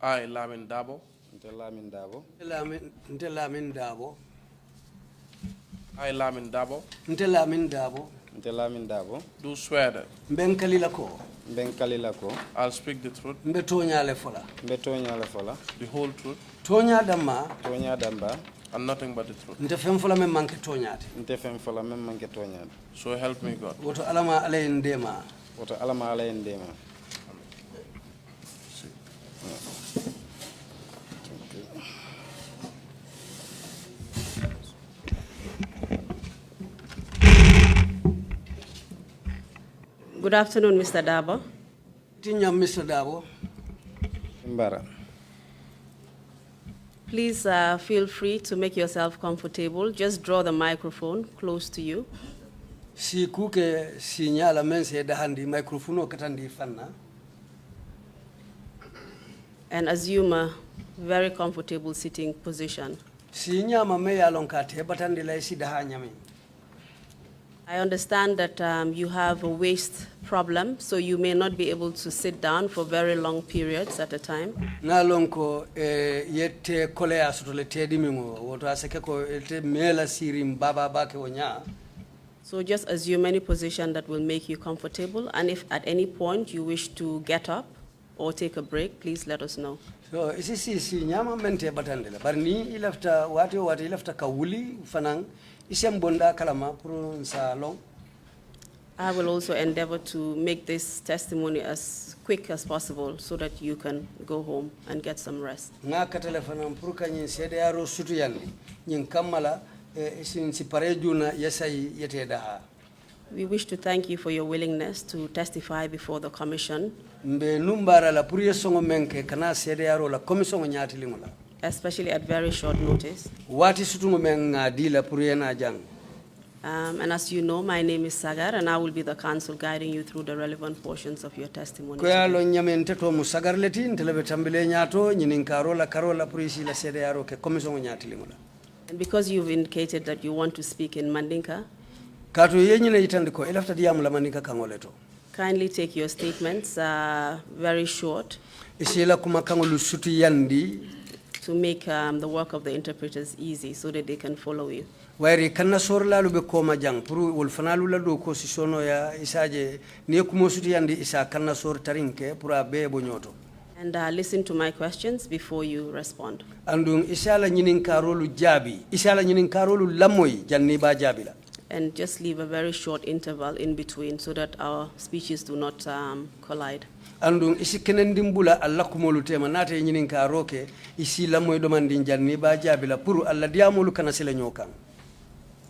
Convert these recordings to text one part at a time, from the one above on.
I, Lamin Dabo. Nte Lamin Dabo. Nte Lamin Dabo. I, Lamin Dabo. Nte Lamin Dabo. Nte Lamin Dabo. Do swear that Benkalilako. I'll speak the truth. Mbetonyale fola. Betonyale fola. The whole truth. Tonya dama. Tonya damba. And nothing but the truth. Nte fem fola mem manke tonyate. Nte fem fola mem manke tonyate. So help me God. Woto alama ale ndema. Woto alama ale ndema. Good afternoon, Mr. Dabo. Tinyam Mr. Dabo. Mbara. Please feel free to make yourself comfortable. Just draw the microphone close to you. Si kuke sinyala mense dahandi microphone katandi fanna. And assume a very comfortable sitting position. Sinyama me yalonkate batandi la isi dahanyami. I understand that you have a waist problem, so you may not be able to sit down for very long periods at a time. Nalonko yette kolea sotole tedi mingo woto aseke ko ete mela sirim baba bake wonya. So just assume any position that will make you comfortable, and if at any point you wish to get up or take a break, please let us know. So isi si nyama mente batandela barni ilafta wati ilafta kawuli fanang isem bonda kalama purun salon. I will also endeavor to make this testimony as quick as possible so that you can go home and get some rest. Nga ka telephone purka nyin sede yaro sutu yandi nyin kamala sin si parejuna yesai yete daha. We wish to thank you for your willingness to testify before the commission. Mbe numbara la puriye songo menke kana sede yaro la komisongo nyati lingula. Especially at very short notice. Wati sutungo menga dila puriye na jang. And as you know, my name is Sagar, and I will be the counsel guiding you through the relevant portions of your testimony. Koyalo nyamente to musagar leti ntelebe tambile nyato nyininkarola karola purisi la sede yaro ke komisongo nyati lingula. And because you've indicated that you want to speak in Mandinka, Katu yenyine itandiko ilafta diamu la Mandinka kangoleto. kindly take your statements very short. Isila kumakangolu sutu yandi. To make the work of the interpreters easy so that they can follow you. Wairi kanna sorla lube koma jang puru wolfanalu la do ko sisono ya isaje ne kumo sutu yandi isa kanna sor tarinke pura be bonyoto. And listen to my questions before you respond. Andung isala nyinin karolu jabi isala nyinin karolu lamoy janni ba jabila. And just leave a very short interval in between so that our speeches do not collide. Andung isi kenendimbula alla kumolu tema nate nyinin karoke isi lamoy domandin janni ba jabila puru alla diamolu kana sele nyokan.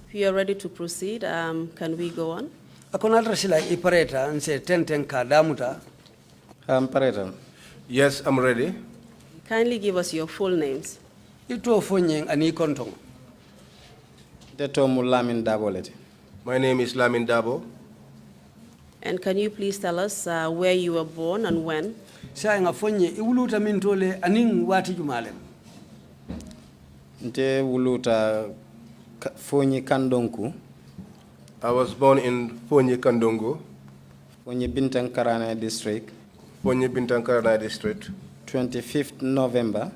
If you are ready to proceed, can we go on? Akonal rasila ipareta nse tenten ka damuta. Pareta. Yes, I'm ready. Kindly give us your full names. Ito fonyeng ani kontong. Detomu Lamin Dabo leti. My name is Lamin Dabo. And can you please tell us where you were born and when? Sa nga fonye iwuluta mintole aning wati jumalem. Nte wuluta Fonyi Kandonku. I was born in Fonyi Kandongo. Fonyi Bintankarana district. Fonyi Bintankarana district. 25th November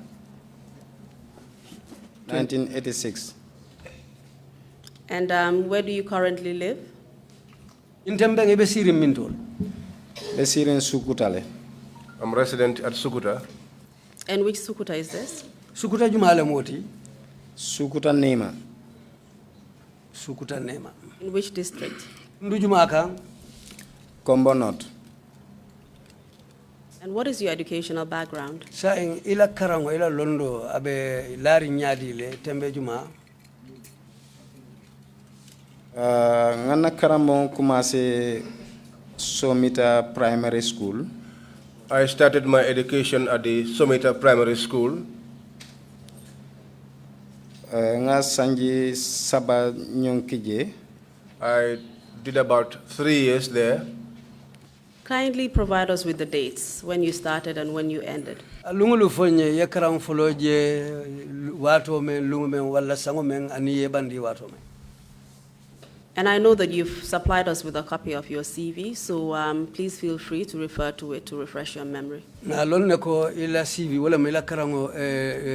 1986. And where do you currently live? Intembenge be sirim mintol. Be sirin Sukutale. I'm resident at Sukuta. And which Sukuta is this? Sukuta jumalem woti. Sukuta Nema. Sukuta Nema. In which district? Ndujumaka. Kombo North. And what is your educational background? Sa ila karango ila londo abe lari nyadi le tembe juma. Ngana karamo kumase Somita Primary School. I started my education at the Somita Primary School. Nga sanji saba nyonkije. I did about 3 years there. Kindly provide us with the dates when you started and when you ended. Lungulu fonye ye karang foloje wato men lungu men wala sango men ani ye bandi wato men. And I know that you've supplied us with a copy of your CV, so please feel free to refer to it to refresh your memory. Na lon ne ko ila CV wala mila karango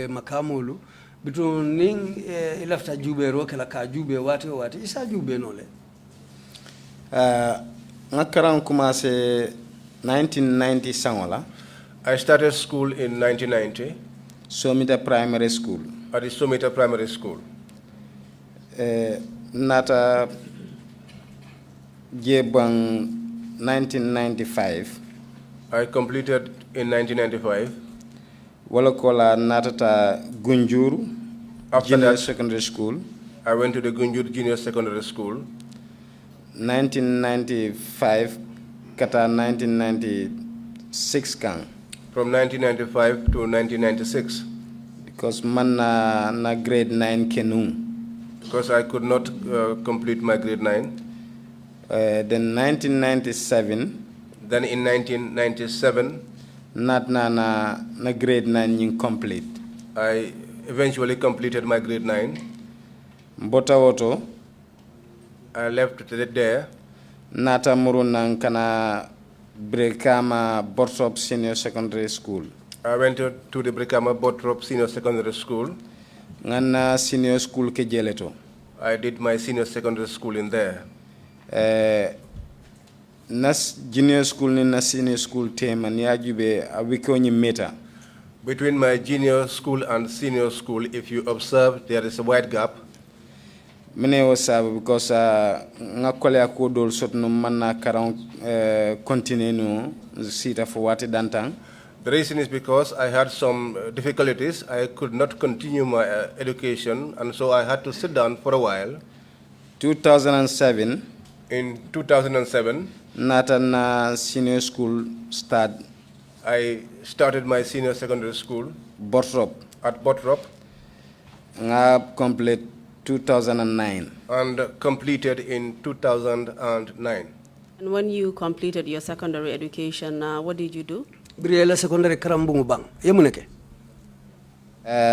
makamulu bitu ning ilafta jube ro kala ka jube wati isa jube nole. Nga karang commencé 1990 sangola. I started school in 1990 Somita Primary School. at the Somita Primary School. Nata Jebang 1995. I completed in 1995. Walakola Natata Gunjur After Junior that, Secondary School. I went to the Gunjur Junior Secondary School. 1995 kata 1996 kang. From 1995 to 1996. Because man na grade 9 kenung. Because I could not complete my grade 9. Then 1997. Then in 1997, Not na grade 9 incomplete. I eventually completed my grade 9. Mbota woto. I left it there. Nata murunang kana Brekama Bortop Senior Secondary School. I went to the Brikama Botrop Senior Secondary School. Ngana senior school ke jeleto. I did my senior secondary school in there. Nas junior school ni na senior school tema ni ajube awiko ni meta. Between my junior school and senior school, if you observe, there is a wide gap. Mene was because nga kole akodol sot no manna karang continue no sita for what dantang. The reason is because I had some difficulties. I could not continue my education, and so I had to sit down for a while. 2007. In 2007, Nata na senior school start. I started my senior secondary school Bortrop. at Botrop Nga complete 2009. and completed in 2009. And when you completed your secondary education, what did you do? Briela secondary karambungu bang. Yemuneke.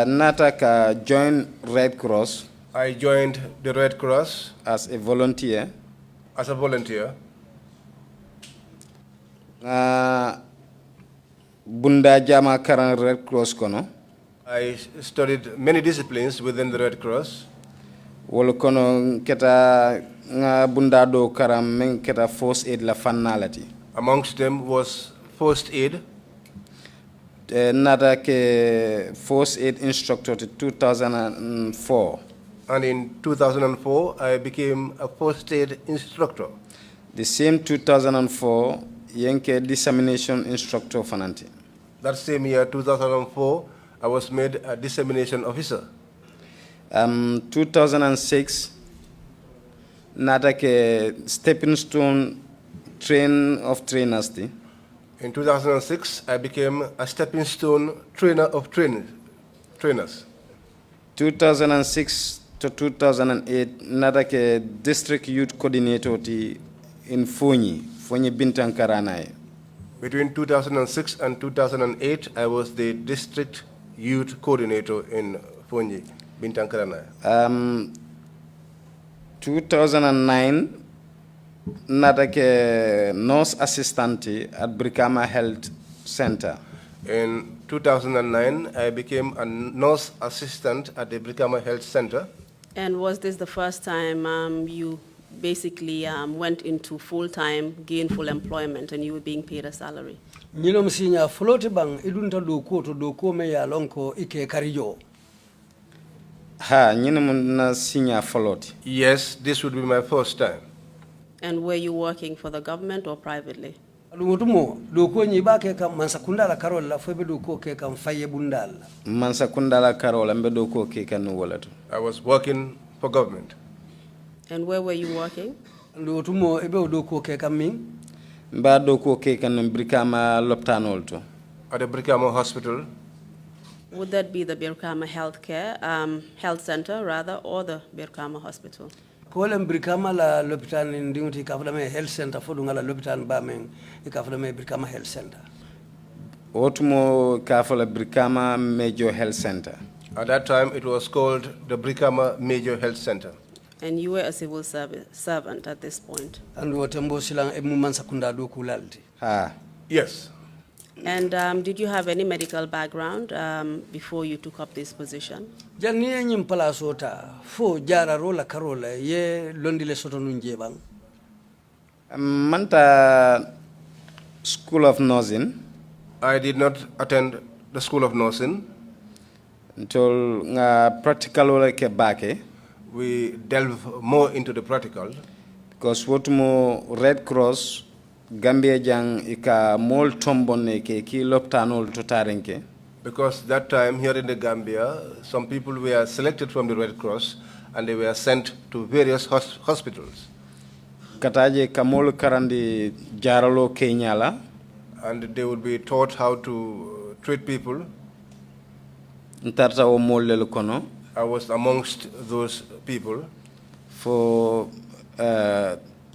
Nata ka join Red Cross I joined the Red Cross as a volunteer. as a volunteer. Bunda jama karang Red Cross kono. I studied many disciplines within the Red Cross. Wolo kono keta nga bunda do karam men keta first aid la fannalati. Amongst them was first aid. Nata ke first aid instructor to 2004. And in 2004, I became a first aid instructor. The same 2004, yenke dissemination instructor fananti. That same year, 2004, I was made a dissemination officer. 2006, nata ke stepping stone train of trainers ti. In 2006, I became a stepping stone trainer of trainers. 2006 to 2008, nata ke district youth coordinator ti in Fonyi Bintankaranai. Between 2006 and 2008, I was the district youth coordinator in Fonyi, Bintankaranai. 2009, nata ke nurse assistant at Brikama Health Center. In 2009, I became a nurse assistant at the Brikama Health Center. And was this the first time you basically went into full-time gainful employment and you were being paid a salary? Nyilom sinya flote bang idunta doko to doko me ya lonko ike karijo. Ha, nyina na sinya folot. Yes, this would be my first time. And were you working for the government or privately? Alumotumo doko nyiba ke kam mansakunda la karol la febe doko ke kam faye bundal. Mansakunda la karol ambe doko ke kanu walato. I was working for government. And where were you working? Alumotumo ebe doko ke kam ming. Mba doko ke kanu Brikama Loptanol to. At the Brikama Hospital. Would that be the Birkama Health Center, rather, or the Birkama Hospital? Kolem Brikama la lopitan ndinguti kaflame health center fodunga la lopitan bameng ikaflame Brikama Health Center. Otumo kafala Brikama Major Health Center. At that time, it was called the Brikama Major Health Center. And you were a civil servant at this point. And wotembo silang emuman sakunda do kulalti. Ha. Yes. And did you have any medical background before you took up this position? Janni nyim pala sota fo jara rola karola ye londi le soto nunje bang. Manta School of Nursing. I did not attend the School of Nursing. Until nga practical wala ke bake. We delve more into the practical. Because what mo Red Cross Gambia jang ika mol tombone ke ki loptanol to tarenke. Because that time here in the Gambia, some people were selected from the Red Cross and they were sent to various hospitals. Kataje kamol karandi jaralo kenyala. And they would be taught how to treat people. Ntarta o molel kono. I was amongst those people. For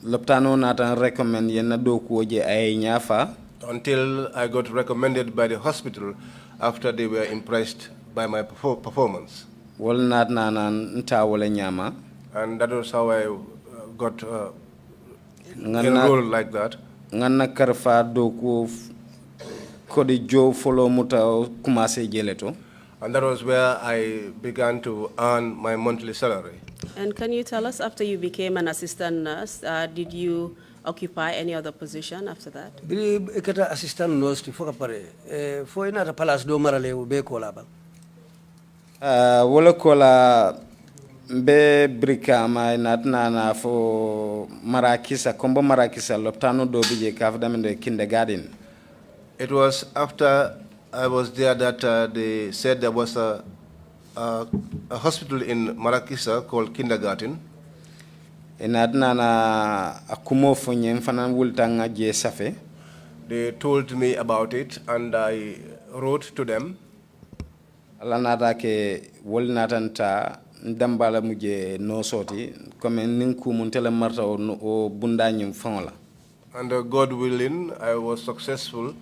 loptano natan recommend yenna doku je ay nyafa. Until I got recommended by the hospital after they were impressed by my performance. Wol nat nanan nta wala nyama. And that was how I got enrolled like that. Nganna karfa doku kodi jo follow muta kumase jeleto. And that was where I began to earn my monthly salary. And can you tell us, after you became an assistant nurse, did you occupy any other position after that? Biri ekata assistant nurse ti foka pare fo ina ta palace do marale be ko la ba. Wala kola be brika ma natna na fo marakisa kombo marakisa loptano do bije kafdamende kindergarten. It was after I was there that they said there was a hospital in Marrakech called Kindergarten. Enadna na akumo fonye mfana wultanga je safe. They told me about it and I wrote to them. Alanata ke wolnatanta ndambala muje no soti comme ninku muntele marta o bundanyum fonla. And God willing, I was successful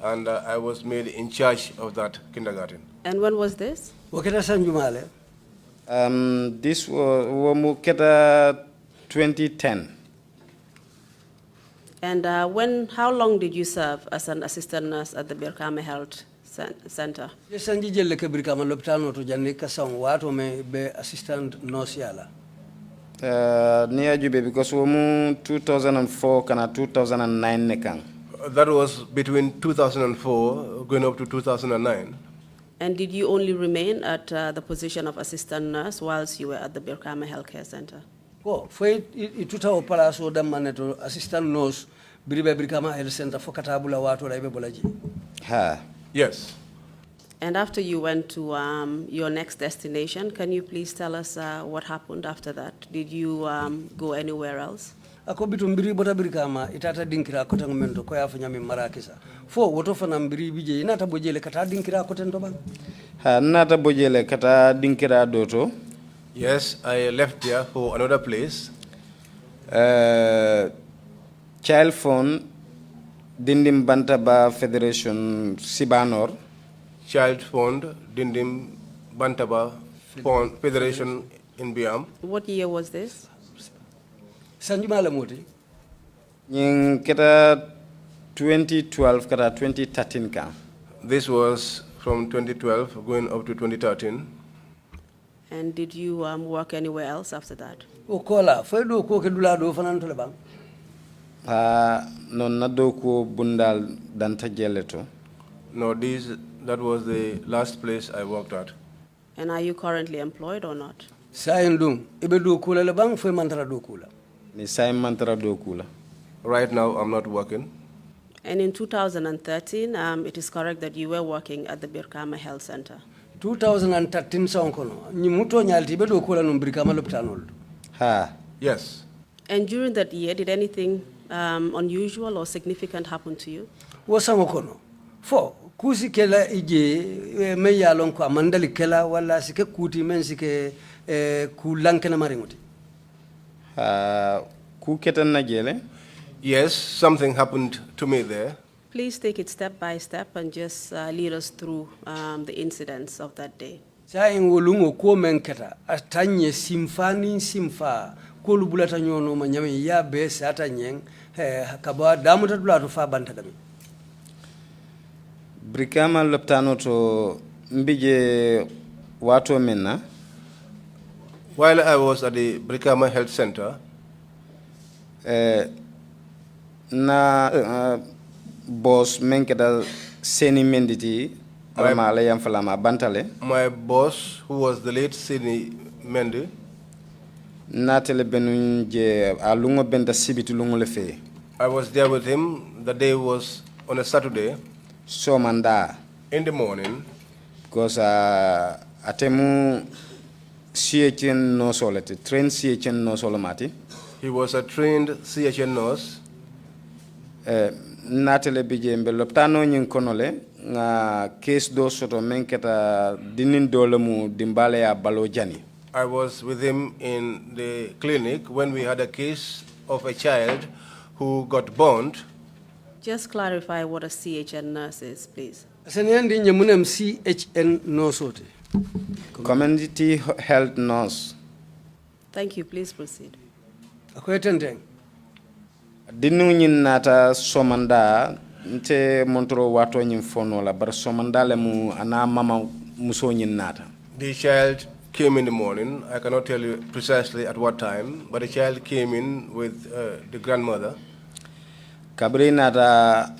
and I was made in charge of that kindergarten. And when was this? Waketa sanjumale. This was muketa 2010. And how long did you serve as an assistant nurse at the Birkama Health Center? Yesanji jelle ke Birkama lopitano to janni kasam wato me be assistant nurse yala. Near Jube because we 2004 kana 2009 nekang. That was between 2004 going up to 2009. And did you only remain at the position of assistant nurse whilst you were at the Birkama Healthcare Center? Oh, foi ituta o palaso damaneto assistant nurse biribe Birkama Health Center fokatabula wato la ibe bolaji. Ha. Yes. And after you went to your next destination, can you please tell us what happened after that? Did you go anywhere else? Ako bitu mbiri bota Birkama itata dinkira ko tangmento ko ya fanya mi marakisa. Fo woto fana mbiri bije inata bojele kata dinkira ko tento bang. Ha nata bojele kata dinkira doto. Yes, I left there for another place. Child phone Dindim Bantaba Federation Sibanor. Child Fund, Dindim Bantaba Federation in Biam. What year was this? Sanjumala moti. In kata 2012 kata 2013 ka. This was from 2012 going up to 2013. And did you work anywhere else after that? Okola, foi do ko ke dula do fanan to le bang. Non nado ko bundal danta jeleto. No, that was the last place I worked at. And are you currently employed or not? Sayendum, ibe do kula le bang foi mantara do kula. Ni say mantara do kula. Right now, I'm not working. And in 2013, it is correct that you were working at the Birkama Health Center. 2013 sonkono, ni muto nyalti ibe do kula no Birkama lopitanol. Ha. Yes. And during that year, did anything unusual or significant happen to you? Wasango kono. Fo kusi kela ije me yalon ko mandali kela wala sike kuti men sike ku lankena marimuti. Ku ketan na jele? Yes, something happened to me there. Please take it step by step and just lead us through the incidents of that day. sa en wolungo ko men keta atanye simfani simfa ko lubulata nyono ma nyame ya be sata nyeng kaba damuta dulatu fa banta dami Brikama loptano to mbije wato menna. While I was at the Brikama Health Center, na boss menkeda seni menditi alama ala yam falama bantale. My boss, who was the late Sini Mendy, natele benunje alungo benda sibitu lungo lefe. I was there with him. The day was on a Saturday. So manda. In the morning. Because atemu CHN no solete, trained CHN no solomati. He was a trained CHN nurse. Natele bije mbe loptano nyin konole nga case do soto menketa dinin dolemu dimbale ya balo jani. I was with him in the clinic when we had a case of a child who got burned. Just clarify what a CHN nurse is, please. Senyandi nyemunem CHN nurse. Community health nurse. Thank you. Please proceed. Akwetendeng. Dinu nyin nata somanda nte montro wato nyin fono la bar somanda le mu ana mama muso nyin nata. The child came in the morning. I cannot tell you precisely at what time, but the child came in with the grandmother. Kabri nata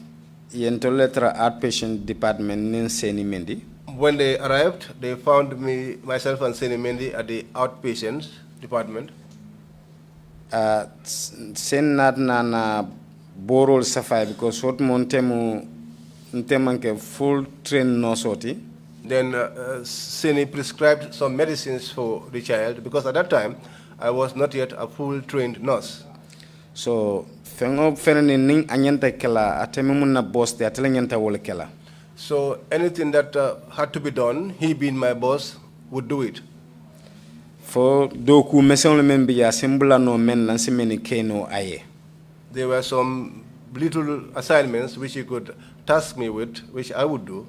yentoletra outpatient department nin seni mendi. When they arrived, they found myself and Seni Mendy at the outpatient department. Sen nat na borol safai because what montemu ntemanke full train no sorti. Then Seni prescribed some medicines for the child because at that time I was not yet a full trained nurse. So fengo fenani ning anyanta kela ateme munna boss de atelenyanta wole kela. So anything that had to be done, he being my boss, would do it. For doku meson le membi ya sembula no men lansi meni keno aye. There were some little assignments which he could task me with, which I would do.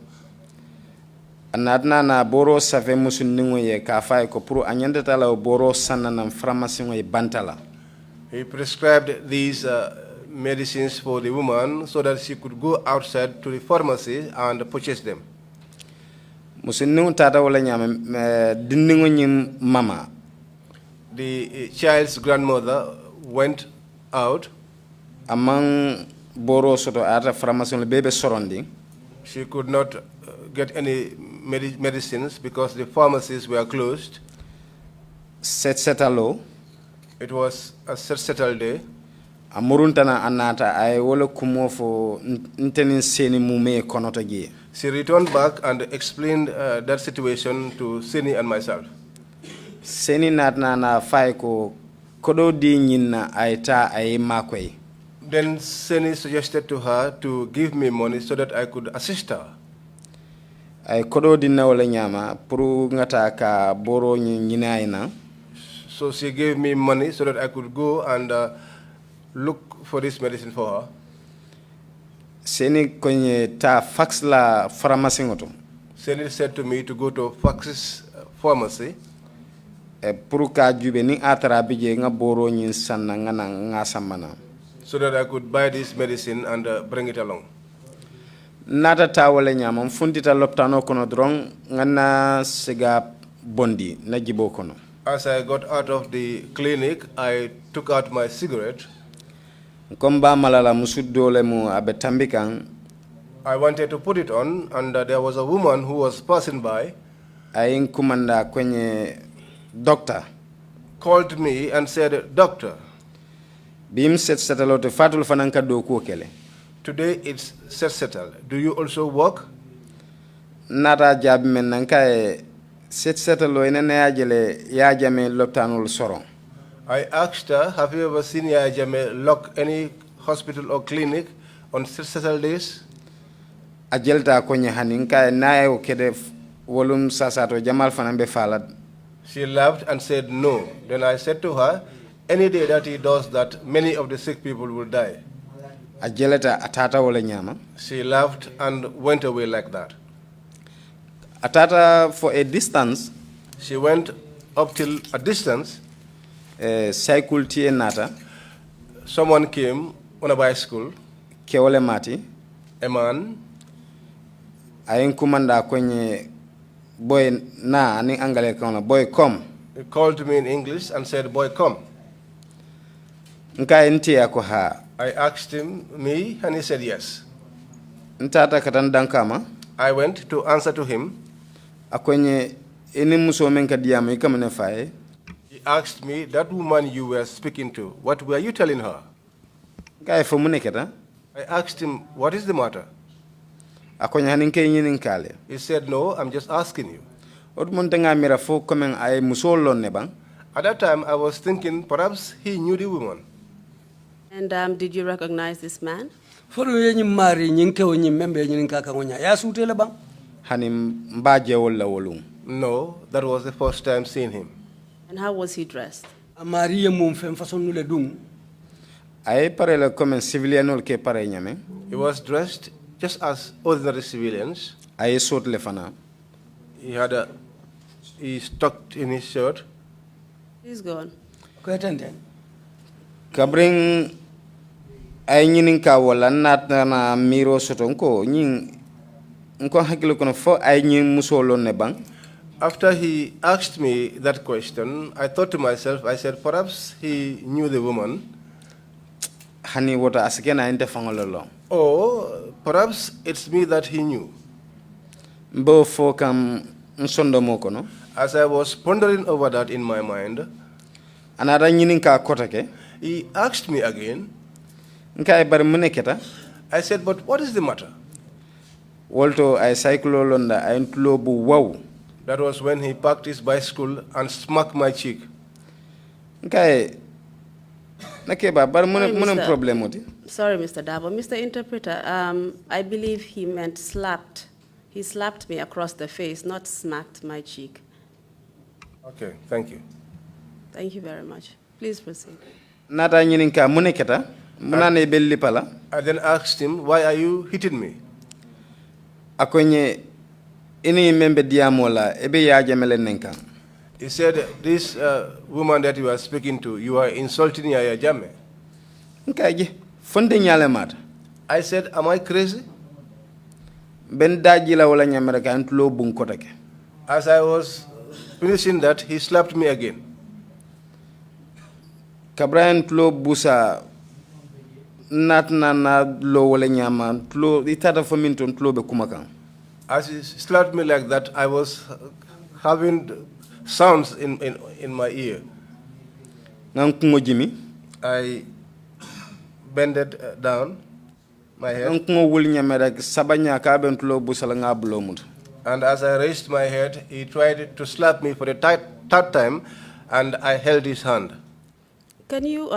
Anadna na boro save musu ningo ye ka fay ko pro anyanda tala boro sanna nam pharmacy ngoy bantala. He prescribed these medicines for the woman so that she could go outside to the pharmacy and purchase them. Musu ningo tata wala nyame dinningo nyim mama. The child's grandmother went out. Among boro soto ata pharmacy le bebe sorondi. She could not get any medicines because the pharmacies were closed. Setalo. It was a settled day. Amuruntana anata ay wala kumo fo ntenin seni mume konota gi. She returned back and explained that situation to Seni and myself. Seni natna na fay ko kodo di nyina ayta ay makoy. Then Seni suggested to her to give me money so that I could assist her. Ay kodo di na wala nyama puru ngata ka boro nyina ina. So she gave me money so that I could go and look for this medicine for her. Seni konye ta fax la pharmacy ngoto. Seni said to me to go to Fax's pharmacy. Puru ka jube ni atara bije nga boro nyin sanna ngana nga samana. So that I could buy this medicine and bring it along. Nata ta wala nyama mfundita loptano kono drong ngana siga bondi na jibo kono. As I got out of the clinic, I took out my cigarette. Komba malala musudole mu abetambikan. I wanted to put it on, and there was a woman who was passing by. Ayin kumanda kwenye doctor. Called me and said, "Doctor, Bim set setalote fatul fananka do kele. Today it's settled. Do you also work?" Nata jab men nanka set setalo ina na yajele yajame loptanul soron. I asked her, "Have you ever seen Yaya Jame lock any hospital or clinic on settled days?" Ajelta kwenye haninka nae ukede volum sasato jamal fanambe falad. She laughed and said no. Then I said to her, "Any day that he does that, many of the sick people will die." Ajeleta atata wala nyama. She laughed and went away like that. Atata for a distance. She went up till a distance. Cycle tie nata. Someone came on a bicycle. Kewole mati. A man. Ayin kumanda kwenye boy na ani angale kaona boy come. He called me in English and said, "Boy, come." Nka enti yako ha. I asked him, me, and he said yes. Ntata katandankama. I went to answer to him. Akwenye ini muso menka diamu ikamene fae. He asked me, that woman you were speaking to, what were you telling her? Guy for muneketa. I asked him, what is the matter? Akwenye haninke nyininkale. He said, no, I'm just asking you. Odmuntenga mira fo komen ay muso lonne bang. At that time, I was thinking perhaps he knew the woman. And did you recognize this man? For you marry, you can remember you can't. Yes, who tell about? Hanim mbaje wala wolum. No, that was the first time seeing him. And how was he dressed? Maria mum fem façon nous le dung. Ay parela comme civilian ol ke pare nyame. He was dressed just as ordinary civilians. Ay sort le fana. He tucked in his shirt. Please go on. Ko attendant. Kabring ay nyinin ka wala nat na miro soton ko nyin nko hakilo kono fo ay nyin musolo ne bang. After he asked me that question, I thought to myself, I said, perhaps he knew the woman. Hani wota asikena inte fangololo. Or perhaps it's me that he knew. Mbo fo kam nsondo moko no. As I was pondering over that in my mind, anada nyinin ka kotake. He asked me again. Nka bar muneketa. I said, but what is the matter? Walto ay cycle londa ay ntulo bu wow. That was when he parked his bicycle and smacked my cheek. Nka nakeba bar mun problem oti. Sorry, Mr. Dabo. Mr. Interpreter, I believe he meant slapped. He slapped me across the face, not smacked my cheek. Okay, thank you. Thank you very much. Please proceed. Nata nyininka muneketa munane belli pala. I then asked him, why are you hitting me? Akonye ini membe diamola ebe ya jamele nenka. He said, this woman that you are speaking to, you are insulting Yaya Jammeh. Nkaje fonde nyale mat. I said, am I crazy? Ben daji la wala nyamere ka ntulo bun kotake. As I was finishing that, he slapped me again. Kabrayan tulo busa nat na lo wala nyama tulo itata fominton tulo be kumakan. As he slapped me like that, I was having sounds in my ear. Ngankungo jimi. I bended down my head. Ngankungo wul nyamere sabanya ka ben tulo busa la ngabulo mut. And as I raised my head, he tried to slap me for the third time, and I held his hand. Can you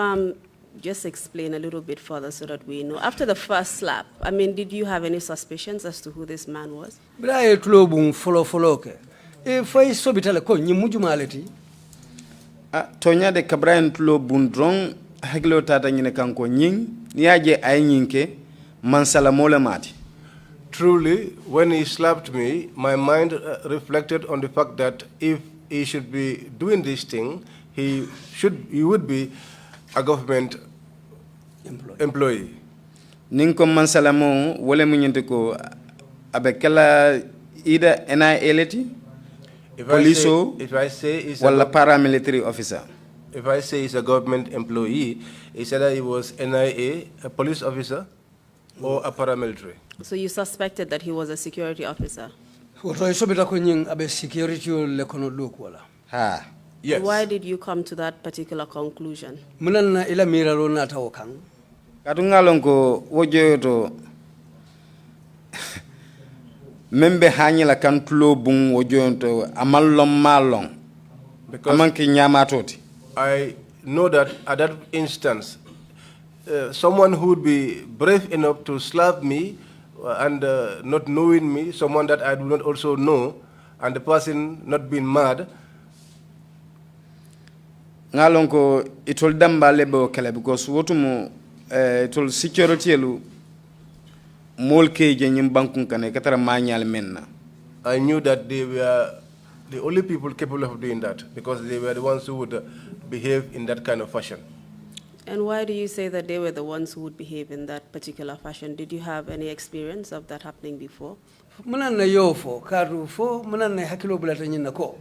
just explain a little bit further so that we know? After the first slap, I mean, did you have any suspicions as to who this man was? Brae tulobun follow ke. E fay sobitale ko nyimuju maleti. Tonya de kabrayan tulo bundron haglo tata nyine kanko nying niaje ay nyinke mansala mole mati. Truly, when he slapped me, my mind reflected on the fact that if he should be doing this thing, he would be a government employee. Ninko mansala mo wole munyente ko abekala ida NIA police if I say he's wala paramilitary officer. If I say he's a government employee, it's either he was NIA, a police officer, or a paramilitary. So you suspected that he was a security officer? Woto sobita ko nying abe security le kono look wala. Ha. Yes. Why did you come to that particular conclusion? Munan na ila miralo na tawo kan. Kadungalon ko wojo to membe hanyela kan tulo bun wojo to amallom malong. Because amanki nyama toti. I know that at that instance, someone who would be brave enough to slap me and not knowing me, someone that I do not also know, and the person not being mad. Ngalon ko itol damba lebo kala because wotumo itol security lu mol ke je nyim bankun kane katara manyal menna. I knew that they were the only people capable of doing that because they were the ones who would behave in that kind of fashion. And why do you say that they were the ones who would behave in that particular fashion? Did you have any experience of that happening before? Manan na yo fo karu fo manan na hakilo bulata nyina ko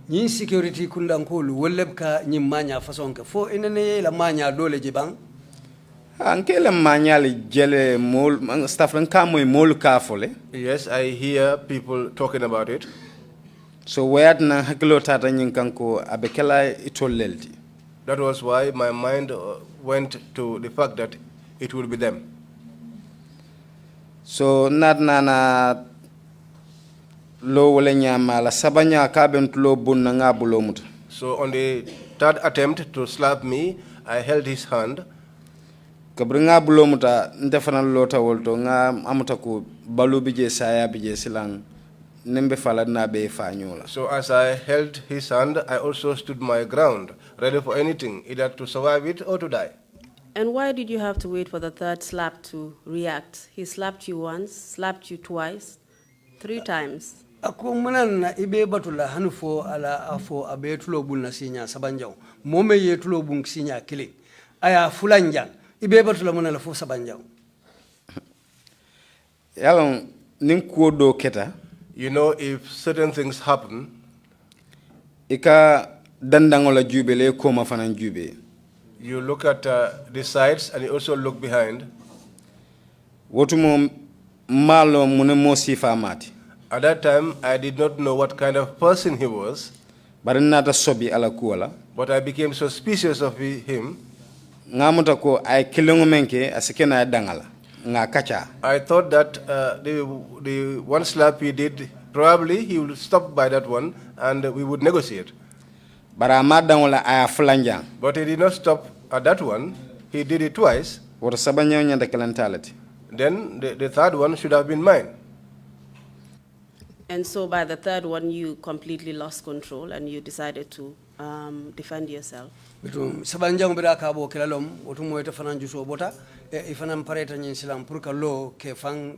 nyin security kundankolu woleb ka nyin manya façon ke fo inene la manya dole jibang anke la manya le jele mol staff ran ka moy mol ka fole. Yes, I hear people talking about it. So wayat na hakilo tata nyin kanko abekela itolelti. That was why my mind went to the fact that it would be them. So not nana lo wala nyama la sabanya ka bentulo bunna ngabulo muta. So on the third attempt to slap me, I held his hand. Kabringa bulo muta ndefana lota wolto nga amuta ku balu bije saya bije silang nembe fala na be fanyola. So as I held his hand, I also stood my ground, ready for anything, either to survive it or to die. And why did you have to wait for the third slap to react? He slapped you once, slapped you twice, 3 times. ako manan na ibe batula hanufo ala afo abe tulo bulna sinya sabanjaw mome ye tulo bun sinya kili aya fulanja ibe batula monala fo sabanjaw yalon nin ko do keta. You know, if certain things happen, Ika dandangola jubele koma fanan jube. you look at the sides and you also look behind. Wotumo malo mune mo sifa mati. At that time, I did not know what kind of person he was, Barinata sobi ala kuala. but I became suspicious of him. Ngamuta ko ay kilongo menke asikena dangala. Nga kacha. I thought that the one slap he did, probably he would stop by that one and we would negotiate. Bara madangola ay fulanjang. But he did not stop at that one. He did it twice. Woto sabanyo nyanda kelantalati. Then the third one should have been mine. And so by the third one, you completely lost control and you decided to defend yourself. bitum sabanjaw bira ka bo kelalom wotum moyta fanan juso bota e ifanam pareta nyin silam pour que lo ke fan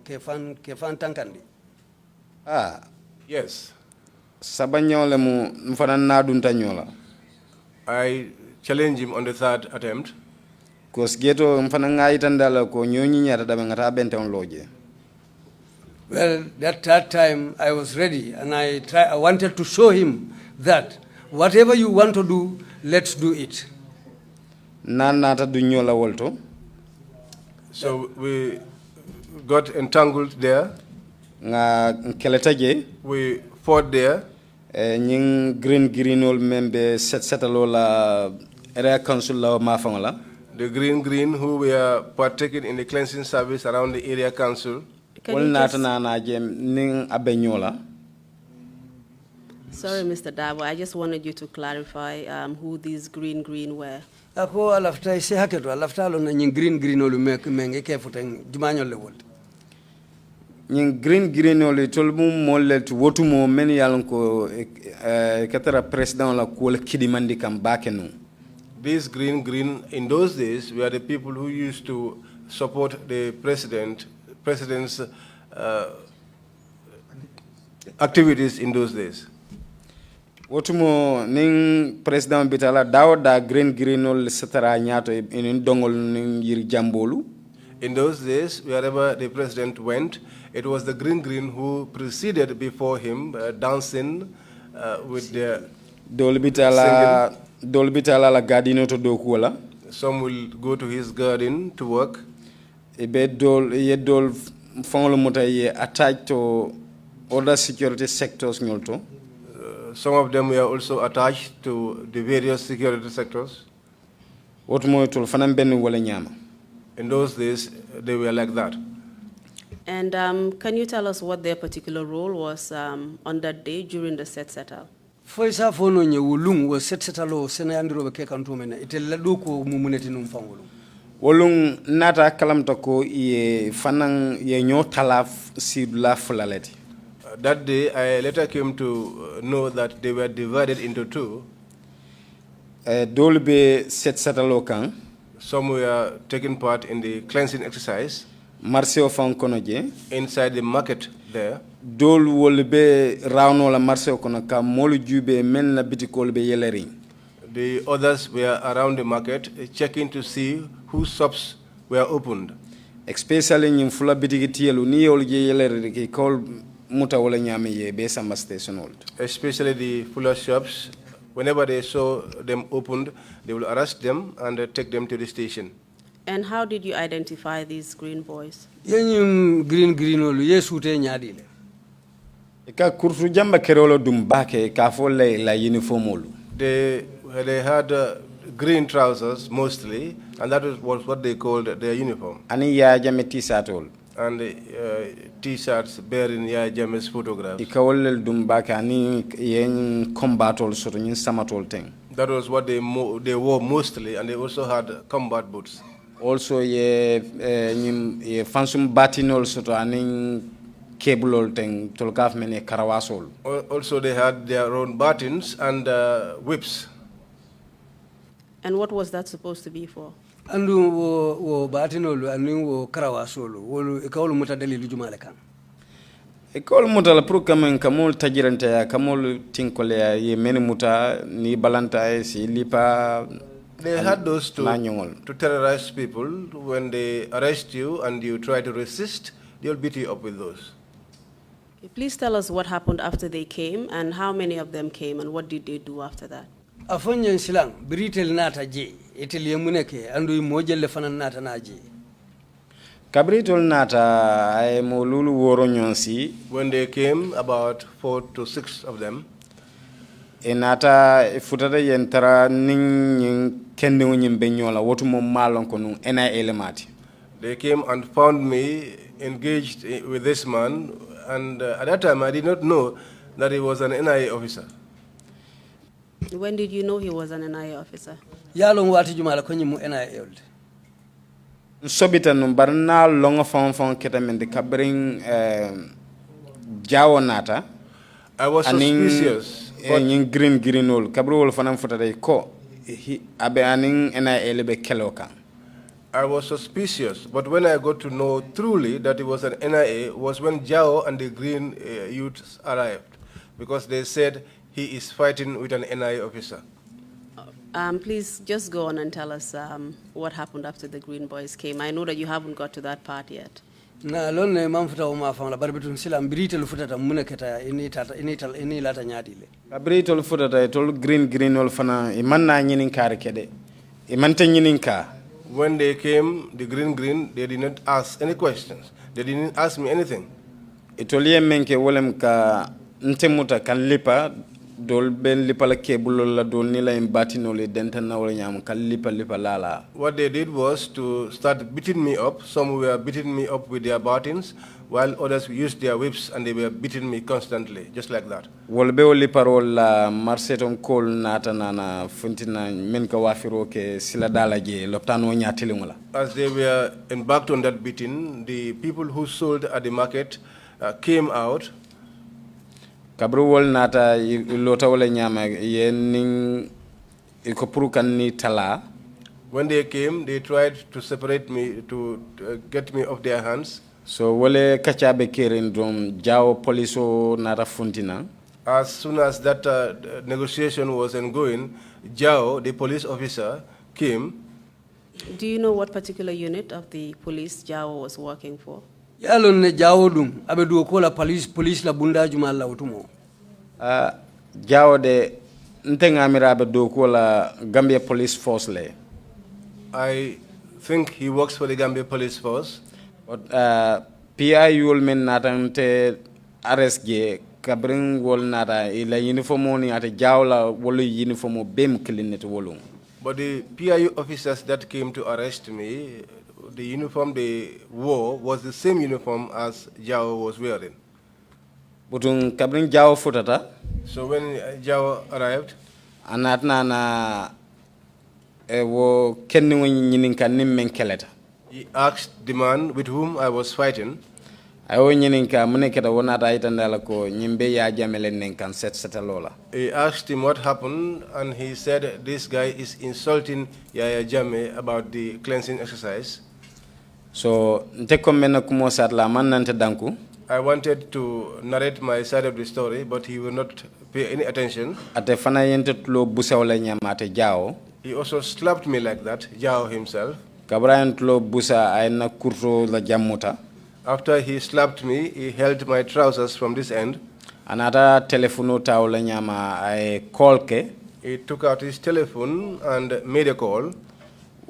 tankandi Ah, Yes. sabanyo le mu mfanan nadunta nyola. I challenged him on the third attempt. Kos geto mfanan ngaitandala ko nyonyi nyata dabe ngata bente on loje. well that third time I was ready and I wanted to show him that whatever you want to do, let's do it. Nanata du nyola wolto. So we got entangled there. Nga keletaje. We fought there. Nying green membe setalola area council la mafangola. The green who were partaking in the cleansing service around the area council. Wal natana na jem ning abenyola. Sorry, Mr. Dabo, I just wanted you to clarify who these green were. Ako alafta ise haketo alafta lo na nyin green olu menge ke futeng jumanyo le wol. Nying green ole tolmu molle to wotumo men yalon ko katara president la ko kidimandi kam bakenu. These green in those days were the people who used to support the president's activities in those days. Wotumo ning president bitala dawda green ol satara nyato in dongol ning yir jambolu. In those days, wherever the president went, it was the green who preceded before him, dancing with their dolbitala la gadino to dokuala. Some will go to his garden to work. Ebe dol fongolo muta ye attached to other security sectors nyolto. Some of them were also attached to the various security sectors. In those days, they were like that. And can you tell us what their particular role was on that day during the settle? Foisa fono nye wulung wo setalo sena yandiro be kekanto mena itella do ko mumuneti num fangolo. Wolung nata kalamta ko ye fanang ye nyotala sidula fulaleti. That day, I later came to know that they were divided into two. Dolbe set satalokan. Some were taking part in the cleansing exercise. marché o fan kono je inside the market there. dol wol be rawno la marché kono ka molu jube men na bitikol be yeleri. The others were around the market checking to see whose shops were opened. Especially ñim fula bitigi tielu ni yol je yeleri ki kol muta wala ñame ye be samba station old. Especially the fuller shops, whenever they saw them opened, they will arrest them and take them to the station. And how did you identify these green boys? Yenyum green olu yesute nyadile. Ka kurtu jamba kerolo dum bake ka fo la uniform olu. They had green trousers mostly, and that was what they called their uniform. Ani ya jame t-shirt olu. And t-shirts bearing Yaya Jammeh's photograph. Ikawol dum bake ani yen combat ol soto ñin samatol teng. That was what they wore mostly, and they also had combat boots. Also ye fansum batinol soto ani cable teng tolkaf mene karawasol. Also they had their own batons and whips. And what was that supposed to be for? Andu wo batinolu anu wo karawasolu wolu ikawlu muta dalilu jumale kan. Ikol muta la pour kamen kamol tajirante ya kamol tinkole ya ye meni muta ni balanta si lipa. They had those to terrorize people. When they arrest you and you try to resist, they'll beat you up with those. Okay, please tell us what happened after they came and how many of them came and what did they do after that? Afonyen silang britel nata je etel yemuneke andu mojelle fanan nata na je. Kabritol nata ay mo lulu woro nyonsi. When they came, about 4 to 6 of them. Enata futata yentara ning kende wonyim benyola wotu mo malon ko nu NIA elemati. They came and found me engaged with this man, and at that time I did not know that he was an NIA officer. When did you know he was an NIA officer? Yalong wati jumala ko nyimu NIA old. Sobita no barna longa fon ketamende kabring jawo nata. I was suspicious. But green ol kabru wol fanam futata ko abe aning NIA lebe keloka. I was suspicious, but when I got to know truly that it was an NIA was when Jao and the green youths arrived, because they said he is fighting with an NIA officer. Please just go on and tell us what happened after the green boys came. I know that you haven't got to that part yet. Na lon ne mamfuta o ma famla barbetun sila mbiritel futata munaketa ini lata nyadile. Kabritol futata tol green ol fana imanna nyinin kar kede imanta nyinin ka. When they came, the green, they did not ask any questions. They didn't ask me anything. Itolie menke wolem ka ntemuta kan lipa dol ben lipa la kebulo la dol ni la imbatino le dentana wala nyam kan lipa lala. What they did was to start beating me up. Some were beating me up with their batons, while others used their whips and they were beating me constantly, just like that. Wolbe o liparol la marseton kol nata nana funtina men ka wafiro ke sila dala je loptano nyatelingola. As they were embarked on that beating, the people who sold at the market came out. Kabru wol nata lota wala nyama yening ikopuru kan ni tala. When they came, they tried to separate me, to get me off their hands. So wale kachabe kirin drum jao poliso nata funtina. As soon as that negotiation was ongoing, Jao, the police officer, came. Do you know what particular unit of the police Jao was working for? Yalon ne Jao dum abedu ko la police la bunda juma la utumo. Jao de ntenga mirabe do ko la Gambia Police Force le. I think he works for the Gambia Police Force. But PI wol men natante RSG kabring wol nata ila uniform ni ate jawla wolu uniform bem klinet wolum. But the PIU officers that came to arrest me, the uniform they wore was the same uniform as Jao was wearing. Butung kabring Jao futata. So when Jao arrived, anat na wo kenni nyinin kan nimmen keleta. He asked the man with whom I was fighting. He asked him what happened, and he said this guy is insulting Yaya Jammeh about the cleansing exercise. So nte komena kumo satla man nante danku. I wanted to narrate my side of the story, but he will not pay any attention. Ate fana yente tulo busawla nyamate jao. He also slapped me like that, Jao himself. Kabrayan tulo busa ayna kurto la jamuta. After he slapped me, he held my trousers from this end. Anata telefono tawla nyama ay call ke. He took out his telephone and made a call.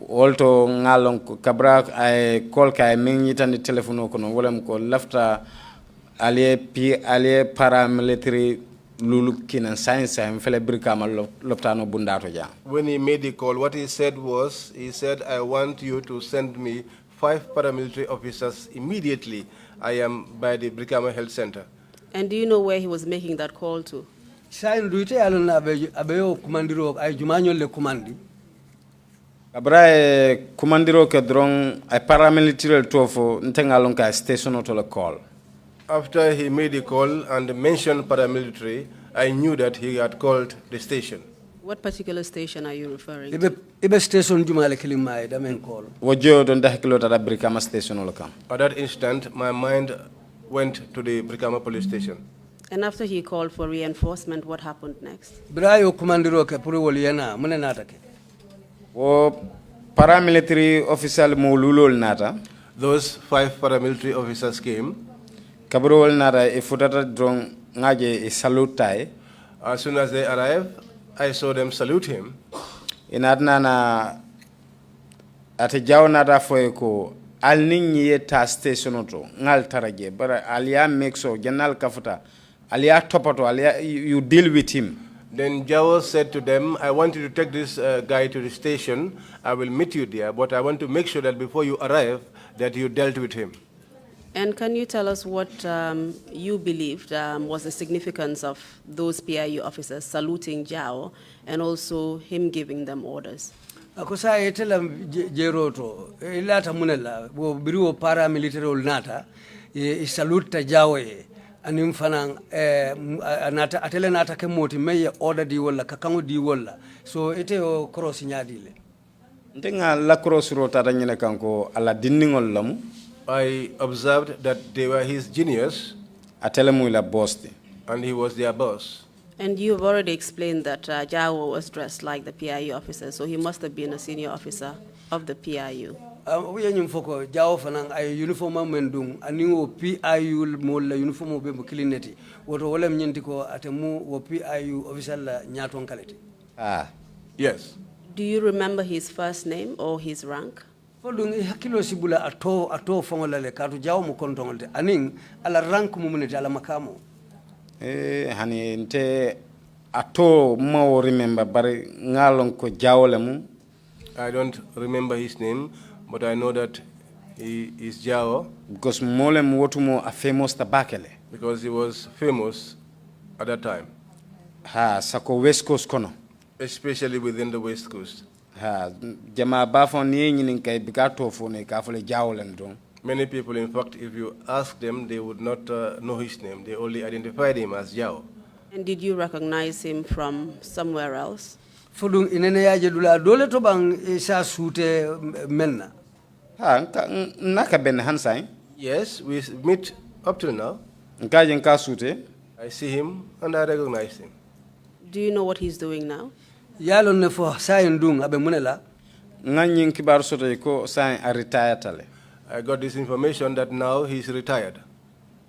Olto ngalon kabra ay call ka min yitandi telefono kono wolem ko lafta aliye paramilitary lulu kinan science am fele brikama loptano bundato ja. When he made the call, what he said was, he said, I want you to send me 5 paramilitary officers immediately. I am by the Brikama Health Center. And do you know where he was making that call to? Sain duite alon abeyo kumandiro ay jumanyo le kumandi. Kabra kumandiro ke drong ay paramilitary tofo ntengalon ka station to la call. After he made the call and mentioned paramilitary, I knew that he had called the station. What particular station are you referring to? Ibe station jumale kilimay da men call. Wojo don dahkilo ta Brikama station lo kam. At that instant, my mind went to the Brikama police station. And after he called for reinforcement, what happened next? Brayo kumandiro ke puri woliena mune natake. O paramilitary official mo lulol nata. Those 5 paramilitary officers came. Kabrol nata e futata drong ngaje e salutai. As soon as they arrived, I saw them salute him. Inadna na ate jaw nata foy ko al ninyi yeta station to ngal taraje bara aliya make so general kafuta aliya topato aliya you deal with him. Then Jao said to them, I want you to take this guy to the station. I will meet you there, but I want to make sure that before you arrive, that you dealt with him. And can you tell us what you believed was the significance of those PIU officers saluting Jao and also him giving them orders? Akosa etela jeroto ilata munela bo biriwo paramilitary ol nata e saluta Jawe anim fanan nata atele nata ke moti meye order di wala kakango di wala so ete o cross nyadile Ndenga la cross rota nyene kanko ala dinningol lamu. I observed that they were his genius, Atele mu la boss de. and he was their boss. And you've already explained that Jao was dressed like the PIU officer, so he must have been a senior officer of the PIU. we nyum foko Jawo fanan ay uniform mendung aningo PIU mo la uniform be mo kilineti woto wala nyenti ko atemu wo PIU official la nyaton kaleti. Yes. Do you remember his first name or his rank? Fodung hakilo sibula ato fongola le katu Jawo mo kontongolde aning ala rank mo muneti ala makamo. Hani nte ato mo remember bari ngalon ko jawlemu. I don't remember his name, but I know that he is Jao Because molem wotumo a famous tabakele. because he was famous at that time, Sako West Coast kono. especially within the West Coast. Jama bafon ni nyinin kay bikato fone ka fole jawlen don. Many people, in fact, if you ask them, they would not know his name. They only identified him as Jao. And did you recognize him from somewhere else? Fodung inene yaje dula dole to bang isa sute menna. Naka ben hansai. Yes, we meet up till now. Nkaje nka sute. I see him and I recognize him. Do you know what he's doing now? Yalon ne fo sayin dung abe munela. Nganyin kibar soto ko sai a retire tale. I got this information that now he's retired.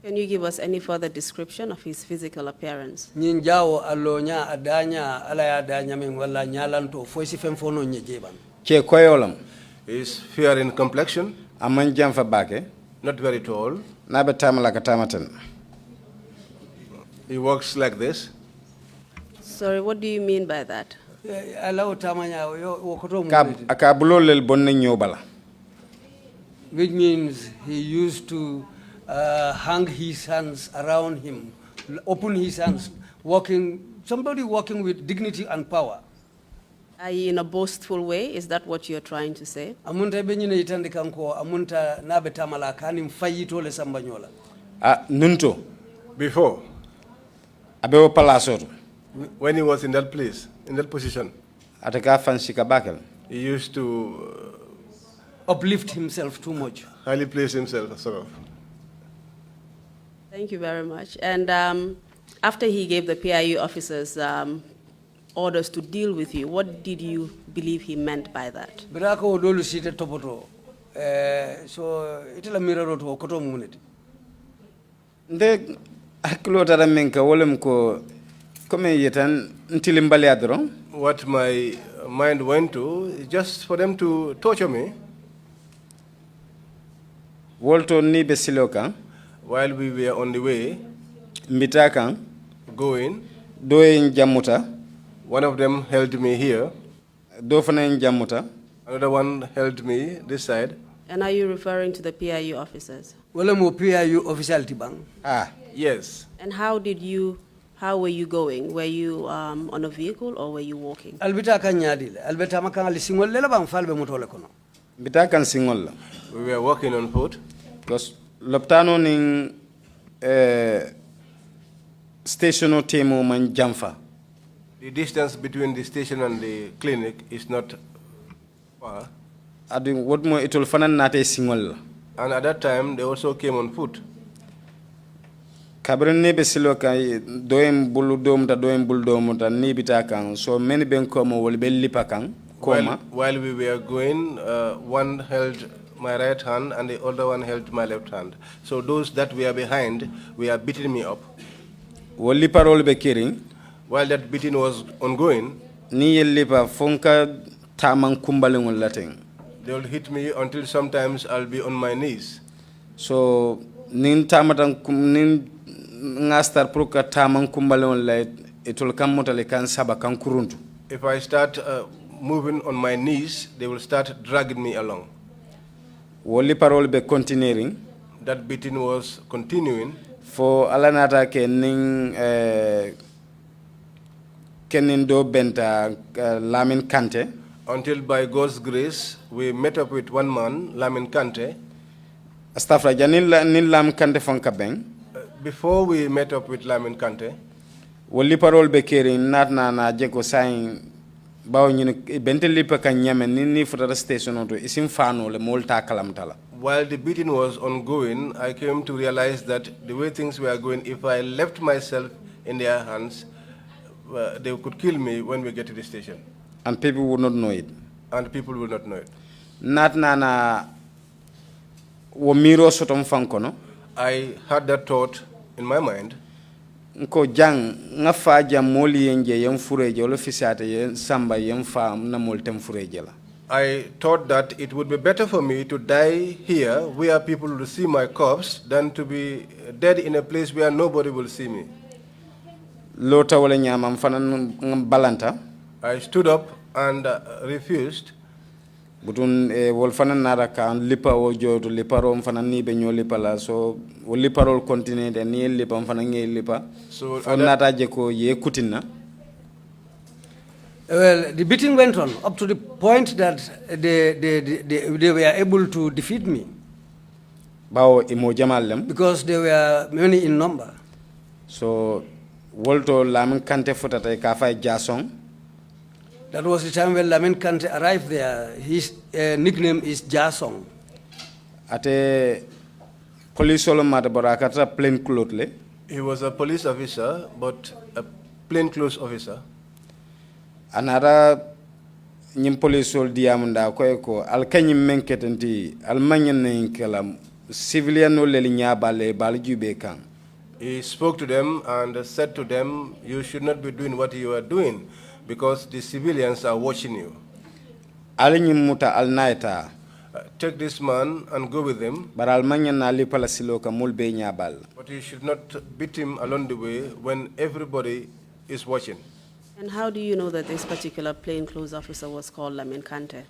Can you give us any further description of his physical appearance? Nyin Jawo alonya adanya ala ya adanya min wala nyalanto fo si fem fono nyejeban. Ke koyolam. He's fair in complexion, Aman jamfa bake. not very tall. Nabe tamala katamaten. He walks like this. Sorry, what do you mean by that? Alaw tamanya wokoto Akabulo lel bonne nyobala. which means he used to hang his hands around him, open his hands, somebody walking with dignity and power. Are you in a boastful way? Is that what you're trying to say? Amunta benyine itande kanko amunta nabe tamala kanim fayito le sambanyola. Nunto. Before, Abewo palasoto. when he was in that place, in that position, Ataka fancy kabakel. he used to uplift himself too much. Highly placed himself, sort of. Thank you very much. And after he gave the PIU officers orders to deal with you, what did you believe he meant by that? Birako dolu site topoto. So itela miraro to koto muneti. Nde haklo tara menka wolem ko come yetan ntilimbali adro. What my mind went to is just for them to torture me. Wolto ni besiloka. While we were on the way, Mbitaka. Going, Doing jamuta. one of them held me here. Dofana in jamuta. Another one held me this side. And are you referring to the PIU officers? Wala mo PIU officiality bang. Ah. Yes. And how were you going? Were you on a vehicle or were you walking? Albita kanyadile. Albita makang alisingol lela bang falbe motole kono. Mbitaka singol. We were walking on foot. Because loptano ning station temo man jamfa. The distance between the station and the clinic is not far. Adu what mo itol fanan nate singol. And at that time, they also came on foot. Kabrin be siloka doem bulu dom ta doem bul dom ta ni bitaka so many ben komo wol be lipakan koma. While we were going, one held my right hand and the other one held my left hand. So those that were behind were beating me up. Woli parole be kiring. While that beating was ongoing, Ni yelipa fonka tamang kumbalengol lating. they will hit me until sometimes I'll be on my knees. So nin tamatan nin ngastar proka tamang kumbalengol la itol kam motale kan saba kan kuruntu. If I start moving on my knees, they will start dragging me along. Woli parole be continuing. That beating was continuing. For alanata ke ning kenin do benta Lamin Kante. Until by God's grace, we met up with one man, Lamin Kante. Astafra nin Lam Kante fonka beng. Before we met up with Lamin Kante, Woli parole be keri nat na jeko sain bawo ñu bente lipa kan ñame ni futata station auto isim fano le molta kalamtala. while the beating was ongoing, I came to realize that the way things were going, if I left myself in their hands, they could kill me when we get to the station. And people would not know it. And people will not know it. Nat na wo miro sotom fankono. I had that thought in my mind. Nko jang nga faja moli yenje yem fureje wala fisate yen samba yem fa na mol tem fureje la. I thought that it would be better for me to die here where people will see my corpse than to be dead in a place where nobody will see me. Lota wala nyama mfana balanta. I stood up and refused. Butun wol fana nara ka lipa wo joto liparo mfana ni be nyo lipa la so wo liparol continue de ni lipa mfana ngi lipa So nata je ko ye kutina. Well, the beating went on up to the point that they were able to defeat me. Bawo imo jamal because they were many in number. So wolto Lamin Kante futata ka fay Jason. That was the time when Lamin Kante arrived there. His nickname is Jasong. Ate police solo mata barakata plain clothes le. He was a police officer, but a plainclothes officer. Anara nyim police sol diamunda ko al kanyim menketenti al manyen nenkelam civilian no le nyabale bal jube kan. He spoke to them and said to them, you should not be doing what you are doing because the civilians are watching you. Al nyim muta al naita. Take this man and go with him. But al manyen na li pala siloka mulbe nyabal. But you should not beat him along the way when everybody is watching. And how do you know that this particular plainclothes officer was called Lamin Kante?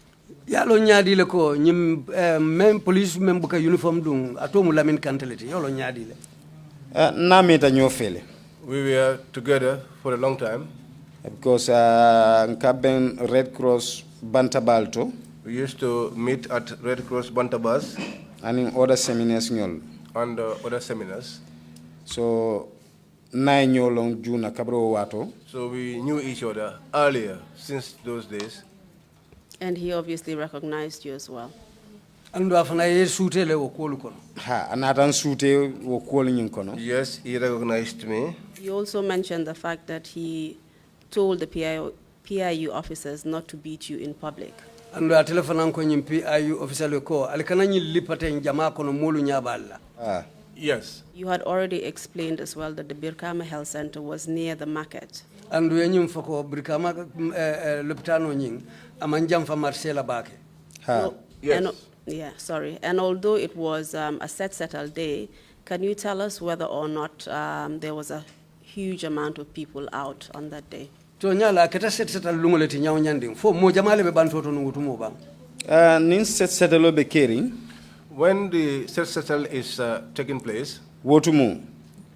Yalo nyadi le ko nyim même police même buka uniform dung atomu Lamin Kante leti yolo nyadi le. Na meta nyofele. We were together for a long time. Because nkaben Red Cross Bantabalto. We used to meet at Red Cross Bantabas And in other seminars nyol. and other seminars. So na nyolong juna kabro wato. So we knew each other earlier, since those days. And he obviously recognized you as well. andu afana ye suutele wo kuolu kono. Ha anatan suute wo kuolu ñing kono. Yes, he recognized me. You also mentioned the fact that he told the PIU officers not to beat you in public. Andu a telephone ko nyim PIU officer le ko alikana nyi lipate jama kono molu nyaballa. Ah. Yes. You had already explained as well that the Birkama Health Center was near the market. Andu yenyum fako Birkama lopitano nying amanjam fa Marcela bake. Ha. Yes. And although it was a settled day, can you tell us whether or not there was a huge amount of people out on that day? To nyala keta settle lungoleti nyaw nyanding fo mo jamale be bantoto ngutu mo bang. Nin settle be kering. When the settle is taking place, Wotumu.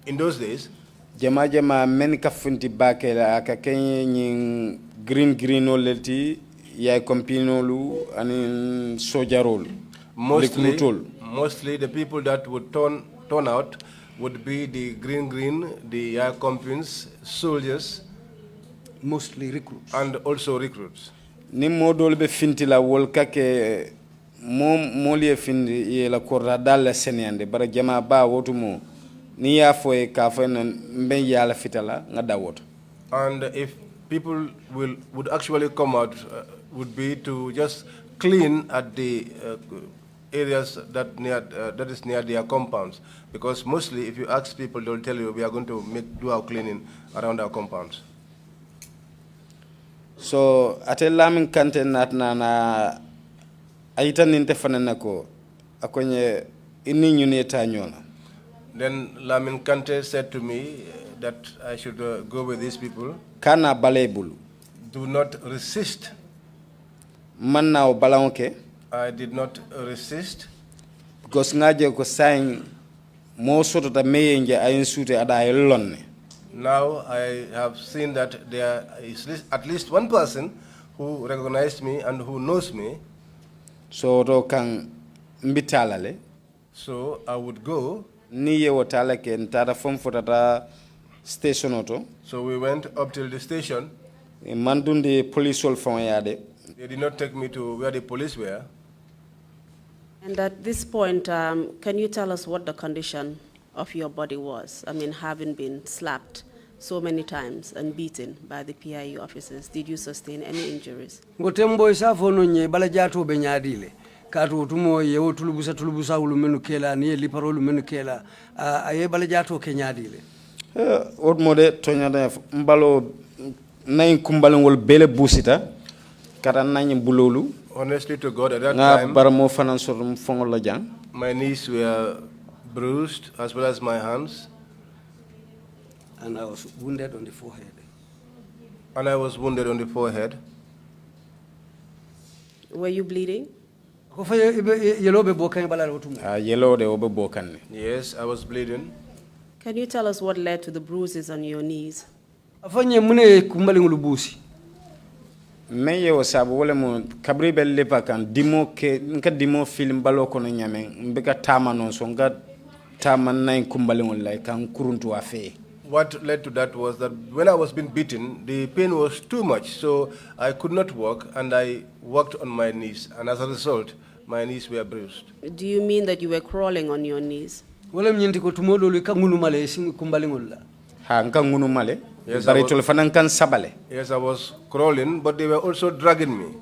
in those days, Jama men ka funti bakela aka kenye nying green oleti ya kompinolu anin sojarol. Mostly the people that would turn out would be the green, the companies, soldiers, mostly recruits, and also recruits. Ni modol be finti la wol kake moli findi ye la korda dal senende bara jama ba wotumo ni ya foy ka fo mbe yala fitala nga dawot. And if people would actually come out, would be to just clean at the areas that is near their compounds, because mostly if you ask people, they'll tell you we are going to do our cleaning around our compounds. So ate lamin kante na aita ninte fanana ko akonye ini nyuni etanyola. Then Lamin Kante said to me that I should go with these people. Kana balebulu. Do not resist. Manna o balonke. I did not resist. Because ngaje ko sign mo soto ta meyenje ayin sute ada lonne. Now I have seen that there is at least one person who recognized me and who knows me. So to kan mbitalale. So I would go. Niye wotala ke ntara fom fotata station auto. So we went up till the station. Mandundi police all from yade. They did not take me to where the police were. And at this point, can you tell us what the condition of your body was? I mean, having been slapped so many times and beaten by the PIU officers, did you sustain any injuries? Gotembo isafo no nye bala jato be nyadile. Katu tumo yewo tulubusa ulumenu kela ni liparo ulumenu kela aye bala jato ke nyadile. Od mode tonyada mbalo nayin kumbalengol bele busita kata nayin bulolu. Honestly to God, at that time, my knees were bruised as well as my hands. And I was wounded on the forehead. Were you bleeding? Yes, I was bleeding. Can you tell us what led to the bruises on your knees? Meye o sabu wala mo kabri belle pakan dimo ke nka dimo film balo kono nyame mbeka tama non so nga tama nay kumbalingol lay kan kuruntu afe. What led to that was that when I was being beaten, the pain was too much, so I could not walk, and I walked on my knees, and as a result, my knees were bruised. Do you mean that you were crawling on your knees? Wala mnyenti ko tumodo le kangunu male sim kumbalingol la. Ha nka ngunu male. Yes, yes, I was crawling, but they were also dragging me.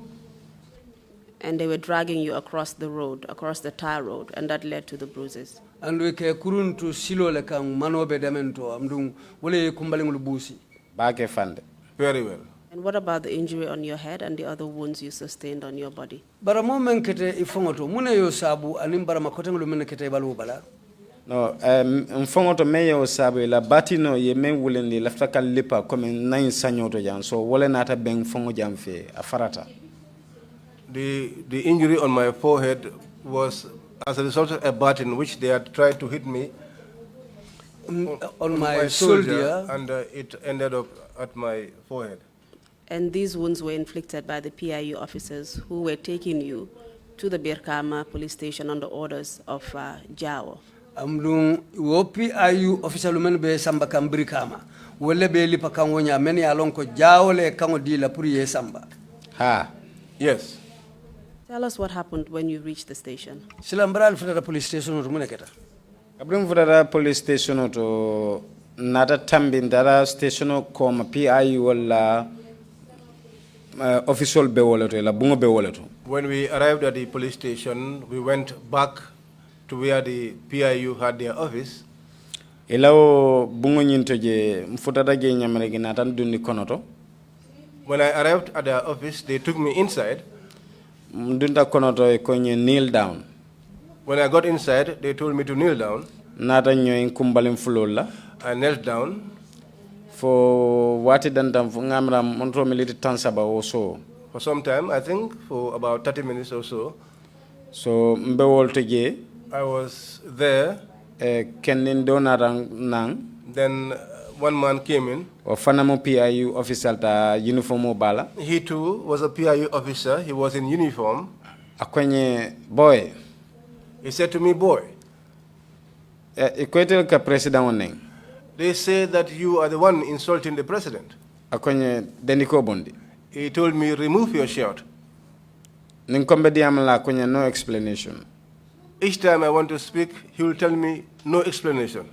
And they were dragging you across the road, across the tar road, and that led to the bruises. And we ke kuruntu silo le kang manobe demento amdung wole kumbalingul busi. Baake fande. Very well. And what about the injury on your head and the other wounds you sustained on your body? Bara mo men kete ifongoto mune yo sabu anim bara makotengulu men kete balu bala. No, mfongoto meyo sabe la batino ye men wulendi lafta kal lipa comme nayin sanyoto jan so wole nata ben fongo jam fe afarata. The injury on my forehead was as a result of a baton which they had tried to hit me on my shoulder, and it ended up at my forehead. And these wounds were inflicted by the PIU officers who were taking you to the Birkama police station under orders of Jao. Amdung wopi ayu official men be samba kambri kama wole be lipa kangonya men ya lonko jaole kango dila pour ye samba. Ha. Yes. Tell us what happened when you reached the station. Silambral for the police station or Muneketa. Kabrim fudara police station to nata tambin dara station ko ma PIU wala official be wala to la bungo be wala to. When we arrived at the police station, we went back to where the PIU had their office. Ilawo bungo nyinto je mfutata je nyamere gi natan dundi konoto. When I arrived at their office, they took me inside. Dunda konoto e konye kneel down. When I got inside, they told me to kneel down. Nata nyoy kumbalin fulola. I knelt down. For wati dantam fu ngamra montro militi tansaba also. For some time, I think for about 30 minutes or so. So mbe wolte je I was there. Kenin donarang nang. Then one man came in. O fanamo PIU official ta uniformo bala. He too was a PIU officer. He was in uniform. Akwenye boy. He said to me, boy. Ikwetel ka president oneng. They say that you are the one insulting the president. Akwenye deniko bondi. He told me, remove your shirt. Ninkombe diamala kwenye no explanation. Each time I want to speak, he will tell me, no explanation.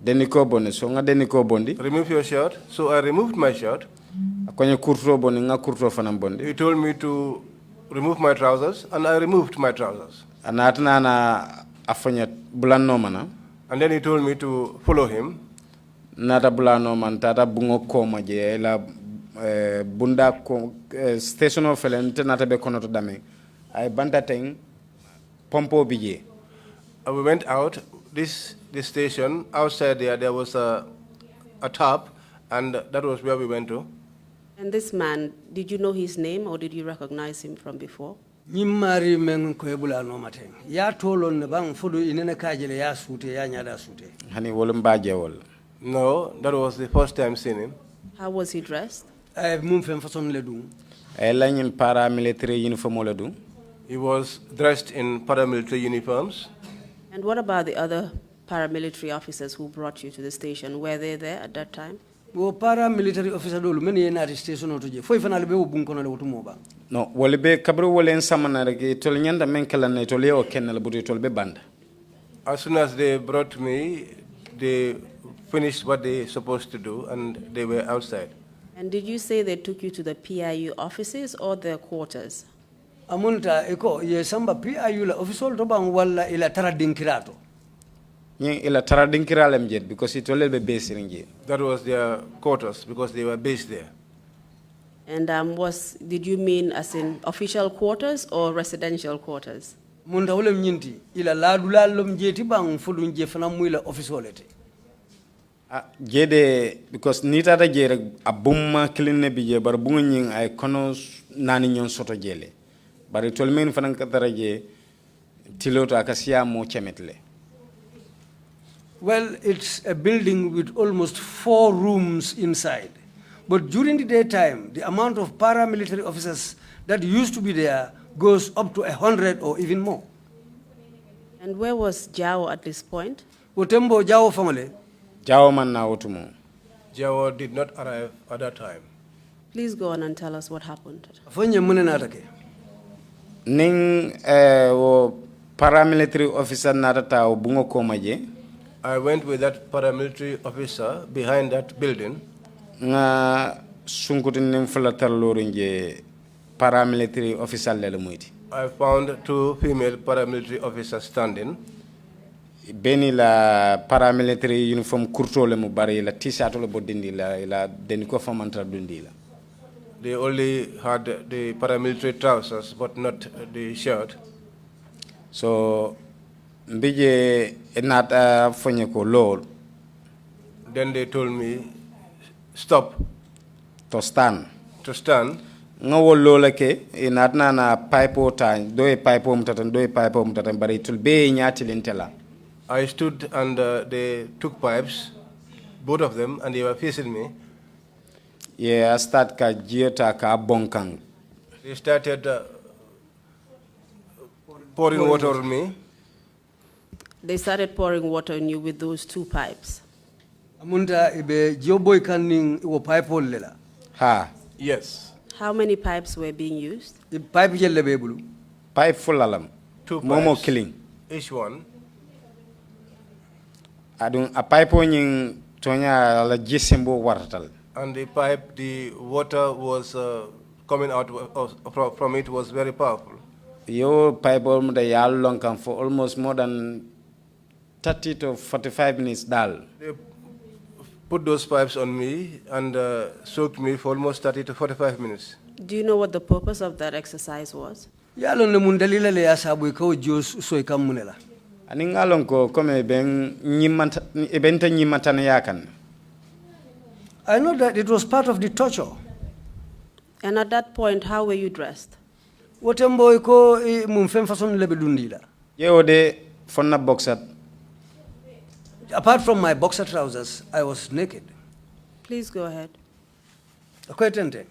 Deniko bondi, so nga deniko bondi. Remove your shirt. So I removed my shirt. Kwenye kurto bondi, nga kurto fanam bondi. He told me to remove my trousers, and I removed my trousers. Anatna na afonya bulano mana. And then he told me to follow him. Nata bulano man tata bungo koma je la bunda ko station of felente nata be kono to dame. Ay banta teng pompo bije. We went out. This station, outside there was a tap, and that was where we went to. And this man, did you know his name or did you recognize him from before? Nyimari men ko ebula no maten. Ya tolon ne bang fudu inene kajele ya sute ya nyada sute. Hani wolum baje wol. No, that was the first time seeing him. How was he dressed? Ay mum fem façon le dum. Ay lañin paramilitary uniform la du. He was dressed in paramilitary uniforms. And what about the other paramilitary officers who brought you to the station? Were they there at that time? Wo paramilitary officer dolu men ye nati station to je. Foy fanal be wo bun kono le wotu moba. No, wole be kabru wole en samana rek tol nyanda men kala ne tol yo kenal buti tol be banda. As soon as they brought me, they finished what they supposed to do, and they were outside. And did you say they took you to the PIU offices or their quarters? Amunta eko ye samba PIU la official to bang wala ila tara dinkirato. Yen ila tara dinkiralem jet because it will be based in je. That was their quarters because they were based there. And did you mean as in official quarters or residential quarters? Munda wala nyinti ila ladulalom jeti bang fudu je fana muila officiality. Jede because nita da jere abumma clean bije bar bunga nying ay kono nani nyon soto jele. Bari tolmen fanan ka daraje tiloto akasia mo chemetle. Well, it's a building with almost 4 rooms inside. But during the daytime, the amount of paramilitary officers that used to be there goes up to 100 or even more. And where was Jao at this point? Wotembo Jao family. Jao man na otumo. Jao did not arrive at that time. Please go on and tell us what happened. Afonye mune natake. Ning wo paramilitary officer natata o bungo komaje. I went with that paramilitary officer behind that building. Nga sunkutin nim fulatar lorinje paramilitary officer lele muiti. I found 2 female paramilitary officers standing. Beni la paramilitary uniform kurto le mu bari la t-shirt le bodindi la deniko famanta dundi la. They only had the paramilitary trousers but not the shirt. So mbije enata fonye ko lol. Then they told me stop. To stand. To stand. Nga wollo la ke enatna na pipe tan do e pipe mutatan bari tul be nyati lentela. I stood and they took pipes, both of them, and they were facing me. Yeah, I start ka jiota ka bonkang. They started pouring water on me. They started pouring water on you with those 2 pipes. Amunta ibe joboy kaning wo pipe lela. Ha. Yes. How many pipes were being used? The pipe jelle bebulu. pipe full alam. 2 Momo pipes, killing. each one. Adun a pipe onying tonya la jisembo wartal. And the pipe, the water was coming out from it was very powerful. Yo pipe almost a yal long come for almost more than 30 to 45 minutes dal. They put those pipes on me and soaked me for almost 30 to 45 minutes. Do you know what the purpose of that exercise was? Yalon le mundalila le asabu ko jos so ikamunela. Ani ngalon ko comme ben nyimanta ebenta nyimanta na yakan. I know that it was part of the torture. And at that point, how were you dressed? Wotembo ko mum fem façon lebe dundila. Yewode fonna boxat. Apart from my boxer trousers, I was naked. Please go ahead. Akwetente.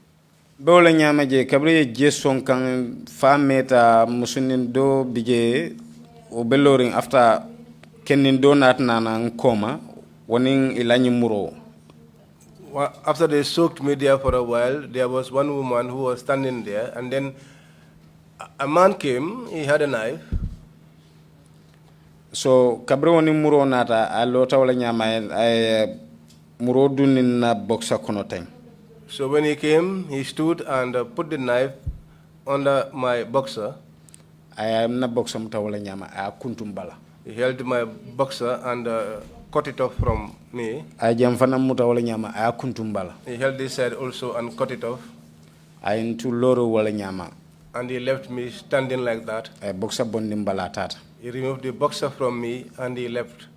Bawla nyama je kabre je son kan fameta musunin do bije o beloring after kenin do natna na nkoma wonin ilani muro. After they soaked me there for a while, there was one woman who was standing there, and then a man came, he had a knife. So kabre woni muro nata alota wala nyama ay muro dunin na boxa kono teng. So when he came, he stood and put the knife under my boxer. I am na boxa muta wala nyama a kuntumbala. He held my boxer and cut it off from me. I jam fana muta wala nyama a kuntumbala. He held this side also and cut it off. I into loro wala nyama. And he left me standing like that. A boxa bondimbala tata. He removed the boxer from me and he left.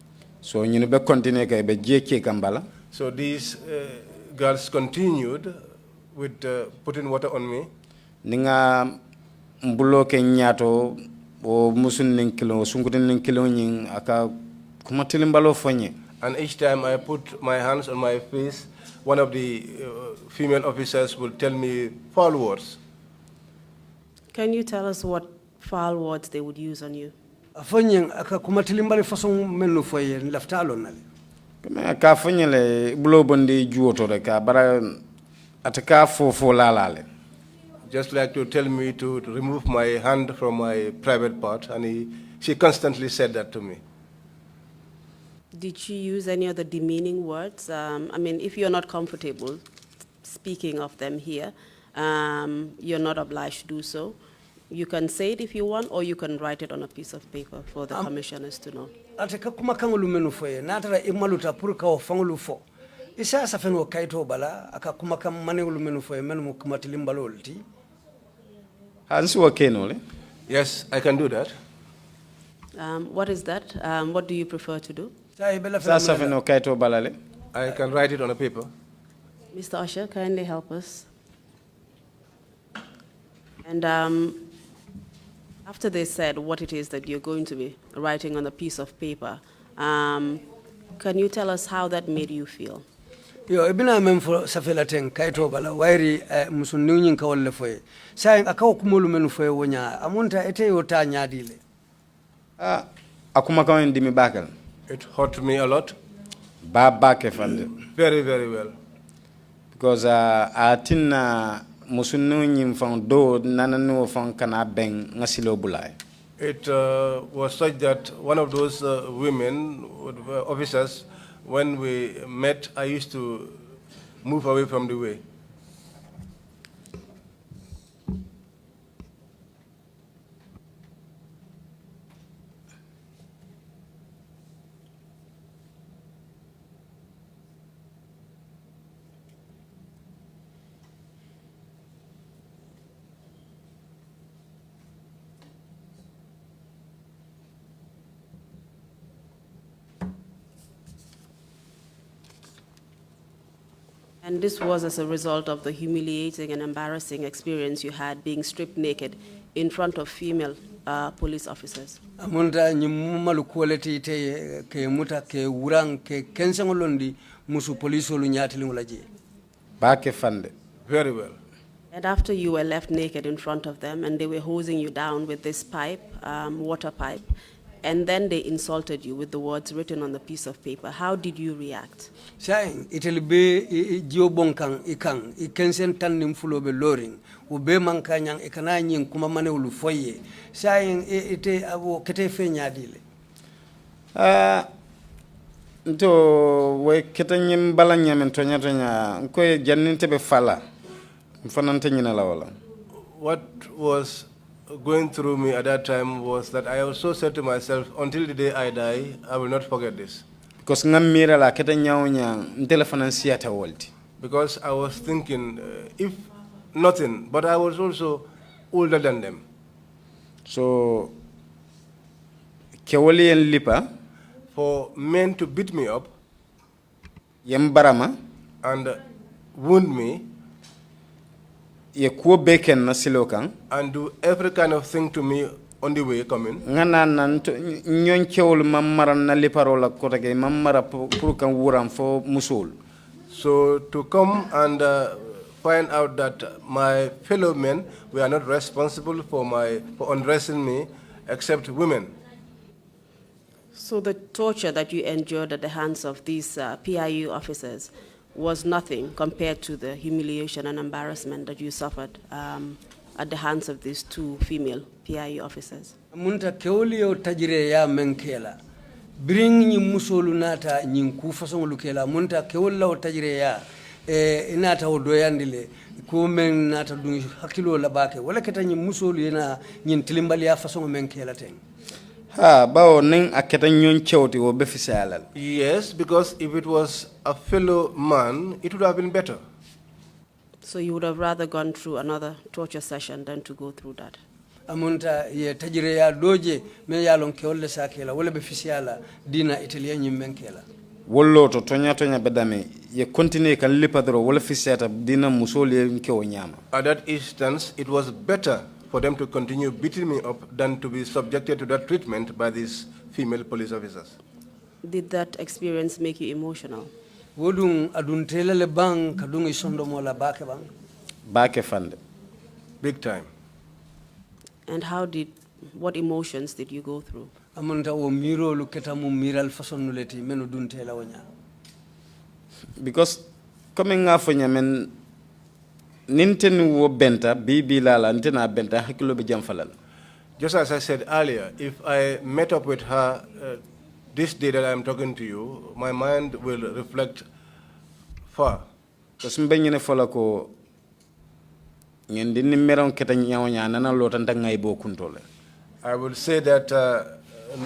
So you be continue kay be jeke kambala. So these girls continued with putting water on me. Ninga mbulo ke nyato o musun nin kilo sungutin nin kilo nyin aka kuma tilimbalo fonye. And each time I put my hands on my face, one of the female officers would tell me foul words. Can you tell us what foul words they would use on you? Afonyen aka kumatilimbali façon menu foye laftalo nale. Kama ka fonye le bulo bondi juoto de ka bara ataka fo lalale. Just like to tell me to remove my hand from my private part, and she constantly said that to me. Did she use any other demeaning words? I mean, if you're not comfortable speaking of them here, you're not obliged to do so. You can say it if you want, or you can write it on a piece of paper for the commissioners to know. Ateka kuma kangulu menu foye natara imaluta purka o fangulu fo. Isa safeno kaito bala aka kuma kam manewulu menu foye menu mu kumatilimbalo ulti. Hansu wa kenole? Yes, I can do that. What is that? What do you prefer to do? Sasa feno kaito balale? I can write it on a paper. Mr. Usher, kindly help us. And after they said what it is that you're going to be writing on a piece of paper, can you tell us how that made you feel? Yo ibina memfo safela ten kaito bala wairi musun niwnyin kawalle foye sai akaw kumolu menu foye wonya amunta ete yo ta nyaadile akuma kawen dimi bakal. It hurt me a lot. Ba ke fande. Very, very well. Because atina musun niwnyin fon do nananu fon kana beng ngasilo bulay. It was such that one of those women, officers, when we met, I used to move away from the way. And this was as a result of the humiliating and embarrassing experience you had being stripped naked in front of female police officers. Amunta nyimalu quality te ke muta ke wurang ke kensengolondi musu police olu nyatili ngulaje. Ba ke fande. Very well. And after you were left naked in front of them and they were hosing you down with this pipe, water pipe, and then they insulted you with the words written on the piece of paper. How did you react? Saying it'll be Jio Bonkang, Ikang, Ikensen Tanim Fulobe Loring, Ube Mankanyang, Ekananying, Kumamane Ulufoye, saying ite abo Ketefenya dile. Nto we ketanyim balanyam ntonya tonya ko janninte be fala mfanante nyina la wala. What was going through me at that time was that I also said to myself, until the day I die, I will not forget this. Because ngamira la ketanyawnya ntele financiata wolti. Because I was thinking, if nothing, but I was also older than them. So kewali en lipa for men to beat me up yembarama and wound me ye kuo beken na silokan and do every kind of thing to me on the way coming. Ngana nan nyon kewul mamara na liparola kotake mamara pour kan wuram fo musul. So to come and find out that my fellow men were not responsible for undressing me except women. So the torture that you endured at the hands of these PIU officers was nothing compared to the humiliation and embarrassment that you suffered at the hands of these two female PIU officers. Munta keolio tajire ya menkela. Bring ni musolu nata nyinku façon lukela munta keolla o tajire ya inata o doyandile ko men nata dun hakilo labake wala keta ni musolu ina nyin tilimbali ya façon menkela ten. Yes, because if it was a fellow man, it would have been better. So you would have rather gone through another torture session than to go through that. Amunta ye tajire ya doje me yalon keolle sakela wala befisiala dina italien menkela. Wollo to tonya bedame ye continue kan lipadro wala fisiata dina musoli nke onyama. At that instance, it was better for them to continue beating me up than to be subjected to that treatment by these female police officers. Did that experience make you emotional? Wodung aduntela le bang kadung isondo mola bake bang? Bake fande. Big time. And what emotions did you go through? Amunta o miro luketa mu miral fason nuleti menu duntela wonya. Because coming after men Ninten wo benta bibi lala nintena benta hakilo be jamfalal. Just as I said earlier, if I met up with her this day that I'm talking to you, my mind will reflect far. Because mbenyene fola ko ngendi nimeron keta nyawnya nana lotanta ngai bo kuntole. I will say that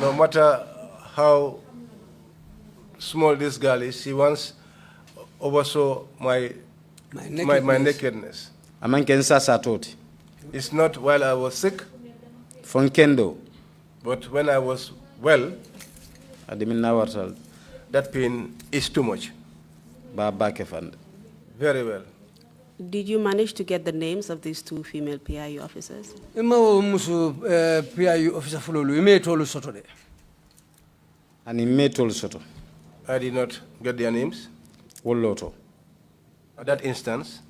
no matter how small this girl is, she once oversaw my nakedness. It's not while I was sick, but when I was well, that pain is too much. Very well. Did you manage to get the names of these two female PIU officers? I did not get their names. At that instance,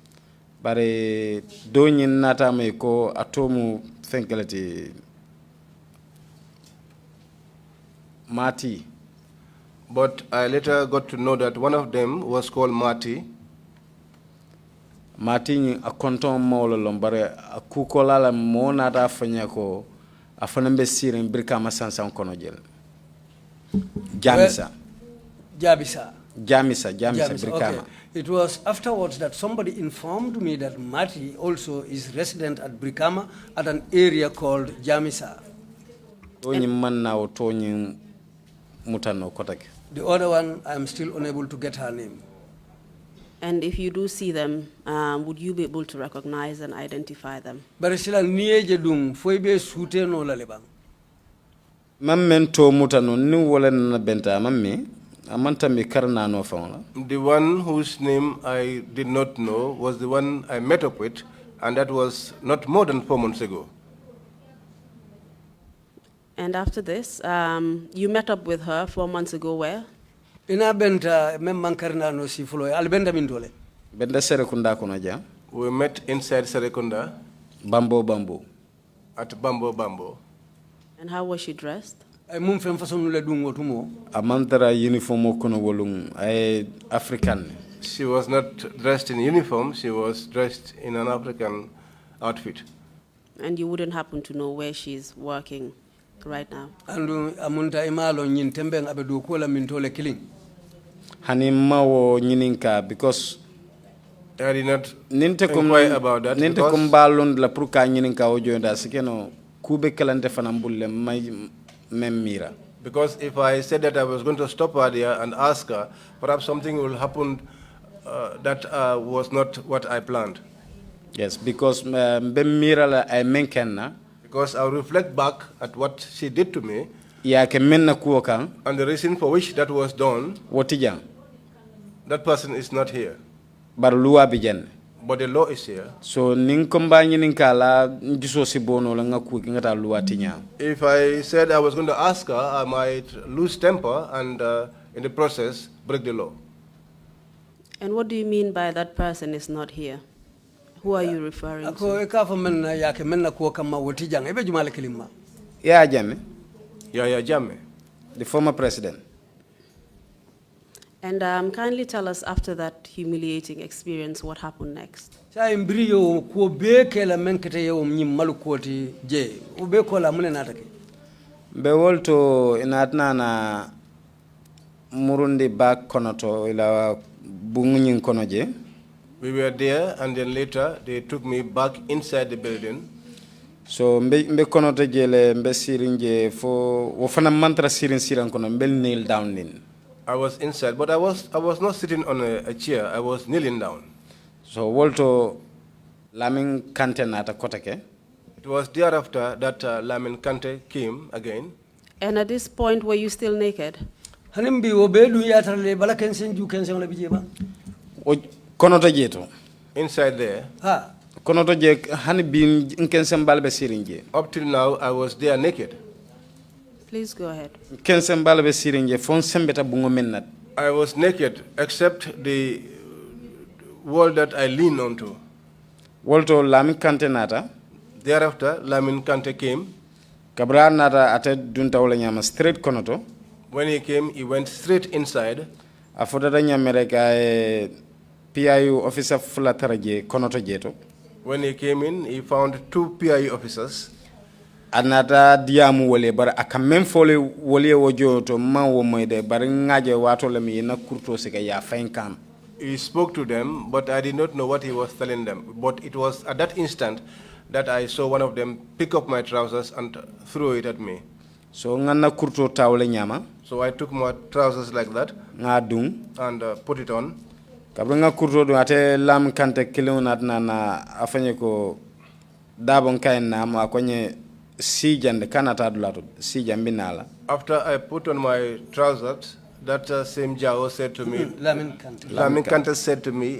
bare donyin nata me ko atomu fenkelati Mati. But I later got to know that one of them was called Mati. Mati ni akonton mawlo lombare akukola la mo nata fanya ko afanembe sirin Brikama sansan kono jel. Jamisa Brikama. Okay. It was afterwards that somebody informed me that Mati also is resident at Brikama at an area called Jamisa. The other one, I am still unable to get her name. And if you do see them, would you be able to recognize and identify them? Barisila niyeje dum foibe sute no lalebang. Mammen to mutano ni wala na benta mamme. The one whose name I did not know was the one I met up with, and that was not more than 4 months ago. And after this, you met up with her 4 months ago where? Ina benta memmankarna no sifulo albenda mindole. Benda Serekunda kono ja. We met inside Serekunda. Bambo. At Bambo. And how was she dressed? ay mum fen façon le dungo tumo amantara uniform kono wolum ay african. She was not dressed in uniform, she was dressed in an African outfit. And you wouldn't happen to know where she's working right now? andu amunta imalo nyin temben abe do ko la min tole killing Hani mawo nyininka because I did not inquire about that. Ninte kum balon la pour ka nyininka o jonda sikeno kube kalante fanambulle may mira. Because if I said that I was going to stop her there and ask her, perhaps something will happen that was not what I planned. Yes, because mira la ay menkenna. Because I'll reflect back at what she did to me. Ya ke menna kuo kan. And the reason for which that was done. Wotijang. That person is not here. Bar luwa bijan. But the law is here. So ning kombanyi ning kala njiso si bono la ngaku ngata luwa tinya. If I said I was going to ask her, I might lose temper and in the process break the law. And what do you mean by that person is not here? Who are you referring to? ako e ka fa men ya ke men ko kama woti jang e be jumala kilima Ya Jammeh. Yaya Jammeh, The former president. And kindly tell us after that humiliating experience what happened next. sa embryo ko be ke la men kete yo nyim malu koti je o be ko la mun na take Be wolto inatna na murundi back konoto ila bungunyin konoje. we were there and then later they took me back inside the building. So mbe konoto jele mbe sirinje fo wo fana mantra siran kono mbe kneel down in. I was inside, but I was not sitting on a chair. I was kneeling down. So wolto Lamin Kante nata kotake. It was thereafter that Lamin Kante came again. And at this point, were you still naked? hanim bi o be du yatarle bala ken sen ju ken sen la bije ba O konoto jeto. Inside there. ha Konoto je hani bin nkensen balbe sirinje. Up till now, I was there naked. Please go ahead. Kensen balbe sirinje fon sembeta bungo mennat. I was naked except the wall that I leaned onto. Wolto Lamin Kante nata. Thereafter, Lamin Kante came. Kabra nata ate dunta wala nyama straight konoto. When he came, he went straight inside. Afodata nyamere ka PIU officer fulataraje konoto jeto. When he came in, he found 2 PIE officers. Anata diamu wole bar akamem fole wole wojo to man wo moyde bar ngaje wato lami na kurto sika ya fainkam. He spoke to them, but I did not know what he was telling them. But it was at that instant that I saw one of them pick up my trousers and throw it at me. So ngana kurto tawle nyama. So I took my trousers like that and put it on. Kabra nga kurto do ate Lam Kante kilonat na afanye ko dabon kain na ma konye sijande kanata dulato sijambinala. After I put on my trousers, that same Jao said to me, Lamin Kante Lamin Kante said to me,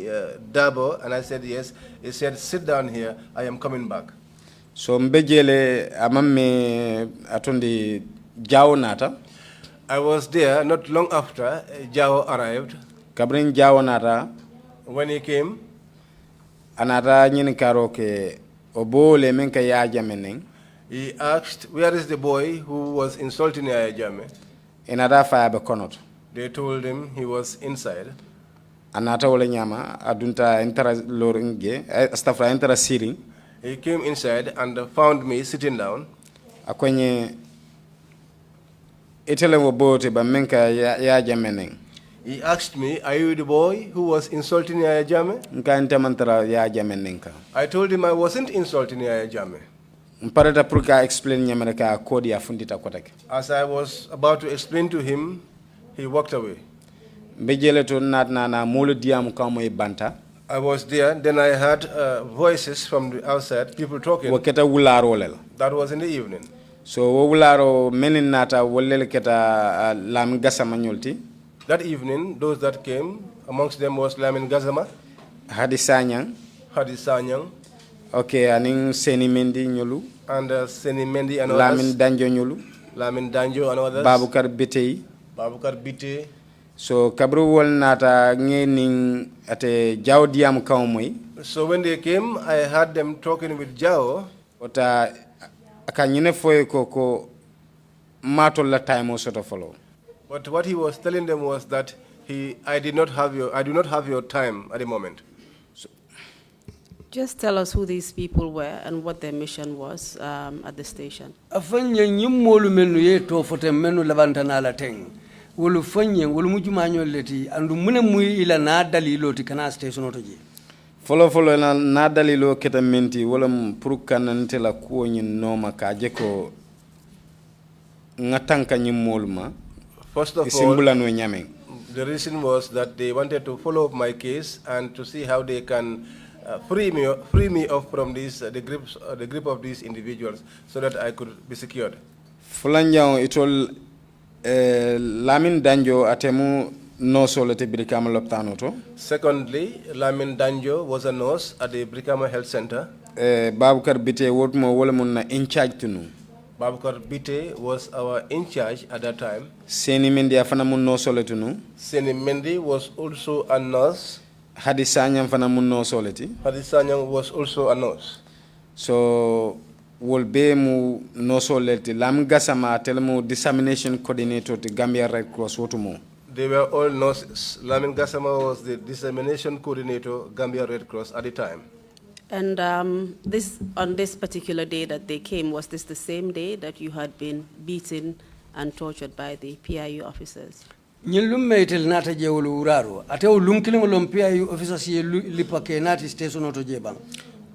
Dabo, and I said yes. He said, sit down here, I am coming back. So mbejele amamme atondi Jao nata. I was there not long after Jao arrived. Kabrin Jao nata. When he came, Anata nyini karoke obole menka ya jameneng. he asked, where is the boy who was insulting Yaya Jammeh? Inada fire be konot. They told him he was inside. Anata wole nyama adunta entera loringe astafra entera siring. He came inside and found me sitting down. Akwenye itele wo bote ba menka ya jameneng. He asked me, are you the boy who was insulting Yaya Jammeh? Nka entamantara ya jamenenka. I told him I wasn't insulting Yaya Jammeh. Mparata pruka explain nyamere ka kodi ya fundita kotake. As I was about to explain to him, he walked away. Mbejele to na molo diamu kamo e banta. I was there, then I heard voices from the outside, people talking. Waketa wularo lela. That was in the evening. So wularo menin nata wolele keta lam gasa manyolti. That evening, those that came, amongst them was Lamin Gazama, Hadi Sanyang. Hadi Sanyang, Okay, aning Seni Mendi nyolu. and Seni Mendi and Lamin others. Danjo nyolu. Lamin Danjo and others. Babukar Betei. Babukar Bite. So kabru wol nata ngening ate jaw diam kawmoy. So when they came, I heard them talking with Jao. Ota akanyine foy ko matol la time o soto follow. But what he was telling them was that I do not have your time at the moment. Just tell us who these people were and what their mission was at the station. Afanye nyimolu menu ye to fote menu labantana la teng. Wolu fanye wolu mujumanyo leti andu mune mui ila na dalilo ti kana station otoji. Follow na dalilo keta menti wala pour kanante la ko nyin noma ka je ko ngatanka nyimolu ma. First of all, the reason was that they wanted to follow up my case and to see how they can free me up from this the grip of these individuals, so that I could be secured. Fulanjao itol Lamin Danjo atemu no solete Brikama Loptano to. Secondly, Lamin Danjo was a nurse at the Brikama Health Center. Babukar Bite wotmo wala in charge tunu. Babukar Bite was our in charge at that time. Seni Mendi afana mun no soletunu. Seni Mendi was also a nurse. Hadisanyam fana mun no soleti. Hadisanyam was also a nurse. So wolbe mu no soleti lam gasama telemu dissemination coordinator to Gambia Red Cross wotumo. They were all nurses. Lamin Gassama was the dissemination coordinator Gambia Red Cross at the time. And on this particular day that they came, was this the same day that you had been beaten and tortured by the PIU officers? Nyilum meitel nata jewulu uraro. Ateo lunkilingo lompia yu officers ye lipake nati station oto jebang.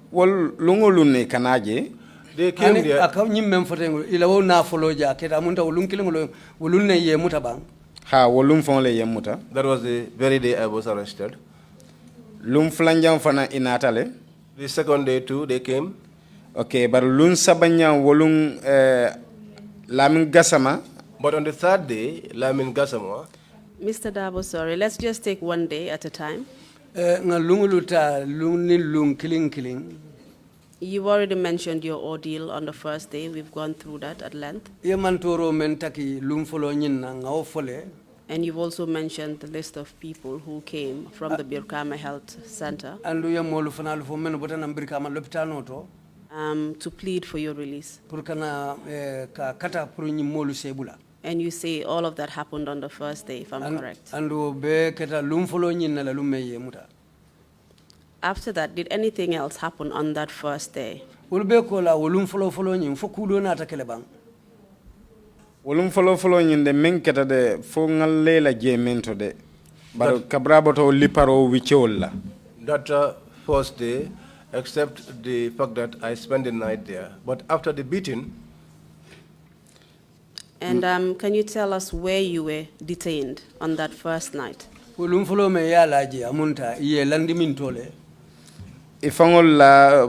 Wal lungo lunne kanaje. They came there. Akaw nyimem fotengo ila wo na foloja keta munta ulunkilingo ulunne ye mutabang. Ha wolum fon le yemuta. That was the very day I was arrested. Lum flanjam fana inatale. The second day too, they came. Okay, but lun sabanya wolum Lamin Gassama. But on the third day, Lamin Gassama. Mr. Dabo, sorry, let's just take one day at a time. You've already mentioned your ordeal on the first day. We've gone through that at length. And you've also mentioned the list of people who came from the Birkama Health Center to plead for your release. And you say all of that happened on the first day, if I'm correct. After that, did anything else happen on that first day? Wolum follow nyinde menketa de fo ngalela jemento de bar kabraboto liparo wichola. That first day, except the fact that I spent the night there. But after the beating. And can you tell us where you were detained on that first night? Wolum follow me yalaje amunta ye landimintole. Ifangol la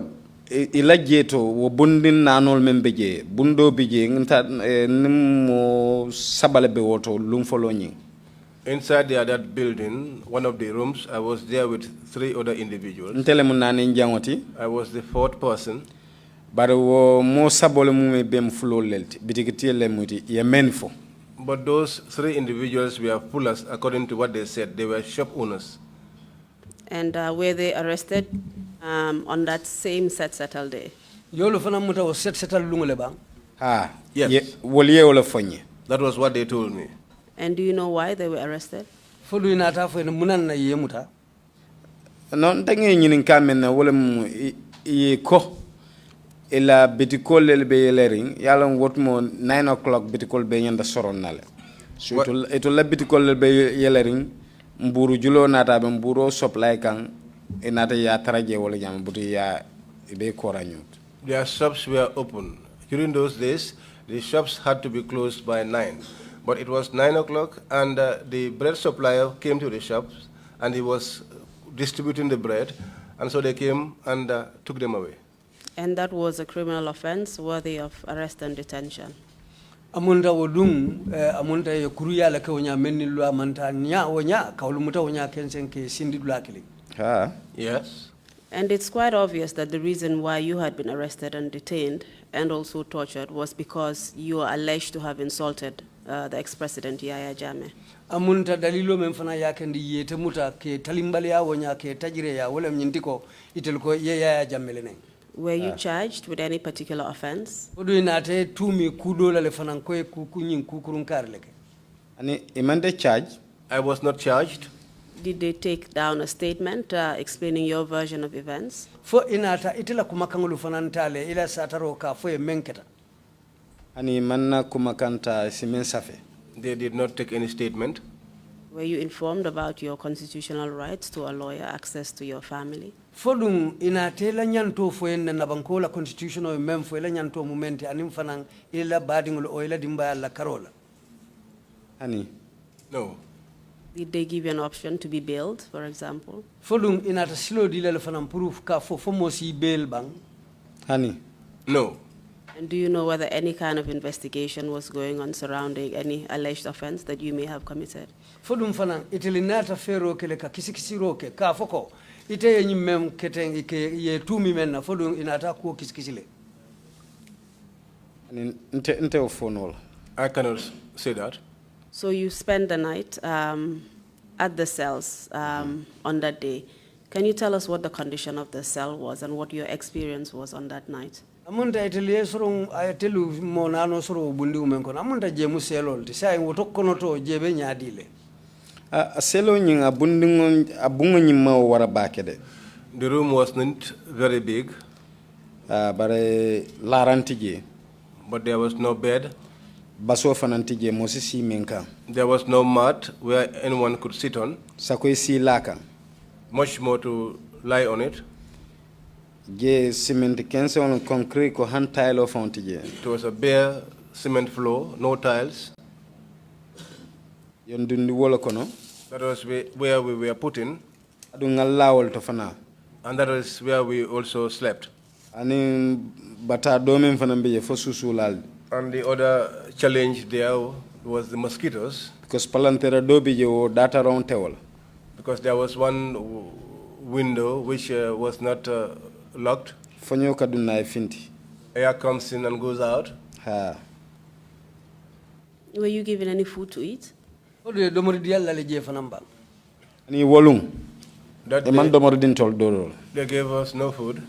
ilajeto wo bundin nanol membeje bundo bije ngta nimo sabale be woto lum folonyi. Inside that building, one of the rooms, I was there with 3 other individuals. Ntele mun nane njangoti. I was the 4th person. Bare wo mo sabole mu bem fulo lelti bitigitele muti ye menfo. But those 3 individuals were pullers, according to what they said. They were shop owners. And were they arrested on that same settle day? Yolo fana muta o settle lungole bang. Ah, yes. Woliye wala fonye. That was what they told me. And do you know why they were arrested? Folu inata fo munan na yemuta. Non tangi nyinin kamen na wala ye ko ila bitikol be yelering yalla wotmo 9 o'clock bitikol be nyanda soron nale. So it la bitikol be yelering mburu julo nata be mburu supply kan inata ya taraje wala jam buti ya be koranyot. Their shops were open. During those days, the shops had to be closed by 9. But it was 9 o'clock, and the bread supplier came to the shops, and he was distributing the bread, and so they came and took them away. And that was a criminal offense worthy of arrest and detention. Amunda wodum amunda ye kuruya la ko nya menni lo amanta nya wonya kawlumuta wonya kensen ke sindi dulakili. Ha? Yes. And it's quite obvious that the reason why you had been arrested and detained and also tortured was because you are alleged to have insulted the ex-president Yaya Jammeh. Amunta dalilo memfana yakendi yete muta ke talimbali ya wonya ke tajire ya wala mnyindiko itelko Yaya Jammeh lene. Were you charged with any particular offense? Odu inate tumi kudo la le fanan koy kunyin kukurun karleke. Ani imande charge. I was not charged. Did they take down a statement explaining your version of events? Fo inata itila kumakangulu fanan tale ila sataro ka fo e menketa. Ani manna kumakanta simen safe. They did not take any statement. Were you informed about your constitutional rights to a lawyer, access to your family? Fodum inate la nyanto fo en na bankola constitutional mem fo la nyanto momente anim fanan ila badingul o ila dimba la karola. Ani. No. Did they give you an option to be bailed, for example? Fodum inata silo dile le fanan proof ka fo mo si bail bang. Ani. No. And do you know whether any kind of investigation was going on surrounding any alleged offense that you may have committed? Fodum fanan itelinata fero kele ka kisikisi roke ka foko ite yenyi mem keten ike ye tumi menna fodum inata ko kisikisile. Ani nte ofonol. I cannot say that. So you spent the night at the cells on that day. Can you tell us what the condition of the cell was and what your experience was on that night? Amunta iteliye soro ayatelu monano soro bundi umenko amunta jemu selol ti sai woto kono to jebe nyaadile A selo nying abungo nyima wara bakede. The room was not very big, Bare larantije. but there was no bed. Baso fanantije mosisi menka. There was no mat where anyone could sit on, Sakoy si laka. much more to lie on it. Je cement kense on concrete ko hand tile of fontije. It was a bare cement floor, no tiles. Yondundi wolo kono. That was where we were put in, Adu ngalawol to fana. and that is where we also slept. Ani bata domen fana mbe fo susulal. And the other challenge there was the mosquitoes, Because palantera dobi je o data round tewol. because there was one window which was not locked. Fonyo kaduna e finti. Air comes in and goes out. Ha. Were you given any food to eat? odu domori dialla le je fanan bang Ani wolung. That E man day, domor din tol dorol. they gave us no food.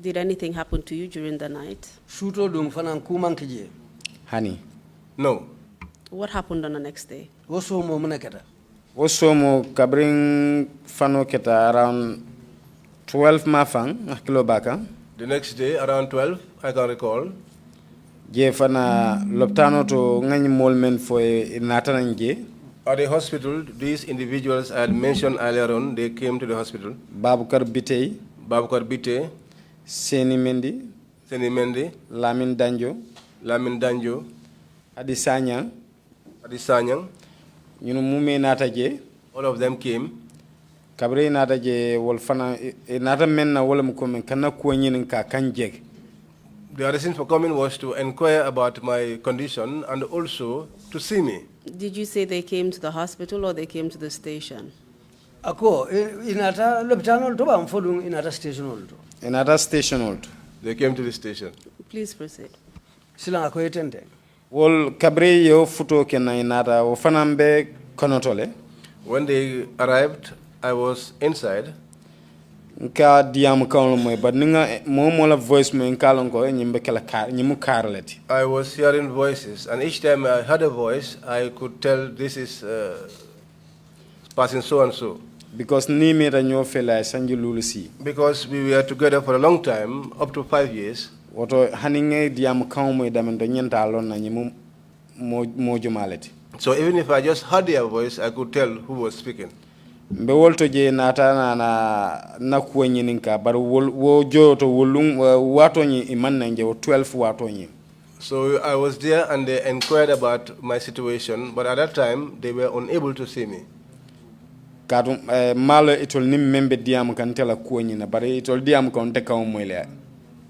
Did anything happen to you during the night? suto dum fanan kumanke je Hani. No. What happened on the next day? woso mo muneketa Osomo kabring fano keta around 12 mafang kilo baka. The next day, around 12, I can recall, Je fana loptano to ngani molmen fo e natananje. at the hospital, these individuals I had mentioned earlier on, they came to the hospital. Babukar Bitey, Babakar Bite, Seni Mendi, Seni Mendi, Lamin Danjo, Lamin Danjo, Adisanya, Adisanyang, ñunu mume nata je all of them came. kabre nata je wol fana nata menna wala mu ko men kana ko ñinin ka kanjeg. The reason for coming was to inquire about my condition and also to see me. Did you say they came to the hospital or they came to the station? ako inata lopitanol to bam fodum inata stationol to Another station old. They came to the station. Please proceed. silan ako etente Wol kabre yo futo kenna nata o fanambe konotole. When they arrived, I was inside. Nka diam kawlo moy but ninga mo la voice mo nkalon ko ñimbe kala kar ñimu karleti. I was hearing voices, and each time I heard a voice, I could tell this is passing so and so. Because ni meta ñoo fela sanji lulusi. Because we were together for a long time, up to 5 years. Woto haninge diam kaw moy damen do ñenta lon na ñimu mo jumaleti. So even if I just heard their voice, I could tell who was speaking. Mbe wolto je nata na kuwa nyininka bar wo joto wolung wato nyi imanna nje 12 wato nyi. So I was there and they inquired about my situation, but at that time they were unable to see me. Kadu malo itol nim membe diam kan tela kuwa nyina bar itol diam kan te kaw moyle.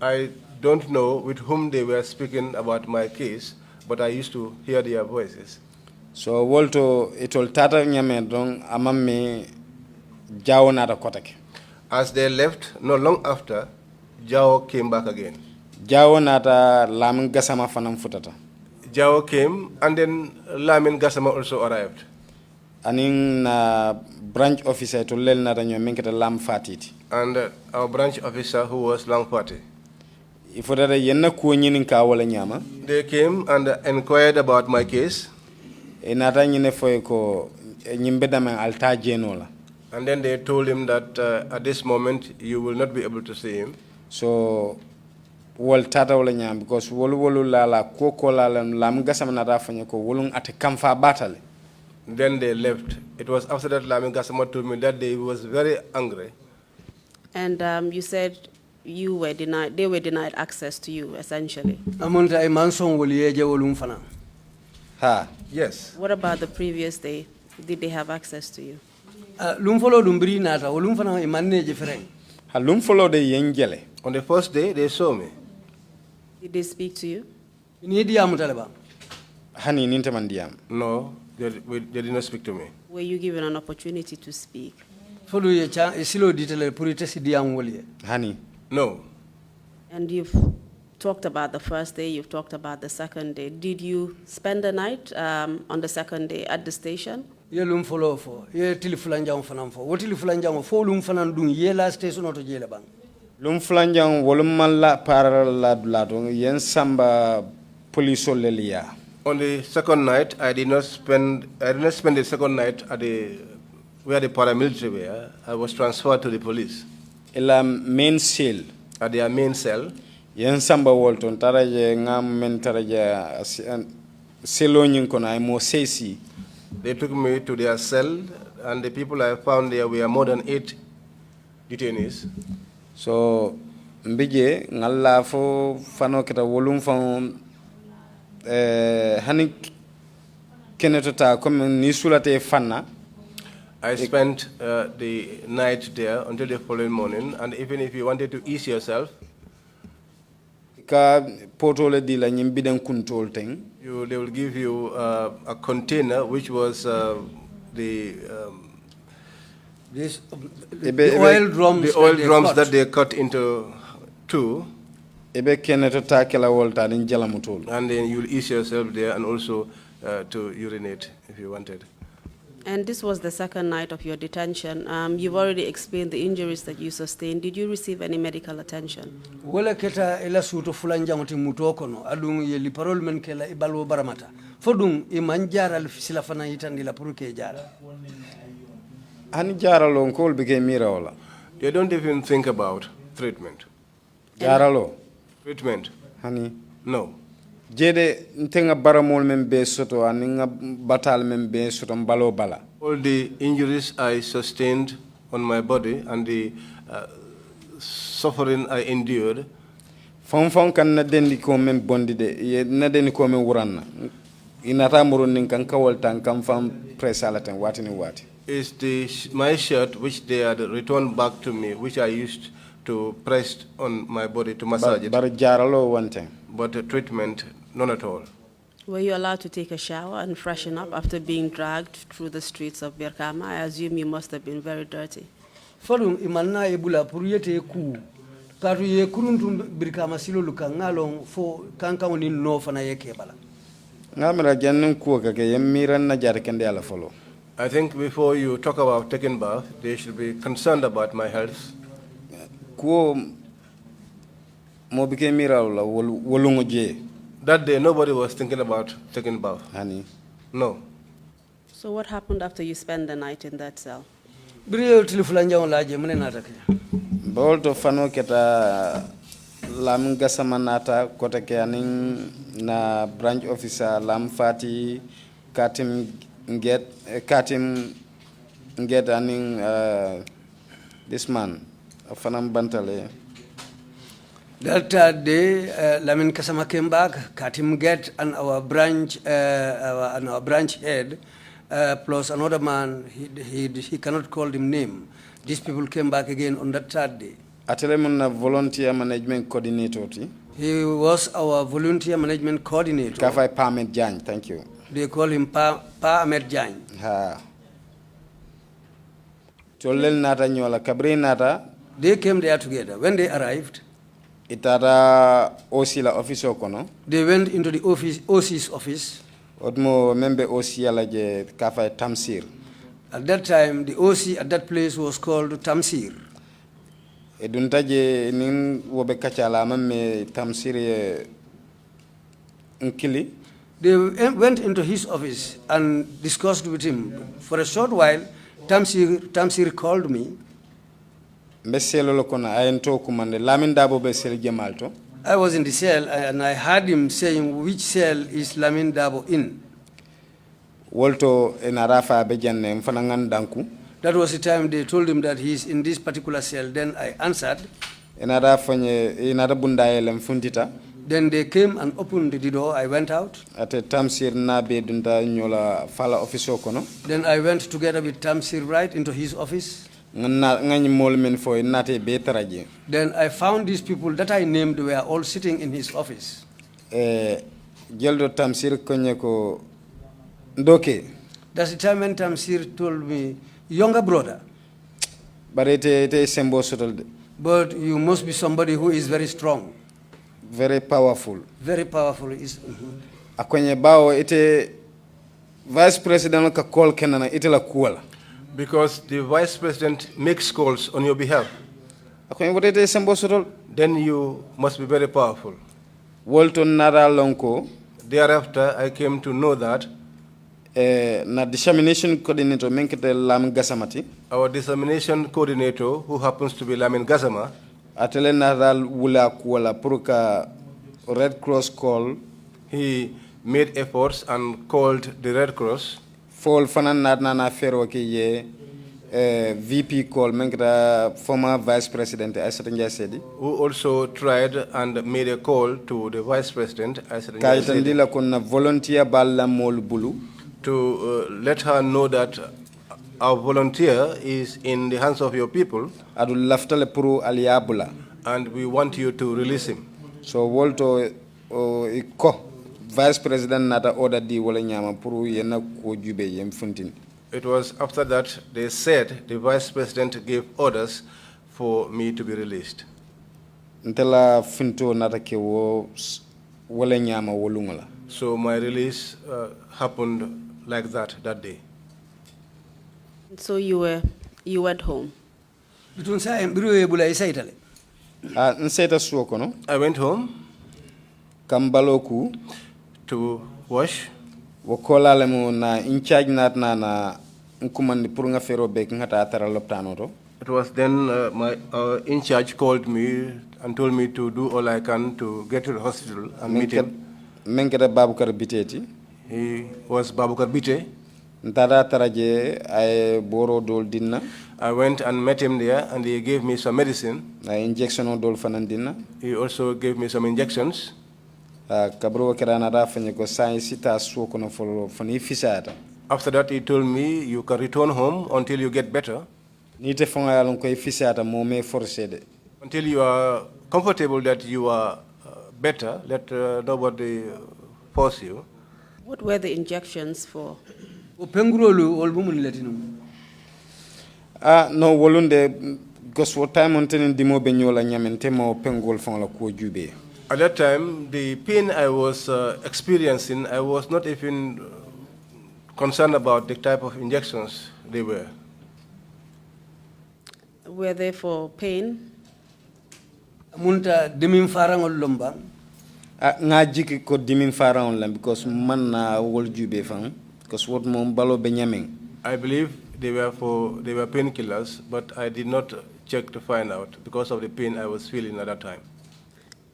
I don't know with whom they were speaking about my case, but I used to hear their voices. So wolto itol tata nyame don amamme jawo nata kotake. As they left, not long after, Jao came back again. Jawo nata lam gasama fanam futata. Jao came, and then Lamin Gassama also arrived. aning na branch officer to lel nata ñoo menketa lam fatiti and our branch officer who was Lang Party. ifo dada yenna ko ñinin ka wala ñama They came and inquired about my case. e nata ñine foy ko ñimbe dama alta jenola And then they told him that at this moment you will not be able to see him. so wol tata wala ñam because wolu la ko la lam gasam nata fanya ko wolun ate kamfa batale. Then they left. It was after that Lamin Gassama told me that day he was very angry. And you said they were denied access to you, essentially. Amonta e manson woli yeje wolum fana. Ha. Yes. What about the previous day? Did they have access to you? Lum folo dum bri nata wolum fana e manneje fereng. Ha lum folo de yenjele. On the first day, they saw me. Did they speak to you? Ni diamu taleba. Hani ninte mandiam. No, they did not speak to me. Were you given an opportunity to speak? Fodu ye cha silo ditele pour tesi diamu woli. Hani. No. And you've talked about the first day, you've talked about the second day. Did you spend the night on the second day at the station? Ye lum folo fo, ye tilifulanjang fanam fo. Wo tilifulanjang fo lum fanan dun ye la station auto jele bang. Lum flanjang wolum malla para la do yen samba police lelia. On the second night, I did not spend the second night at where the paramilitary were. I was transferred to the police. Ila main cell. At their main cell. Yen samba wolton taraje ngam men taraje selo nyin kono ay mo sesi. They took me to their cell, and the people I found there were more than 8 detainees. So mbije ngalla fo fano keta wolum fon hani kenetota comme ni sulate fanna. I spent the night there until the following morning, and even if you wanted to ease yourself, ka potole di la nyimbidan kuntol teng. they will give you a container which was the oil drums. The oil drums that they cut into two. Ebe kenetota kela wolta din jalamutol. And then you'll ease yourself there and also to urinate if you wanted. And this was the second night of your detention. You've already explained the injuries that you sustained. Did you receive any medical attention? Wala keta ela suto fulanjang ti mutokono adung ye li parole men kela ibalo baramata. Fodung e manjara sila fana yitandi la puruke jara. Hani jaralo kol bige mira wala. They don't even think about treatment. Jaralo. Treatment? Hani. No. Jede ntenga baramol men be soto aninga batal men be soto mbalo bala. All the injuries I sustained on my body and the suffering I endured. Fon kan na dendi ko men bondi de ye na dendi ko men wuranna. Inata murun nin kan kawol tan kan fam presalaten watini wati. Is my shirt which they had returned back to me, which I used to press on my body to massage it. Bar jaralo one thing. But treatment, none at all. Were you allowed to take a shower and freshen up after being dragged through the streets of Birkama? I assume you must have been very dirty. Fodung imanna ebula puriyete ku. Katu ye kuruntu Birkama silo luka ngalong fo kanka woni no fana yeke bala. Ngamira jannun ku ka ke yemiran na jar kende ala folo. I think before you talk about taking bath, they should be concerned about my health. Ku mo bike mira la wolungo je. That day, nobody was thinking about taking bath. Hani. No. So what happened after you spent the night in that cell? Biriyo tilifulanjang laje mune natake. Bolto fano keta lam gasamanata kota ke aning na branch officer lam fati katim get aning this man fanam bantale. That day, Lamin Kasama came back, Katim Get, and our branch head, plus another man. He cannot call him name. These people came back again on that third day. Atelemun volunteer management coordinator. He was our volunteer management coordinator. Kafai Pa Ahmed Jan, thank you. They call him Pa Ahmed Jan. Ha. Cholel nata nyola kabri nata. They came there together. When they arrived, itara osila office okono. They went into the OC's office. Odmo membe osi alaje kafai Tamsir. At that time, the OC at that place was called Tamsir. Eduntaje nin wobe kachala mamme Tamsir nkili. They went into his office and discussed with him. For a short while, Tamsir called me. I was in the cell and I heard him saying, which cell is Lamin Dabo in? That was the time they told him that he is in this particular cell. Then I answered. Then they came and opened the door. I went out. Then I went together with Tamsir right into his office. Then I found these people that I named were all sitting in his office. That's the time when Tamsir told me, younger brother, but you must be somebody who is very strong. Very powerful. Very powerful. Akwenye bao ite vice president ka call kenana ite la kuala. Because the vice president makes calls on your behalf. Akwenye wote ite sembo sotol. Then you must be very powerful. Walton nara lonko. Thereafter, I came to know that na dissemination coordinator menkete Lamin Gasamati. Our dissemination coordinator, who happens to be Lamin Gazama, atele naral wula kuala puruka Red Cross call. He made efforts and called the Red Cross. Fall fanan na fero ke ye VP call menketa former Vice President Aissatou Njie Sedi. Who also tried and made a call to the Vice President Aissatou Njie Sedi. Kaitandila kuna volunteer balla mol bulu. To let her know that our volunteer is in the hands of your people. And we want you to release him. So Walto Vice President nata order di wala nyama puru yena ko jube yem funtin. It was after that they said the Vice President gave orders for me to be released. Ntela funto nata ke wo wala nyama wolungala. So my release happened like that day. So you went home? I went home Kambaloku to wash. Wakola lemo na in charge na nkumandi purunga fero bek ngata atara loptano. It was then my in charge called me and told me to do all I can to get to the hospital and meet him. Menketa Babukar Biteti. He was Babukar Bite. I went and met him there and he gave me some medicine. He also gave me some injections. After that he told me you can return home until you get better. Until you are comfortable that you are better, let nobody force you. What were the injections for? No, wolunde because what time on tenin dimo benyola nyamentemo pengol fon la ko jube. At that time, the pain I was experiencing, I was not even concerned about the type of injections they were. Were they for pain? Munta dimin farangol lombang. Ngajiki ko dimin farangol lam because man na wol jube fan because what mom balo benyaming. I believe they were painkillers, but I did not check to find out because of the pain I was feeling at that time.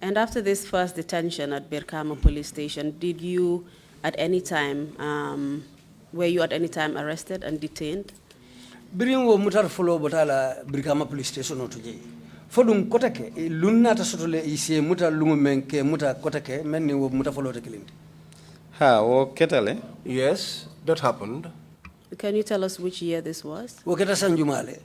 And after this first detention at Birkama police station, were you at any time arrested and detained? Biringo mutar follow botala Birkama police station otoje. Fodum kotake lunna ta sotole ise muta lungu menke muta kotake menni wo muta follow tekilindi. Ha o ketale? Yes, that happened. Can you tell us which year this was? Wo keta sanjumale.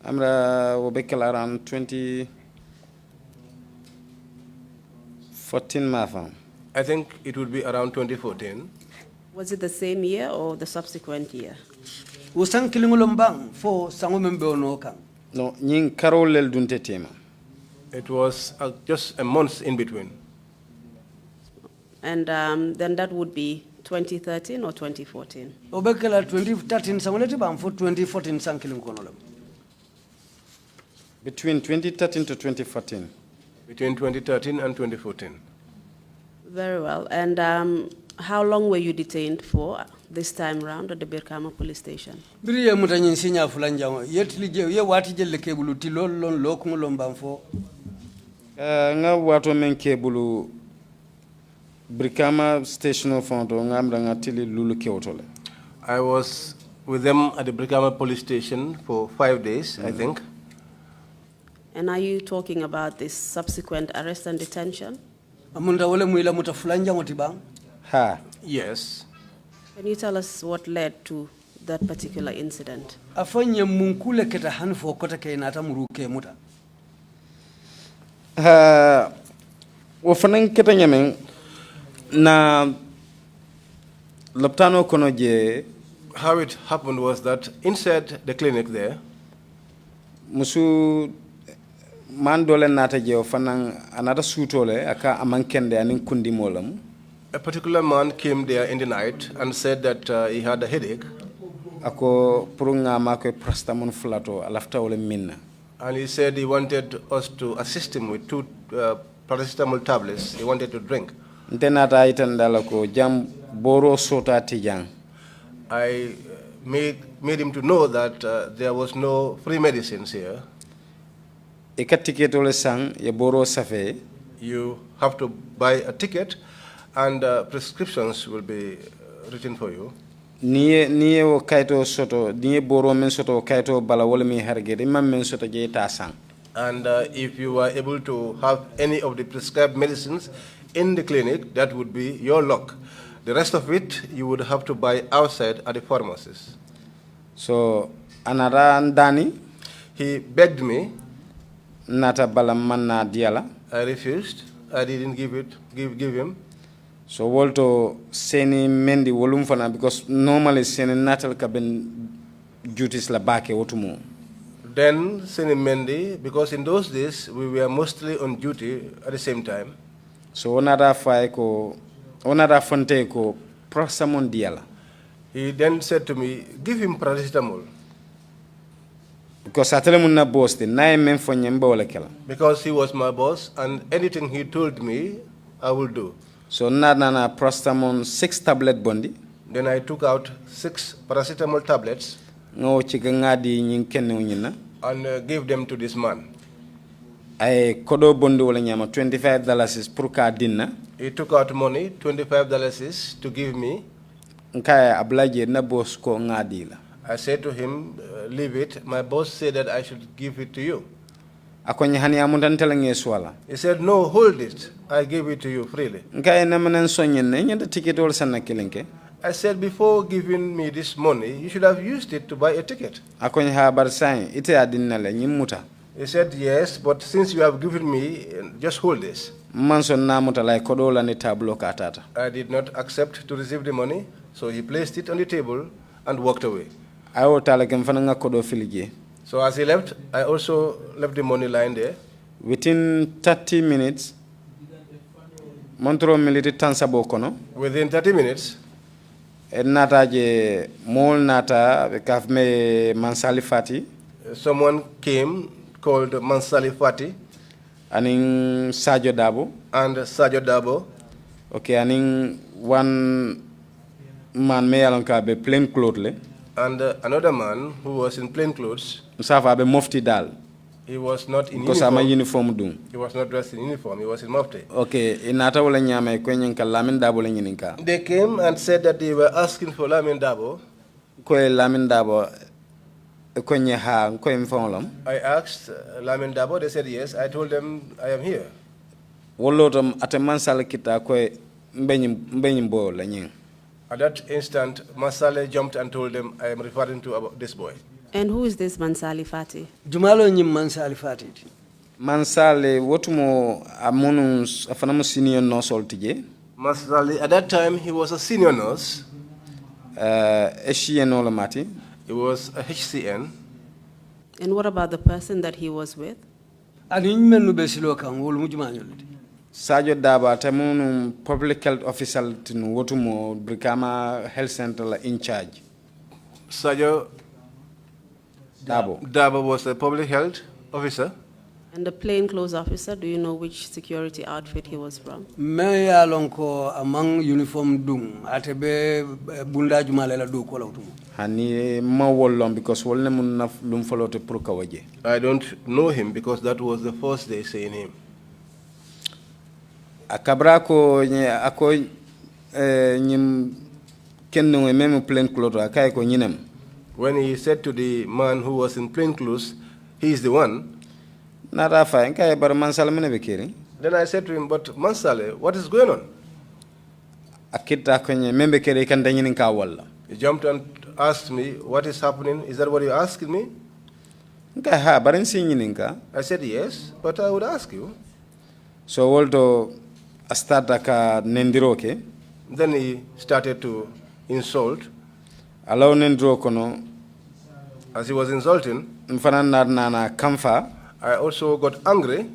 Amra wobekel around 2014 mafam. I think it would be around 2014. Was it the same year or the subsequent year? Usang kilingolombang for sangomembe onokan. No, nying karolel dunte tema. It was just a month in between. And then that would be 2013 or 2014? Obekela 2013 samoleti bam for 2014 sankilin kono. Between 2013 to 2014. Between 2013 and 2014. Very well. And how long were you detained for this time round at the Birkama police station? Biri ye mutanyin sinya fulanjango yetli je ye wati jelle kebulu ti lol lon lokmo lon bam fo. Nga wato men kebulu Birkama station fondo ngamra ngatili lulu kewtole. I was with them at the Birkama police station for 5 days, I think. And are you talking about this subsequent arrest and detention? Amunda wole muila muta fulanjango ti bang? Ha. Yes. Can you tell us what led to that particular incident? Afanye munkule keta hanfo kota ke nata muruke muta. Wafanan keta nyamen na loptano kono je. How it happened was that inside the clinic there, musu man dole nata je fanan anata sutole aka amankende anin kundi molam. a particular man came there in the night and said that he had a headache. Ako purunga mako prastamon flato alafta ole minna. And he said he wanted us to assist him with 2 paracetamol tablets he wanted to drink. Ntenata itandala ko jam boro sota tijang. I made him to know that there was no free medicines here. Eka sang ye boro safe. You have to buy a ticket and prescriptions will be written for you. Niye o kaito soto, niye boro men soto kaito bala wole mi hargede imam men soto je ta sang. And if you are able to have any of the prescribed medicines in the clinic, that would be your luck. The rest of it, you would have to buy outside at the pharmacies. So, anara ndani. He begged me. Nata bala manna diala. I refused. I didn't give him. So, wolto seni mendi wolumfana because normally seni natal kaben duties la bake otumo. Then Seni Mendi, because in those days we were mostly on duty at the same time. So onada fonte ko paracetamol diala. He then said to me, give him paracetamol. Because atelemunna boss de na men fonyemba wala kala. Because he was my boss and anything he told me, I will do. So na paracetamol 6 tablet bondi. Then I took out 6 paracetamol tablets No chigangadi nyin kenne nyina. And gave them to this man. Ay kodo bondo wala nyama $25 pour ka dinna. He took out money, $25 to give me. Nkaya ablaje na boss ko ngadi la. I said to him, leave it. My boss said that I should give it to you. Akonye hani amundantela ngeswala. He said, no, hold it. I gave it to you freely. Nkaya na manan sonyen ne nyanda ticket wala sanna kelenke. I said, before giving me this money, you should have used it to buy a ticket. Akonye ha barsain ite adinale nyimuta. He said, yes, but since you have given me, just hold this. Manson namuta like kodola ni tablo katata. I did not accept to receive the money, so he placed it on the table and walked away. Ayo tala kemfananga kodo filije. So as he left, I also left the money lying there. Within 30 minutes, Montro militi tansabo kono. Within 30 minutes, Nata je mol nata kafme Mansali Fati. Someone came called Mansali Fati. Aning Sajo Dabo. And Sajo Dabo. Okay, aning one man me alonka be plain clothes le. And another man who was in plain clothes. Musafa be mufti dal. He was not in because uniform. Uniform dum. He was not dressed in uniform. He was in mufti. Okay, inata wala nyama kwenye Lamin Dabo le nyininka. They came and said that they were asking for Lamin Dabo. Kwe Lamin Dabo kwenye ha kwe mfongolom. I asked Lamin Dabo. They said yes. I told them I am here. Wolotom atemansala kita kwe mbenyimbo la nying. At that instant, Mansale jumped and told them, I am referring to about this boy. And who is this Mansali Fati? Jumalo nyim Mansali Fati. Mansale wotumo amonu afanamu senior nurse oltije. Mansali, at that time, he was a senior nurse. HCN olamati. He was a HCN. And what about the person that he was with? Ani menu besilo kan wol mujuma nyolde. Sajo Daba Tamun public health official to Wotumo Brikama Health Center in charge. Sajo Dabo. Daba was a public health officer. And the plainclothes officer, do you know which security outfit he was from? Me ya lonko among uniform dung atebe bunda jumalela du ko lawtumo. Hani ma wollon because wolne mun naf lum folote pour kawaje. I don't know him because that was the first day seeing him. Akabra ko ako nyim kenno meme plainclothes akay ko nyinem. When he said to the man who was in plainclothes, he is the one. Then I said to him, but Mansale, what is going on? He jumped and asked me, what is happening? Is that what you're asking me? I said, yes, but I would ask you. So also Then he started to insult. As he was insulting, I also got angry.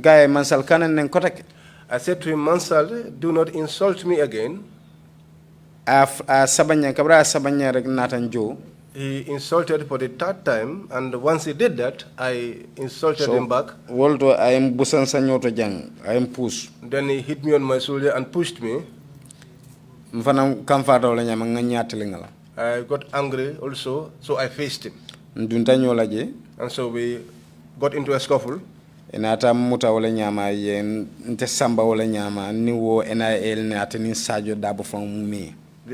I said to him, Mansal, do not insult me again. He insulted for the third time, and once he did that, I insulted him back. Then he hit me on my shoulder and pushed me. I got angry also, so I faced him. And so we got into a scuffle. They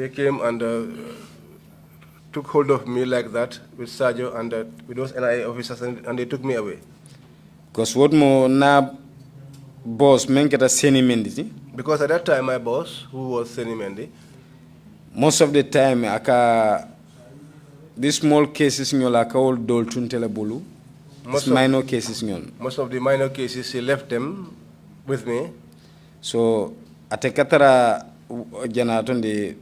came and took hold of me like that with Sergio and with those NIA officers, and they took me away. Because what more na boss menketa Seni Mendy. Because at that time my boss, who was Seni Mendy, most of the time these small cases nyola ka all dol tuntele bulu. Minor cases nyon. Most of the minor cases he left them with me. So atekatara janaton the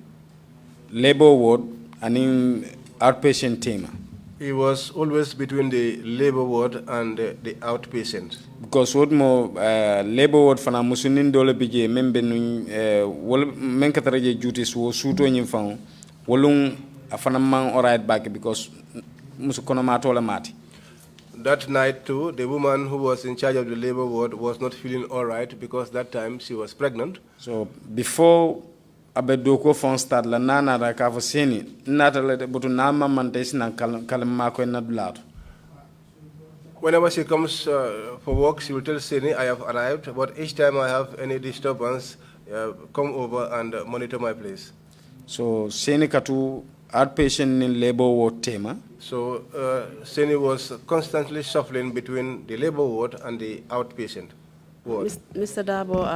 labor ward and in outpatient team. He was always between the labor ward and the outpatient. Because what more labor ward fana musunin dole bije membe wol menkatara je duties wo suto nyim fan wolung afana man alright back because musukono matola mati. That night too, the woman who was in charge of the labor ward was not feeling all right because that time she was pregnant. So before abedoko fon start la nana da ka fo seni nata le butu na mamante na kalma ko na dulato. Whenever she comes for work, she will tell Seni, I have arrived, but each time I have any disturbance, come over and monitor my place. So Seni katu outpatient in labor ward tema. So Seni was constantly shuffling between the labor ward and the outpatient ward. Mr. Dabo,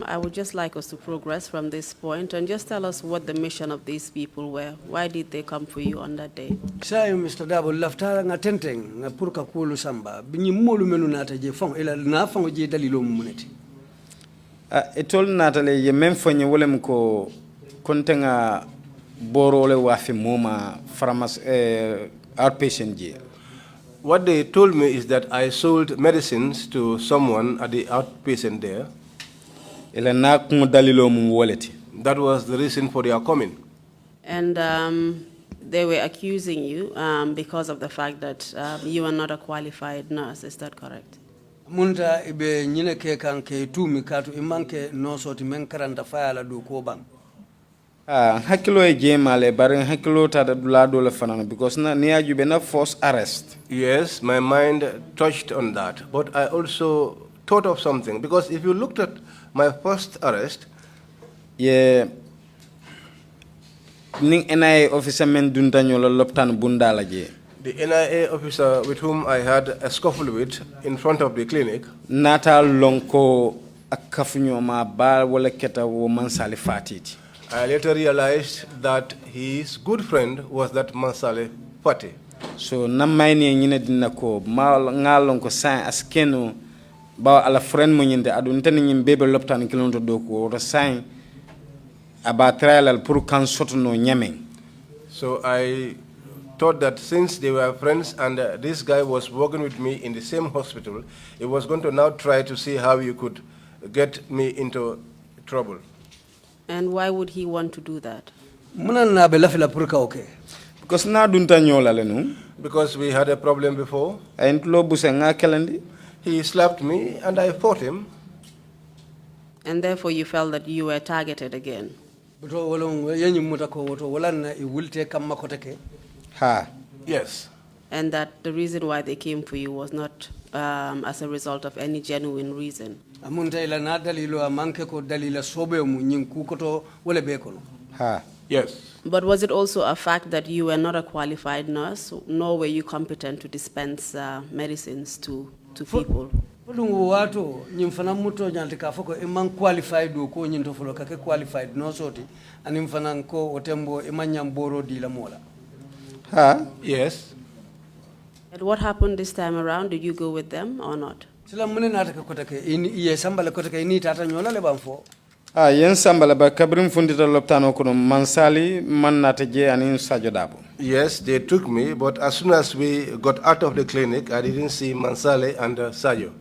I would just like us to progress from this point and just tell us what the mission of these people were. Why did they come for you on that day? Say, Mr. Dabo, laftara nga tenteng nga purka kulu samba. Binyi molu menu nata je fang ila na fang je dalilo muneti. Etol natale ye memfonye wole mko kontenga borole wafi moma pharmacy outpatient je. What they told me is that I sold medicines to someone at the outpatient there. That was the reason for their coming. And they were accusing you because of the fact that you are not a qualified nurse. Is that correct? Munta ibe nyine ke kan ke tu mikatu imanke no soti men karanta fayala du ko bang. Hakilo e jemale bare hakilo ta dula dole fanana because na niya jube na forced arrest. Yes, my mind touched on that, but I also thought of something because if you looked at my first arrest, ning NIA officer men duntanyola loptan bundala je. The NIA officer with whom I had a scuffle with in front of the clinic, nata lonko akafunyo ma ba wala keta wo mansali fatiti. I later realized that his good friend was that Mansale Fati. So namaini nyine dinako ma ngalon ko sain askeno ba ala friend mo nyinde adu ntani nyim bebe loptan kilonto doko to sain aba trial pour kan sotono nyamen. So I thought that since they were friends and this guy was working with me in the same hospital, he was going to now try to see how you could get me into trouble. And why would he want to do that? Because na dunta nyola lenu. Because we had a problem before. He He slapped me and I fought him. And therefore you felt that you were targeted again. Ha. Yes. And that the reason why they came for you was not as a result of any genuine reason. Ha. Yes. But was it also a fact that you were not a qualified nurse, nor were you competent to dispense medicines to people? Qualified qualified no soti otembo di la mola. Ha. Yes. And what happened this time around? Did you go with them or not? Yen sambala ba kabrim fundita loptano kono mansali man nataje anin sajo dabo. Yes, they took me, but as soon as we got out of the clinic, I didn't see Mansale and Sajo.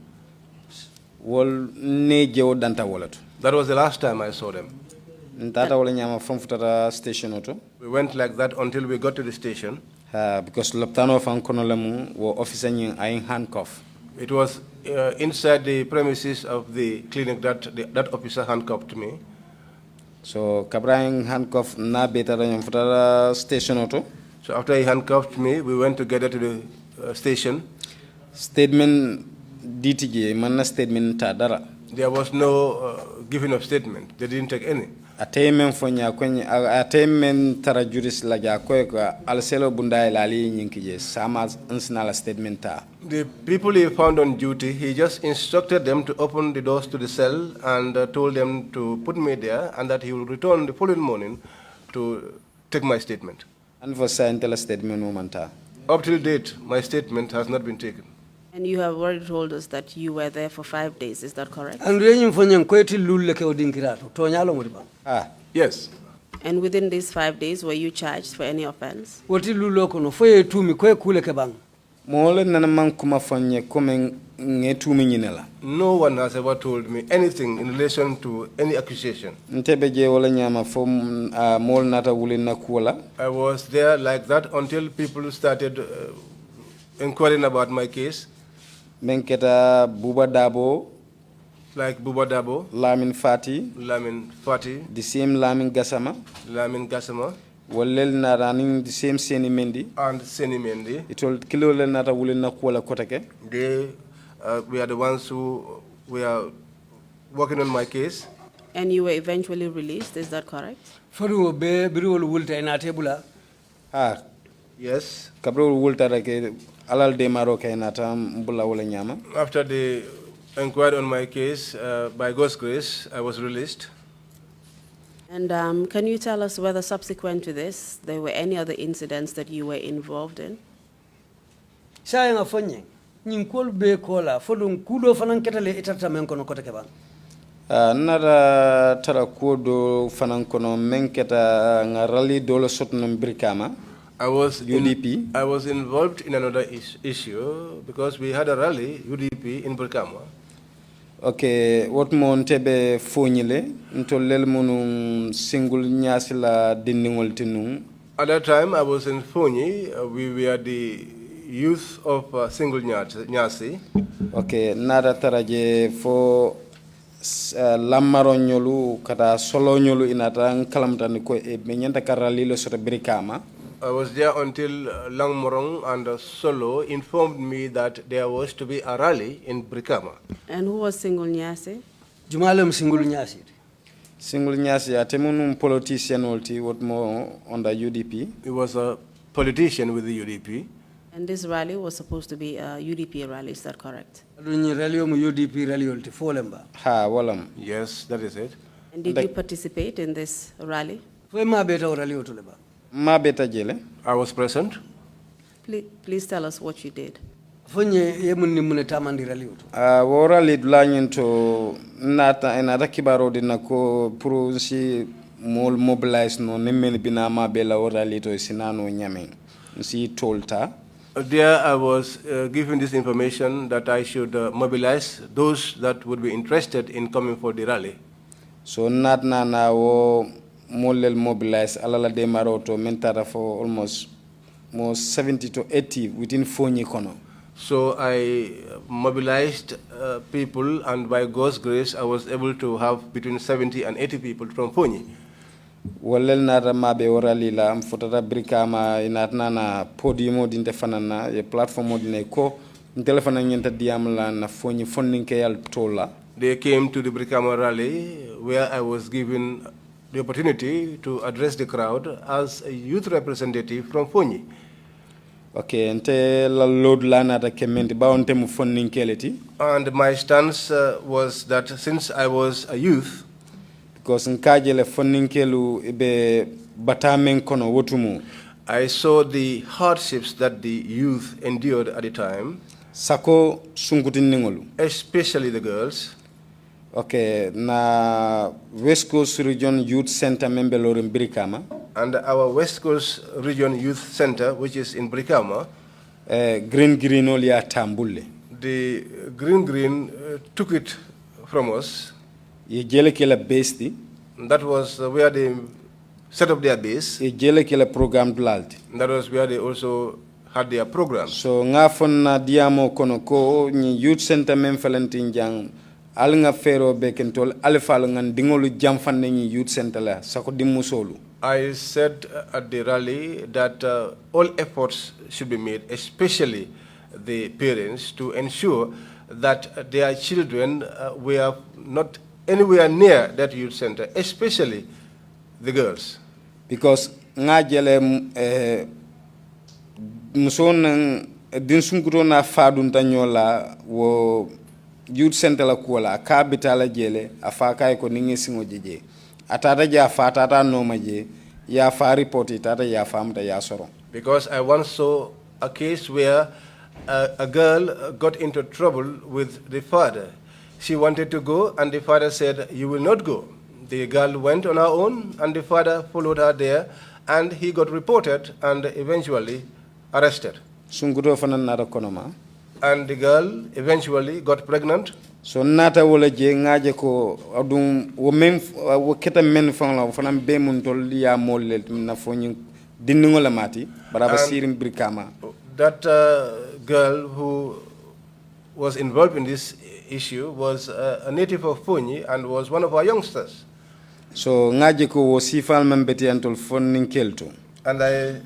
Wol neje o danta wolatu. That was the last time I saw them. Ntata wala nyama from futata station oto. We went like that until we got to the station. Because loptano fan kono lamu wo officer nyi ayin handcuff. It was inside the premises of the clinic that that officer handcuffed me. So kabrayin handcuff na beta nyam futata station oto. So after he handcuffed me, we went together to the station. Statement DTG manna statement ta dara. There was no giving of statement. They didn't take any. Attainment fonya kwenye attainment tara juris la ja ko alselo bundai lali nyinkije sama insnala statement ta. The people he found on duty, he just instructed them to open the doors to the cell and told them to put me there and that he will return the following morning to take my statement. And for scientific statement momenta. Up till date, my statement has not been taken. And you have already told us that you were there for 5 days, is that correct? Ah. Yes. And within these 5 days, were you charged for any offense? No one has ever told me anything in relation to any accusation. I was there like that until people started inquiring about my case. Menketa Buba Dabo, like Buba Dabo, Lamin Fati, the same Lamin Gassama, Walel na running the same Seni Mendi, and Seni Mendi. It told Kilo Nata Wulina Kuala Kotake. They we are the ones who were working on my case. And you were eventually released, is that correct? Yes. Kabro Wulta Alal de Maroke Natam Bula Nyama. After the inquiry on my case, by God's grace, I was released. And can you tell us whether subsequent to this, there were any other incidents that you were involved in? Nara tarakodo fanankono menketa ngarali dolo sotno brikama. I was UDP. I was involved in another issue because we had a rally UDP in Brikama. Okay, what montebe fonile ntolel munu single nyasila dindingol tinung. At that time I was in Fonyi. We were the youth of single nyasi. Okay, nada taraje fo lamaro nyolu kata solo nyolu inata kalamtani ko e menyanta karali lo sota Brikama. I was there until Langmorong and Solo informed me that there was to be a rally in Brikama. And who was Single Nyasi? Jumalem Single Nyasi. Single Nyasi, atemunum politician olti what more on the UDP. He was a politician with the UDP. And this rally was supposed to be a UDP rally, is that correct? UDP rally olti folemba. Ha, walam. Yes, that is it. And did you participate in this rally? Ma beta jele. I was present. Please tell us what you did. Wora lead lanyin to nata enata kibaro dinako puru si mol mobilize no nemeni bina ma bela ora lito sinano nyame si tolta. There I was given this information that I should mobilize those that would be interested in coming for the rally. So not na wo molel mobilize alala de maroto mentara for almost 70 to 80 within Fonyi kono. So I mobilized people, and by God's grace, I was able to have between 70 and 80 people from Fonyi. Walel nata mabe orali la mfotata brikama inatna na podium dinte fanana ye platform dine ko telefona nyenta diamla na Fonyi funding yal tola. They came to the Brikama rally where I was given the opportunity to address the crowd as a youth representative from Fonyi. Okay, nte la load la nata kementi ba onte mu funding keleti. And my stance was that since I was a youth, because nkajele funding kelu ibe batamen kono wotumu. I saw the hardships that the youth endured at the time. Sako sunkutin ningolu. Especially the girls. Okay, na West Coast Region Youth Center membelor in Brikama. And our West Coast Region Youth Center, which is in Brikama. Green olia tambule. The green took it from us. Ye jele kela base. That was where they set up their base. Ye jele kela program dlalti. That was where they also had their program. So nga fonna diamo kono ko ni youth center mem falantin jang al nga fero bekentol alfal ngan dingolu jamfan ni youth center la sako dimusolu. I said at the rally that all efforts should be made, especially the parents, to ensure that their children were not anywhere near that youth center, especially the girls. Because nga jele muson din sunkuto na fadun tanyola wo youth center la kuala kabitala jele afaka ko ningi singo jeje atata ja fatata no maje ya fa report tata ya famta ya soro. Because I once saw a case where a girl got into trouble with the father. She wanted to go, and the father said, "You will not go." The girl went on her own, and the father followed her there, and he got reported and eventually arrested. Sunkuto fanan nata konoma. And the girl eventually got pregnant. So nata wala je ngaje ko adum wo mem wo keta men fon la fanam be mun tol ya molle na foni dinningo la mati baraba sirim Brikama. That girl who was involved in this issue was a native of Fonyi and was one of our youngsters. So ngaje ko wo sifal membeti antol fonnin kelto. And I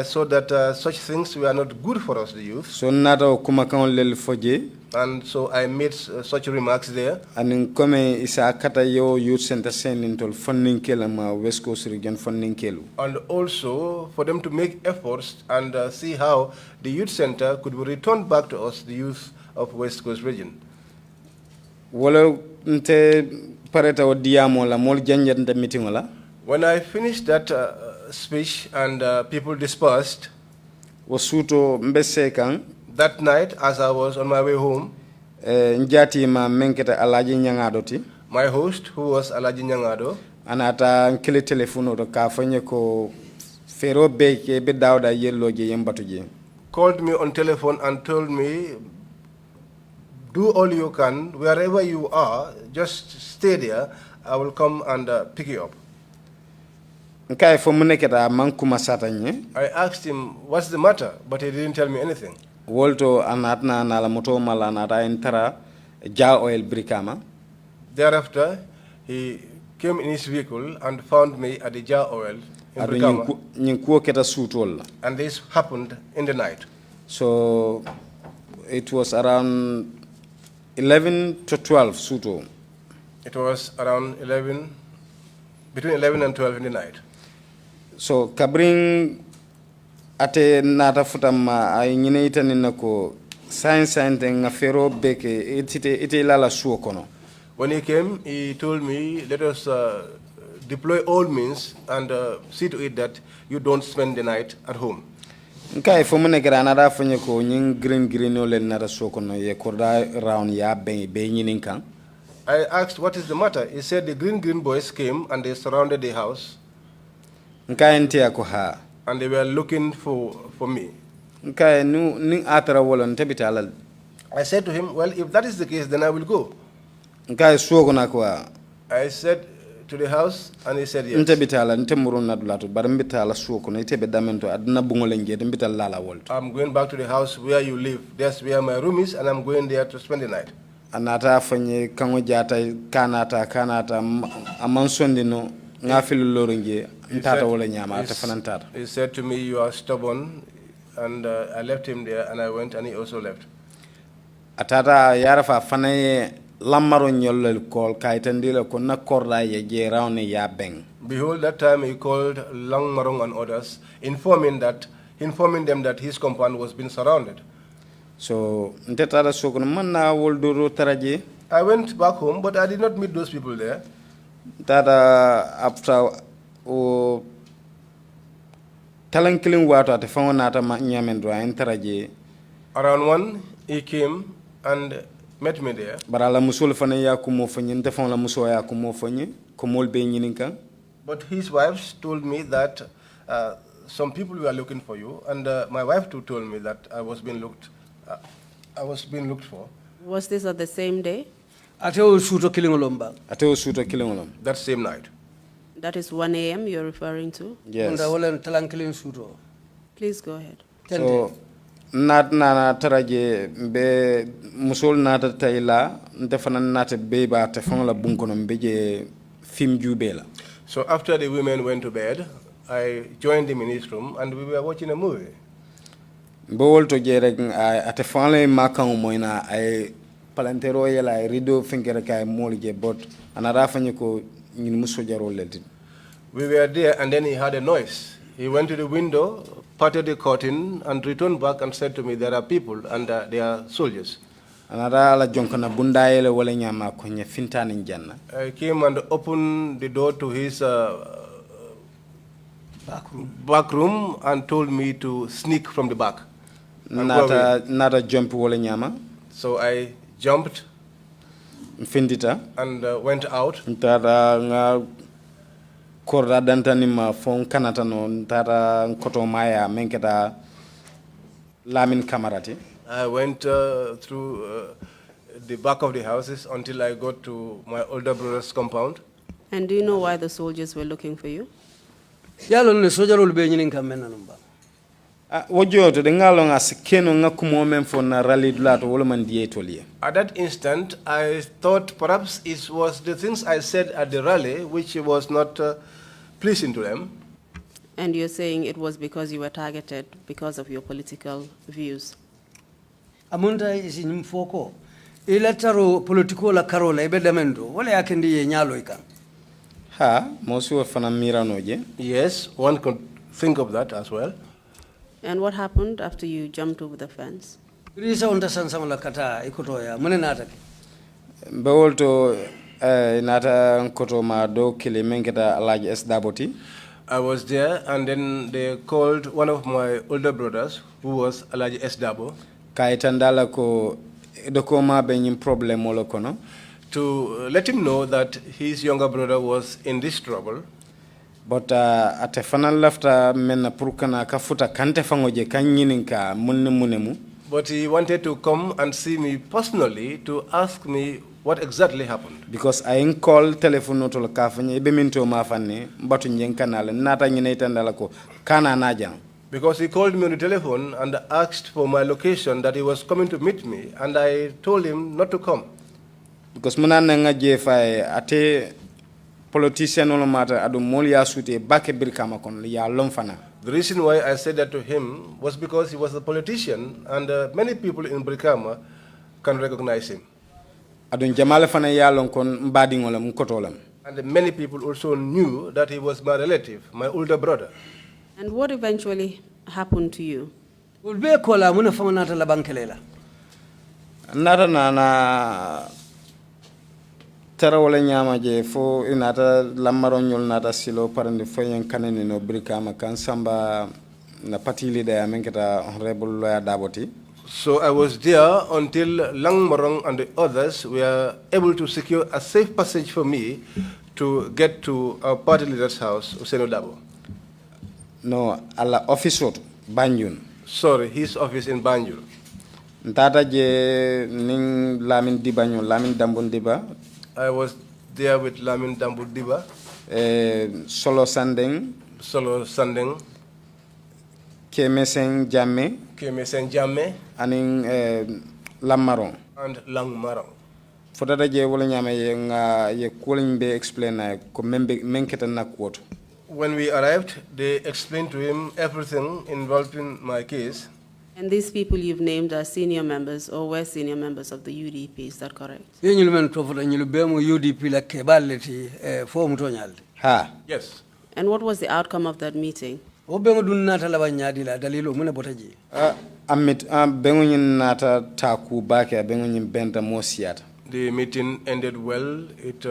saw that such things were not good for us, the youth. So nata kumakan lel foje. And so I made such remarks there. And come isa kata yo youth center sen intol funding kelama West Coast Region funding kelu. And also for them to make efforts and see how the youth center could be returned back to us, the youth of West Coast Region. Wala nte pareta o diamo la mol janjat nte meeting wala. When I finished that speech and people dispersed, wasuto mbese kan. That night, as I was on my way home, njati ma menketa alaji nyangado ti. My host, who was Alaji Nyangado, anata nkele telefono to ka fanye ko fero beke be dawda yello je yembatu je. Called me on telephone and told me, do all you can, wherever you are, just stay there, I will come and pick you up. I asked him, what's the matter? But he didn't tell me anything. Wolto anatna na la moto malanata entara ja oil Brikama. Thereafter, he came in his vehicle and found me at the jar oil in Brikama. And this happened in the night. So it was around 11 to 12 suto. It was around between 11 and 12 in the night. So kabring ate nata futama ay nyine itani nako science nga fero beke ite lala suo kono. When he came, he told me, let us deploy all means and see to it that you don't spend the night at home. Nkai fo mune gara nada fanye ko nyin green ole nada suo kono ye korda round ya be nyinin kan. I asked what is the matter. He said the green boys came and they surrounded the house. Nkai ntia ko ha. And they were looking for me. Kay nu ning atara wolon tebitalal. I said to him, well, if that is the case, then I will go. Kay suogo na kwa. I said to the house, and he said yes. Ntebitala ntemurun na dulatu bar mbitala suoko na itebe damento adna bungolenje mbitala lala wolt. I'm going back to the house where you live. That's where my room is, and I'm going there to spend the night. Anata fanye kango jata kanata amansondi no ngafilu loringe ntata wala nyama atafanantata. He said to me, you are stubborn, and I left him there, and I went, and he also left. Atata yarafa fanaye lamaro nyollel kol kaitandila ko na korda ye je rawne ya beng. Behold, that time he called Lang Marong and others, informing them that his compound was being surrounded. So ntetara sokon manna wolduro taraje. I went back home, but I did not meet those people there. Tata after o talankilin wato ate fango nata ma nyamendo en taraje. Around 1, he came and met me there. Barala musul fana ya kumo fanyi ntefon la muso ya kumo fanyi komol be nyininka. But his wives told me that some people were looking for you, and my wife too told me that I was being looked for. Was this on the same day? Ateo suto kilingolomba. Ateo suto kilingolom. That same night. That is 1 a.m. you're referring to? Yes. Please go ahead. So, nat na taraje be musul nata tayla ndefana nata beba te la bunkono mbeje film jubela. So after the women went to bed, I joined him in his room, and we were watching a movie. Bawol to je rek ate fanle makan moyna ay palantero yela ay rido finkere kay molje bot anara fanye ko ñin muso jarol lelti. We were there, and then he heard a noise. He went to the window, parted the curtain, and returned back and said to me, there are people, and they are soldiers. Anara la jonkana bundayele wala nyama ko nya fintani janna. I came and opened the door to his back room and told me to sneak from the back. Nata jump wala nyama. So I jumped Findita and went out. Ntara nga korda dantani ma fon kanata no ntara koto maya menketa lamin kamarati. I went through the back of the houses until I got to my older brother's compound. And do you know why the soldiers were looking for you? Yalo ne sojarul be nyinin kamena numba. Wojoto de ngalo nga sekeno nga kumo men fo na rally dulato wala man dietolie. At that instant, I thought perhaps it was the things I said at the rally which was not pleasing to them. And you're saying it was because you were targeted because of your political views? Amunda isi nimfoko. Ilataro politiko la karola ibe damendo. Wale yakendi ye nyalo ika. Ha, mosu wa fana miranoje. Yes, one could think of that as well. And what happened after you jumped over the fence? Risa onda sansama la kata ikotoya. Mune nata ki? Bewolto nata koto ma do kile menketa alaji S Daboti. I was there, and then they called one of my older brothers, who was Alaji S. Dabo, Kaitandala ko dokoma benyim problem molo kono. To let him know that his younger brother was in this trouble. But ate fanal lafta mena purukana kafuta kante fangoje kanyininka munemu. But he wanted to come and see me personally to ask me what exactly happened. Because I ain't call telephone to kafanye ibe minto mafane mbatu nyenkanale nata nyine itandala ko kana najang. Because he called me on the telephone and asked for my location, that he was coming to meet me, and I told him not to come. Because munana nga jefai ate politician no matter adu molia sute bake birkama kon ya lomfana. The reason why I said that to him was because he was a politician, and many people in Brikama can recognize him. Adun jamale fana ya lon kon mbadingola mkotolam. And many people also knew that he was my relative, my older brother. And what eventually happened to you? Ulbe kola muna fama nata la bankelela. Nata na tara wala nyama je fo inata lamaronyol nata silo parande foyen kanene no Brikama kan samba na party leader menketa honorable lawyer Daboti. So I was there until Lang Marong and the others were able to secure a safe passage for me to get to our party leader's house, Useno Dabo. No, ala office Banjun. Sorry, his office in Banjul. Ntata je ning Lamin Diba nyo, Lamin Dambun Diba. I was there with Lamin Dambu Diba. Solo Sandeng. Solo Sandeng. Kemeseng Jamme. Kemeseng Jamme. Aning Lamaron. And Langmarong. Fotata je wala nyame ye nga ye kuling be explain na ko menketa na kuoto. When we arrived, they explained to him everything involving my case. And these people you've named are senior members or were senior members of the UDP, is that correct? Yes. And what was the outcome of that meeting? The meeting ended well. It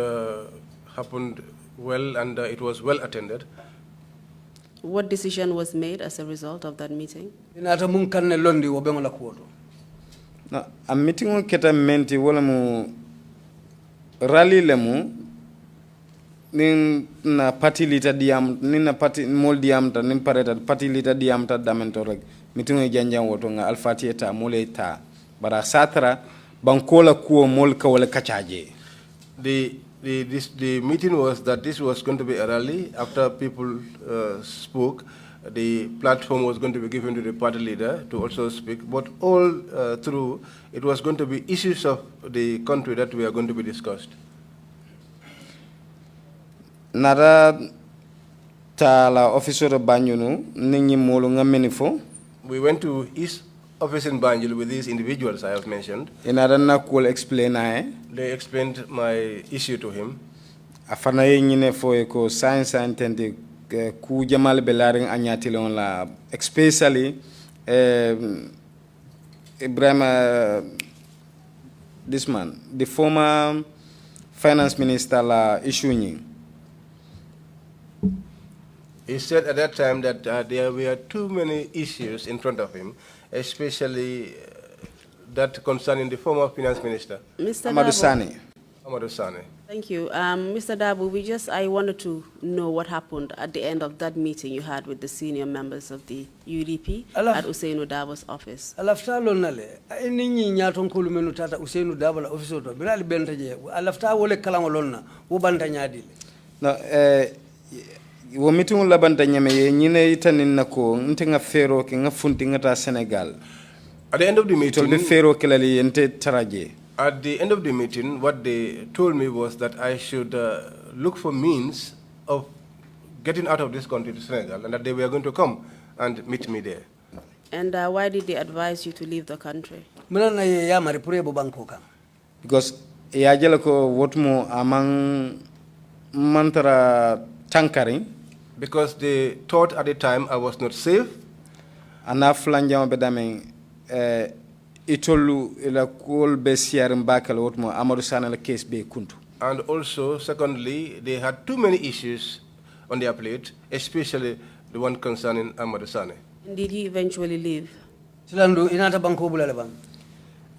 happened well, and it was well attended. What decision was made as a result of that meeting? Na a meeting keta menti wala mu rally lemu nin na party lita diam nin na party mol diam ta nin pareta party lita diam ta damento rek meeting e janjang woto nga alfatieta mole ta bara satra bankola kuo mol ka wala kachaje. The meeting was that this was going to be a rally. After people spoke, the platform was going to be given to the party leader to also speak. But all through, it was going to be issues of the country that were going to be discussed. Nara tala officer Banyunu ningi molu ngamenifo. We went to his office in Banjul with these individuals I have mentioned. They explained my issue to him. Afana yengine fo ko science and ku jamal belaring anyatilon la especially Ibrahim this man the former finance minister la issue. He said at that time that there were too many issues in front of him, especially that concerning the former finance minister. Mr. Amadou Sane. Amadou Sane. Thank you. Mr. Dabu, I wanted to know what happened at the end of that meeting you had with the senior members of the UDP at Usainu Dabo's office. Alafta lonale, ninyi nyaton kulu menu tata Usainu Dabo la office oto, birali bentaje, alafta wole kalango lonna, ubanta nyadile. No, wo meeting la banta nyame ye nyine itanin nako ntenga fero ke nga funti ngata Senegal. At the end of the meeting, at the end of the meeting, what they told me was that I should look for means of getting out of this country to Senegal, and that they were going to come and meet me there. And why did they advise you to leave the country? Because yajelako wotmo amang mantra tankari. Because they thought at the time I was not safe. Anaflanjama bedame itolu ila kol be siar mbakal wotmo Amadou Sane la case be kuntu. And also, secondly, they had too many issues on their plate, especially the one concerning Amadou Sane. And did you eventually leave? Silandu inata banko bulale bang.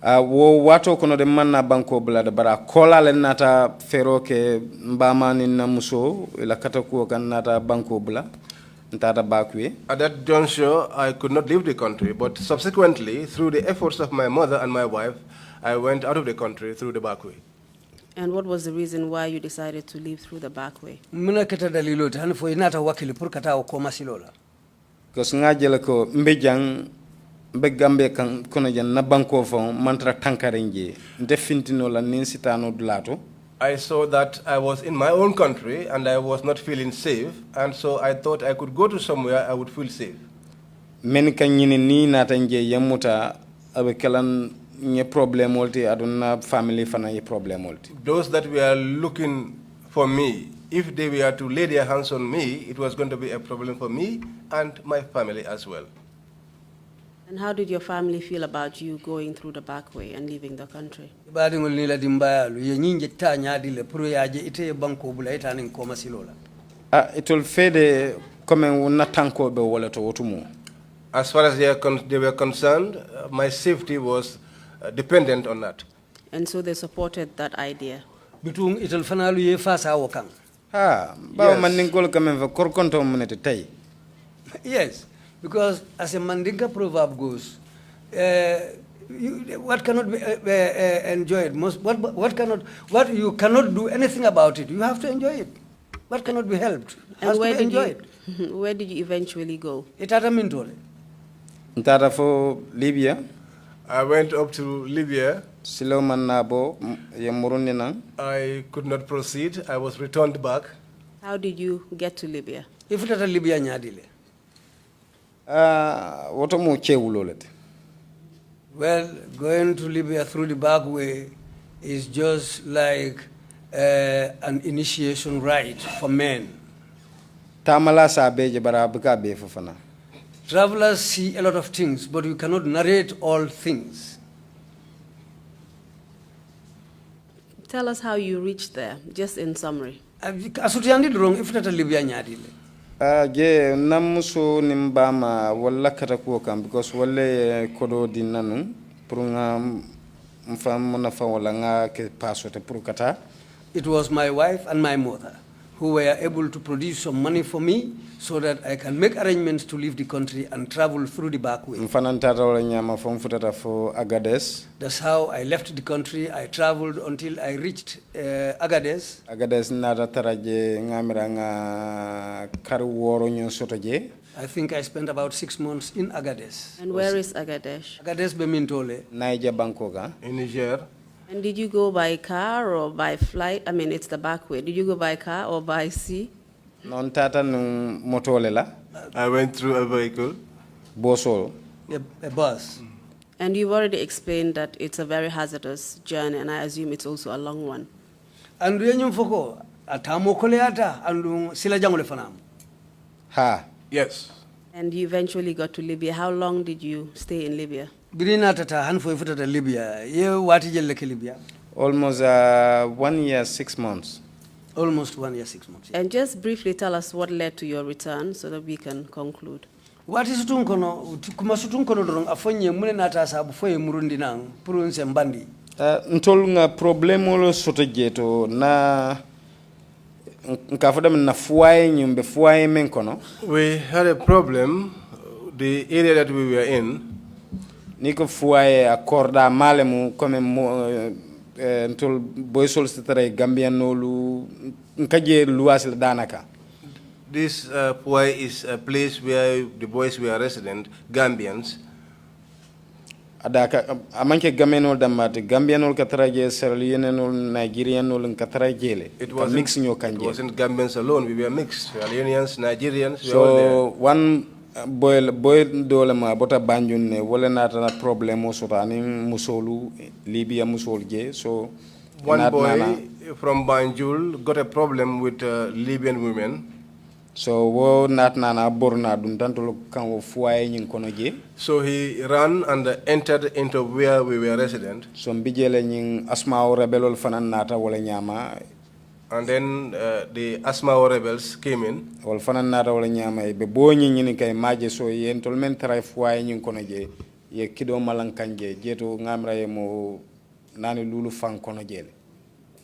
Wo wato kono de manna banko bulade bara kola le nata fero ke mbama ni namuso ila katakuo kan nata banko bula. At that juncture, I could not leave the country, but subsequently, through the efforts of my mother and my wife, I went out of the country through the back way. And what was the reason why you decided to leave through the back way? Because ngajela mbejang mbegambe kan kono jan na banko fon mantra tankarenje ndefintino la ninsitano dulato. I saw that I was in my own country and I was not feeling safe, and so I thought I could go to somewhere I would feel safe. Men kanyini ni natanje yamuta abekelan nye problem multi aduna family fana ye problem multi. Those that were looking for me, if they were to lay their hands on me, it was going to be a problem for me and my family as well. And how did your family feel about you going through the back way and leaving the country? It will fade come as far as they were concerned, my safety was dependent on that. And so they supported that idea. Yes. Because as a Mandinka proverb goes, what cannot be enjoyed, what you cannot do anything about it, you have to enjoy it. What cannot be helped has to be enjoyed. Where did you eventually go? Ntara fo Libya. I went up to Libya. Siloman nabo yamurundi nang. I could not proceed. I was returned back. How did you get to Libya? If it Libya nyadile. Woto mo chewulolete. Well, going to Libya through the back way is just like an initiation rite for men. Tamala sa beje bara buka be fofana. Travelers see a lot of things, but you cannot narrate all things. Tell us how you reached there, just in summary. Asutiyandi wrong if that Libya nyadile. Je namuso nimbama wala katakuo kam because wale kodo dinanu purunga mfam nafa wala nga ke pasote purukata. It was my wife and my mother who were able to produce some money for me so that I can make arrangements to leave the country and travel through the back way. That's how I left the country. I traveled until I reached Agadez. I think I spent about 6 months in Agadez. And where is Agadez? Agadez Bemintole. Niger Bangkoka. In Niger. And did you go by car or by flight? I mean, it's the back way. Did you go by car or by sea? Non tata nung motolela. I went through a vehicle. Bosol. A bus. And you've already explained that it's a very hazardous journey, and I assume it's also a long one. And yenyum foko atamo koleata and sila jangole fanam. Ha. Yes. And you eventually got to Libya. How long did you stay in Libya? Birina tata hanfo ifutata Libya. Ye wati jelle Libya. Almost 1 year 6 months. Almost 1 year 6 months. Yeah. And just briefly tell us what led to your return so that we can conclude. What is tunkono kuma sutunkono dorong afonye mune nata sabu foye murundi nang purunse mbandi. Ntol nga problemo lo soto jeto na nkafada na fuaye nyumbe fuaye menkono. We had a problem. The area that we were in. Niko fuaye accorda malemu comme ntol boysol stare Gambian nolu nkaje luasil danaka. This Puai is a place where the boys were resident, Gambians. Adaka amanke Gambianol damate Gambianol kataraje Sierra Leoneanol Nigerianol katarajele. It wasn't Gambians alone. We were mixed. Sierra Leoneans, Nigerians. So one boy dole ma bota banjun ne wala nata problemo sotani musolu Libya musolje so one boy from Banjul got a problem with Libyan women. So wo nat nana borna dun tantolo kan wo fuaye nyin kono je. So he ran and entered into where we were resident. So mbijele nyin asmao rebelol fanan nata wala nyama. And then the Asmao rebels came in. Wal fanan nata wala nyama be boñi ñini kay maje so yentol men tray fuaye ñin kono je ye kido malankanje jeto ngamra ye mo nani lulu fan kono jele.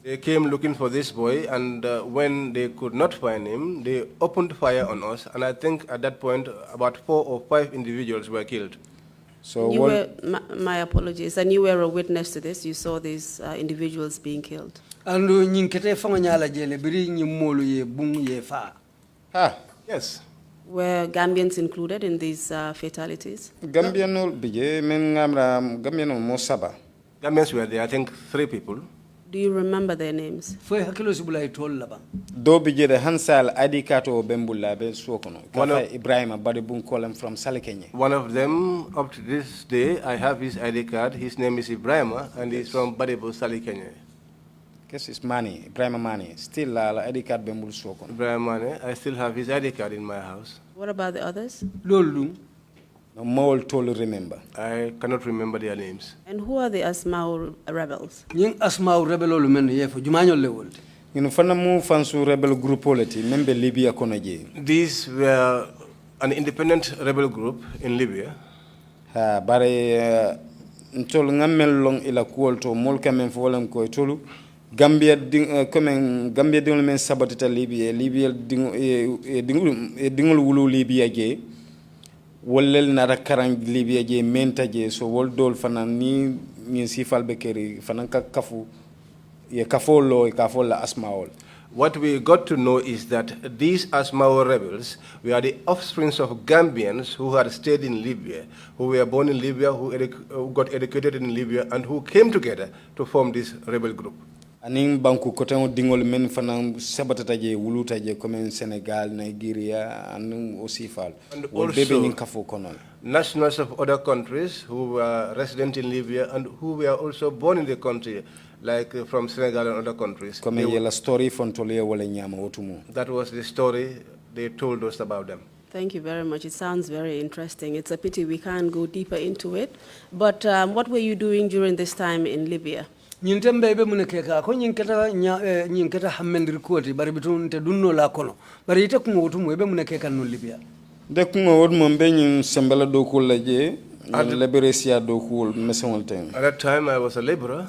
They came looking for this boy, and when they could not find him, they opened fire on us, and I think at that point about 4 or 5 individuals were killed. So you were, my apologies, and you were a witness to this. You saw these individuals being killed. And yes. Were Gambians included in these fatalities? Gambians were there, I think 3 people. Do you remember their names? Do bijede Hansal Adikato Bembula be Suokono. Ibrahim Badibun Kolem from Salikenya. One of them, up to this day, I have his ID card. His name is Ibrahim, and he's from Badibu, Salikenya. Guess it's Mani, Ibrahim Mani. Still ID card Bembul Suokono. Ibrahim Mani, I still have his ID card in my house. What about the others? Lulu. More totally remember. I cannot remember their names. And who are the Asmao rebels? Asmao rebel men here for Jumanyo level. Fansu rebel group polity, member Libya Konaje. These were an independent rebel group in Libya. Bare ntol ngamel long ila kuolto molka men folam ko tolu Gambia Gambia dingol men sabatita Libya dingol wulu Libya ge wollel nata karang Libya je menta je so wol dol fanan ni sifal bekeri fanan ka kafu ye kafolo e kafola asmaol. What we got to know is that these Asmao rebels were the offsprings of Gambians who had stayed in Libya, who were born in Libya, who got educated in Libya, and who came together to form this rebel group. Aning banku koten dingol men fanan sabatata je wuluta je comme Senegal, Nigeria, and osifal. And also nationals of other countries who were resident in Libya and who were also born in the country, like from Senegal and other countries. That was the story they told us about them. Thank you very much. It sounds very interesting. It's a pity we can't go deeper into it. But what were you doing during this time in Libya? Nyintembe be munekeka ko nyinketa hammendir koti bari bitun te dunno la kono bari ite ko wotu mo be munekeka no Libya de ko wod mo be nyin sembala do ko laje liberesia do ko mesonol tem. At that time I was a laborer.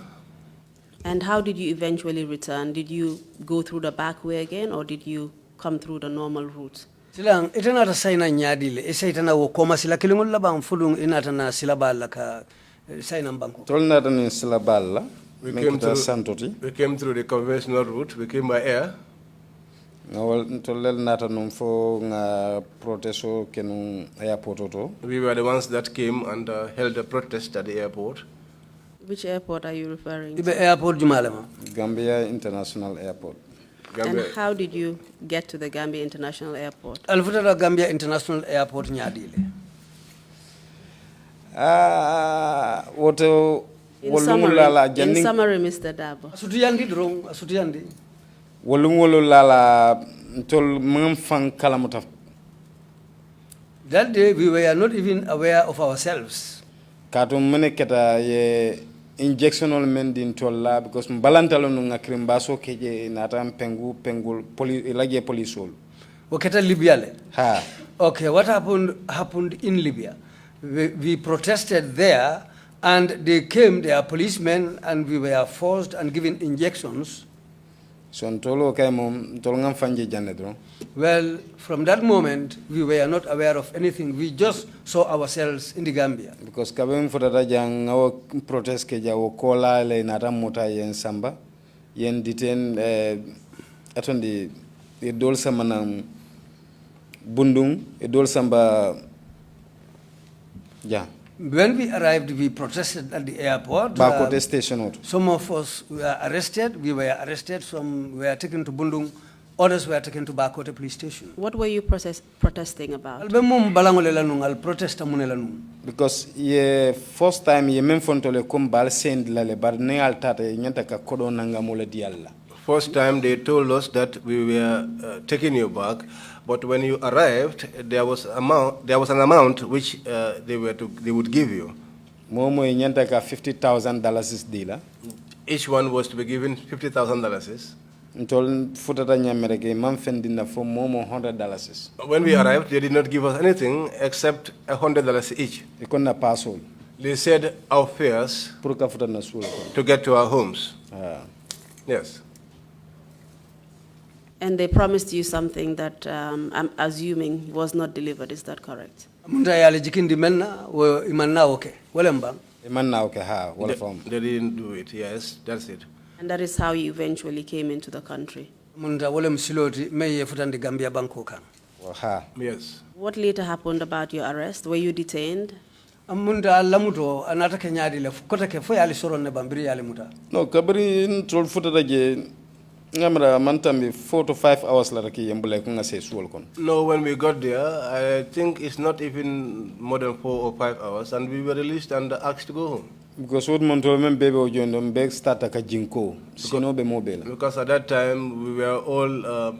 And how did you eventually return? Did you go through the back way again, or did you come through the normal route? Silang itana ta sayna nyaadile e saytana wo koma sila kilingol la bam fulung inata na sila balla ka sayna banko tolna tan sila balla. We came through the conventional route. We came by air. We were the ones that came and held a protest at the airport. Which airport are you referring to? The airport Jumalema. Gambia International Airport. And how did you get to the Gambia International Airport? Alfutara Gambia International Airport nyadile. In summary, Mr. Dabo. Asutiyandi drong, asutiyandi. Wolungolo lala tol mangfang kalamuta. That day we were not even aware of ourselves. Katum mene keta ye injectional mending tolla because mbalantalo nunga krimbaso keje natam pengul lagi polisol. Waketa Libya. Ha. Okay, what happened in Libya? We protested there. And they came, they are policemen, and we were forced and given injections. Well, from that moment, we were not aware of anything. We just saw ourselves in the Gambia. Because kabem fotata jang our protest ke jawo kola le nata mota yen samba yen detain atondi e dol sama nan bundung e dol samba ja. When we arrived, we protested at the airport. Some of us were arrested. We were arrested. Some were taken to Bundung. Others were taken to Bakote police station. What were you protesting about? Because the first time you mentioned to kumbal send lale bar ne altate nyanta ka kodo nanga mole dialla. First time they told us that we were taking you back, but when you arrived, there was an amount which they would give you. Momo nyanta ka $50,000 is dealer. Each one was to be given $50,000. Ntol futata nyamereke mamfendina for momo $100. When we arrived, they did not give us anything except $100 each. Ikonna pasol. They said our fares to get to our homes. Yes. And they promised you something that I'm assuming was not delivered. Is that correct? They didn't do it. Yes, that's it. And that is how you eventually came into the country. Yes. What later happened about your arrest? Were you detained? No, kabri in tol futata je ngamra mantami 4 to 5 hours la raki yembule ko ngase suol kon. No, when we got there, I think it's not even more than 4 or 5 hours, and we were released and asked to go home. Because what Montol baby ojondo beg start aka jinko sino be mobile. Because at that time we were all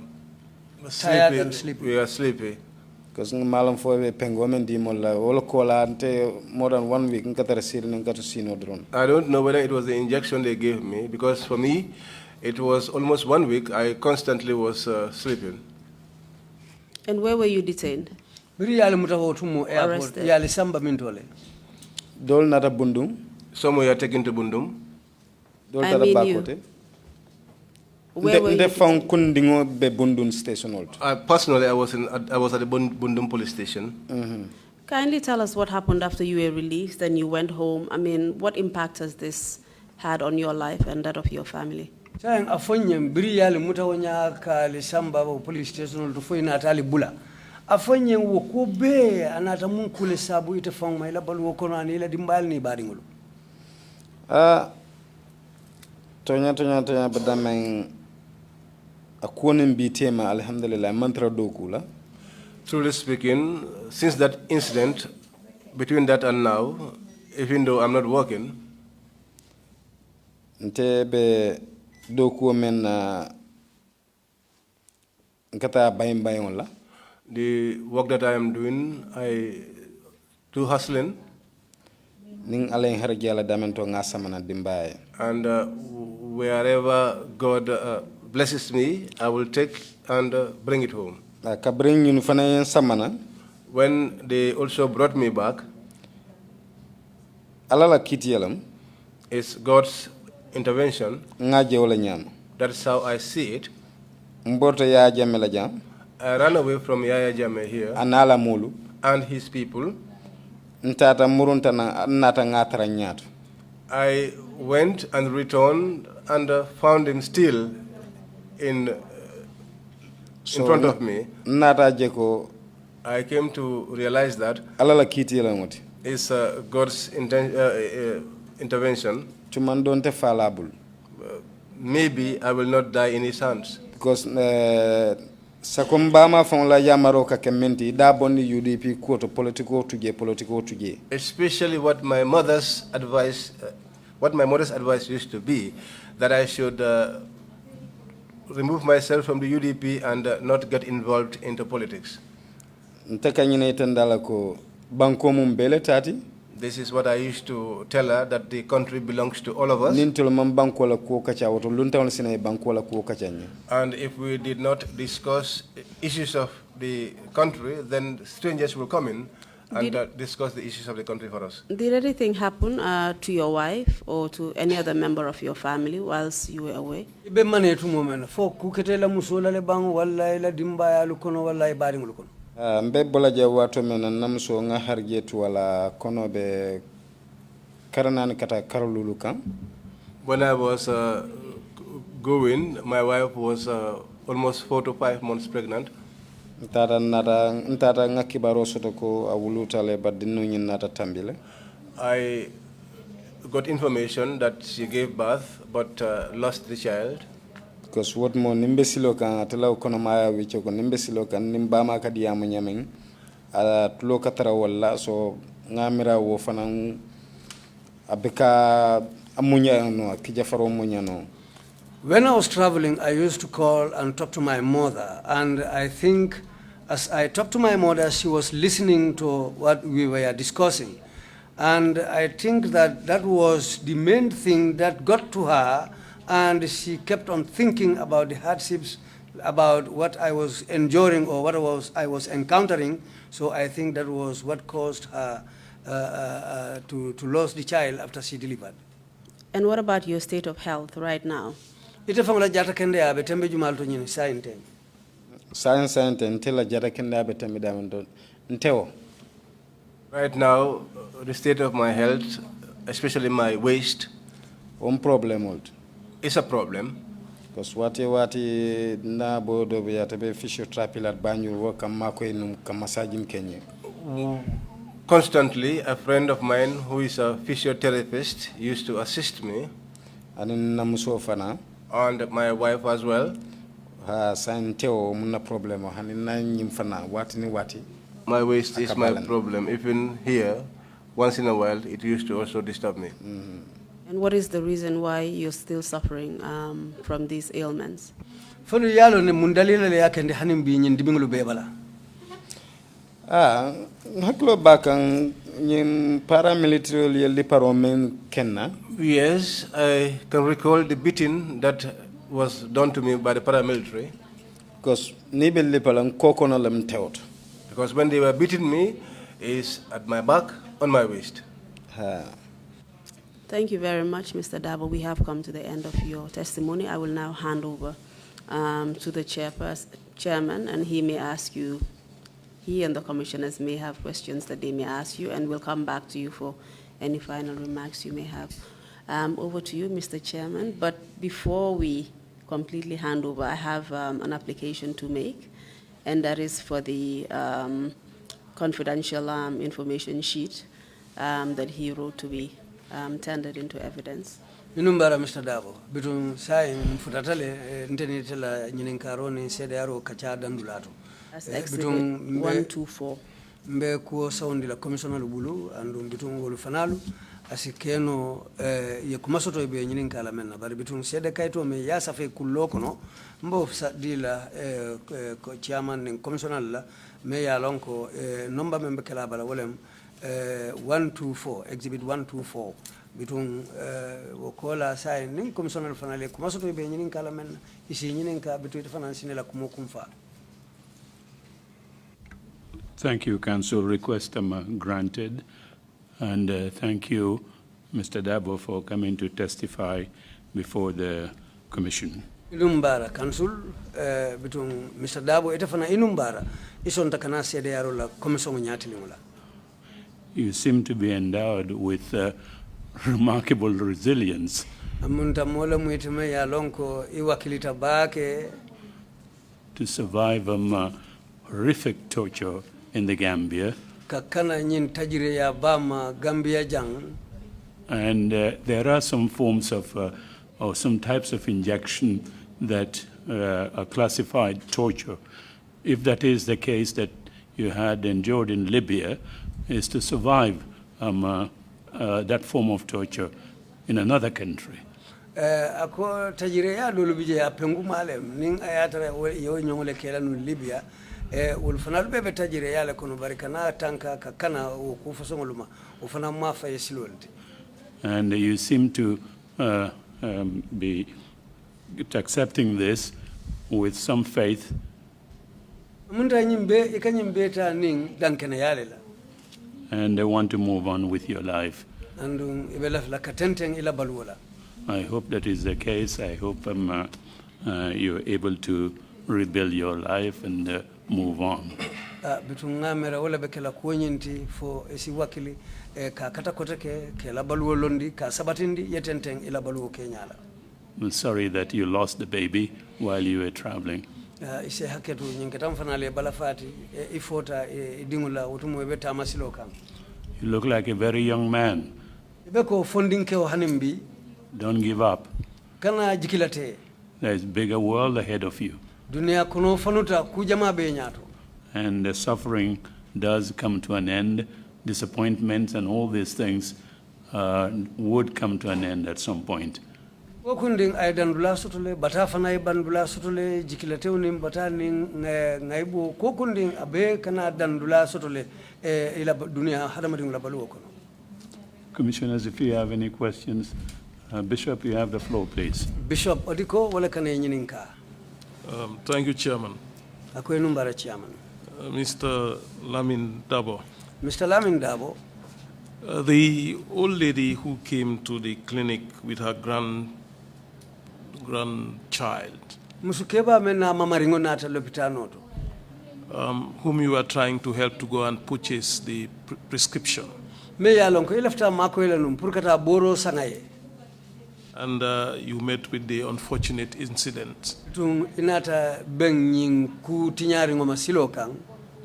tired and sleepy. We were sleepy. Because malam fo be pengomen di molla wala kola ante more than 1 week nkatara sir ngatu sino drone. I don't know whether it was the injection they gave me, because for me it was almost 1 week. I constantly was sleeping. And where were you detained? Arrested. Dol nata Bundung. Some were taken to Bundung. Dol tata Bakote. Where were you found Kundingo be Bundung station also. Personally, I was at the Bundung police station. Kindly tell us what happened after you were released and you went home. I mean, what impact has this had on your life and that of your family? Saying afonyem biri yali mutawonya ka lisamba wa police station to foi natali bula. Afonyem wo ko be anata mun kule sabu ite fong mai la bal wo kono ani la dimbal ni baringulu. Tonya badameng akuonim bitema alhamdulillah mantra dokula. Truly speaking, since that incident, between that and now, even though I'm not working, ntebe doku men nkata bayin la. The work that I am doing, I do hustling. Ning alen harjala damento ngasamana dimbaye. And wherever God blesses me, I will take and bring it home. Kabring yun fana samana. When they also brought me back, alala kitiyalam. It's God's intervention. That's how I see it. I ran away from Yaya Jammeh here and his people. I went and returned and found him still in front of me. I came to realize that it's God's intervention. Maybe I will not die in his hands. Because Sakumbama from La Yamaroka Kementi, Daboni UDP quote political to J. Especially what my mother's advice used to be, that I should remove myself from the UDP and not get involved into politics. This is what I used to tell her, that the country belongs to all of us. And if we did not discuss issues of the country, then strangers will come in and discuss the issues of the country for us. Did anything happen to your wife or to any other member of your family whilst you were away? Mbe bolaje wato mena namso nga harjetu wala kono be karanani kata karolulu kan. When I was going, my wife was almost 4 to 5 months pregnant. Ntata nga kibaro soto ko awuluta le badinu nyin nata tambile. I got information that she gave birth but lost the child. Because what more nimbesilo kan atela kono maya wicho ko nimbesilo kan nimbama kadi yamu nyamen tulo katara wala so ngamira wo fanan abeka amunya no kijafaro munya no. When I was traveling, I used to call and talk to my mother, and I think as I talked to my mother, she was listening to what we were discussing, and I think that was the main thing that got to her. And she kept on thinking about the hardships, about what I was enduring or what I was encountering. So I think that was what caused her to lose the child after she delivered. And what about your state of health right now? Right now, the state of my health, especially my waist, is a problem. Because wati na bodo be yatabe physiotherapy lat banyu work mako inum kamasajim Kenya. Constantly, a friend of mine who is a physiotherapist used to assist me. And my wife as well. My waist is my problem. Even here, once in a while, it used to also disturb me. And what is the reason why you're still suffering from these ailments? Haklo bakang nyim paramilitary liparomen kenna. Yes, I can recall the beating that was done to me by the paramilitary. Because nibel lipalang kokono lam teot. Because when they were beating me, is at my back, on my waist. Thank you very much, Mr. Dabo. We have come to the end of your testimony. I will now hand over to the chairman, and he may ask you he and the commissioners may have questions that they may ask you, and we'll come back to you for any final remarks you may have. Over to you, Mr. Chairman. But before we completely hand over, I have an application to make, and that is for the confidential information sheet that he wrote to be tendered into evidence. Minumbara Mr. Dabo, between sai mfutatale nteni tela nyininkaroni CDRO kacha dandulato. That's exhibit 124. Mbe kuo saundi la commissioner lubulu andu between wolu fanalu asikeno ye kumasoto ibe nyininkala menna bari between sede kaito me yasa fe kuloko no mbo dila chairman and commissioner la me ya lonko number membe kala bala wolem 124 exhibit 124 between wokola sai nin commissioner fanale kumasoto ibe nyininkala menna isi nyininka between financing la kumokumfa. Thank you, Council. Request granted. And thank you, Mr. Dabo, for coming to testify before the Commission. Inumbara, Council, between Mr. Dabo, etafana inumbara, ison takana CDRO la Commission nyatilimula. You seem to be endowed with remarkable resilience. Amunta mola muitime ya lonko iwakilita bake to survive horrific torture in the Gambia. Kakana nyin tajire ya bama Gambia jang. And there are some forms of, or some types of injection that are classified torture. If that is the case that you had endured in Libya, is to survive that form of torture in another country. Ako tajire ya lulubije ya pengu malem ning ayatara yo nyongole kela nu Libya ulfanal bebe tajire ya le kono barikana tanka kakana ukufasongoluma ufana mafa yesilolti. And you seem to be accepting this with some faith. Munda nyimbe ikanyimbe ta ning dankena yalela. And they want to move on with your life. Andung ibelaf la katenteng ila balwola. I hope that is the case. I hope you're able to rebuild your life and move on. Bitunga mera wala bekela kuonyenti fo esi wakili ka kata koteke ke la balwo londi ka sabatindi yetenteng ila balwo kenyala. I'm sorry that you lost the baby while you were traveling. Ise haketu nyingetam fanale balafati ifota idingula utumu beta masilo kan. You look like a very young man. Beko funding ke hanimbi. Don't give up. Kana jikilate. There's a bigger world ahead of you. Dunia kono fanuta kujama be nyato. And the suffering does come to an end. Disappointments and all these things would come to an end at some point. Wakunding ay dandula sutule batafana ay bandula sutule jikilate unim batani ngaibu kokunding abe kana dandula sutule ila dunia hadamading la balu kono. Commissioners, if you have any questions, Bishop, you have the floor, please. Bishop Odiko wala kane nyininka. Thank you, Chairman. Akwe numbara Chairman. Mr. Lamin Dabo. Mr. Lamin Dabo. The old lady who came to the clinic with her grandchild, Musukeba mena mamaringo nata lopitano to. Whom you were trying to help to go and purchase the prescription. Me ya lonko ilafta mako ila numpurkata boro sangaye. And you met with the unfortunate incident. Tung inata benging ku tinyari ngoma silo kang.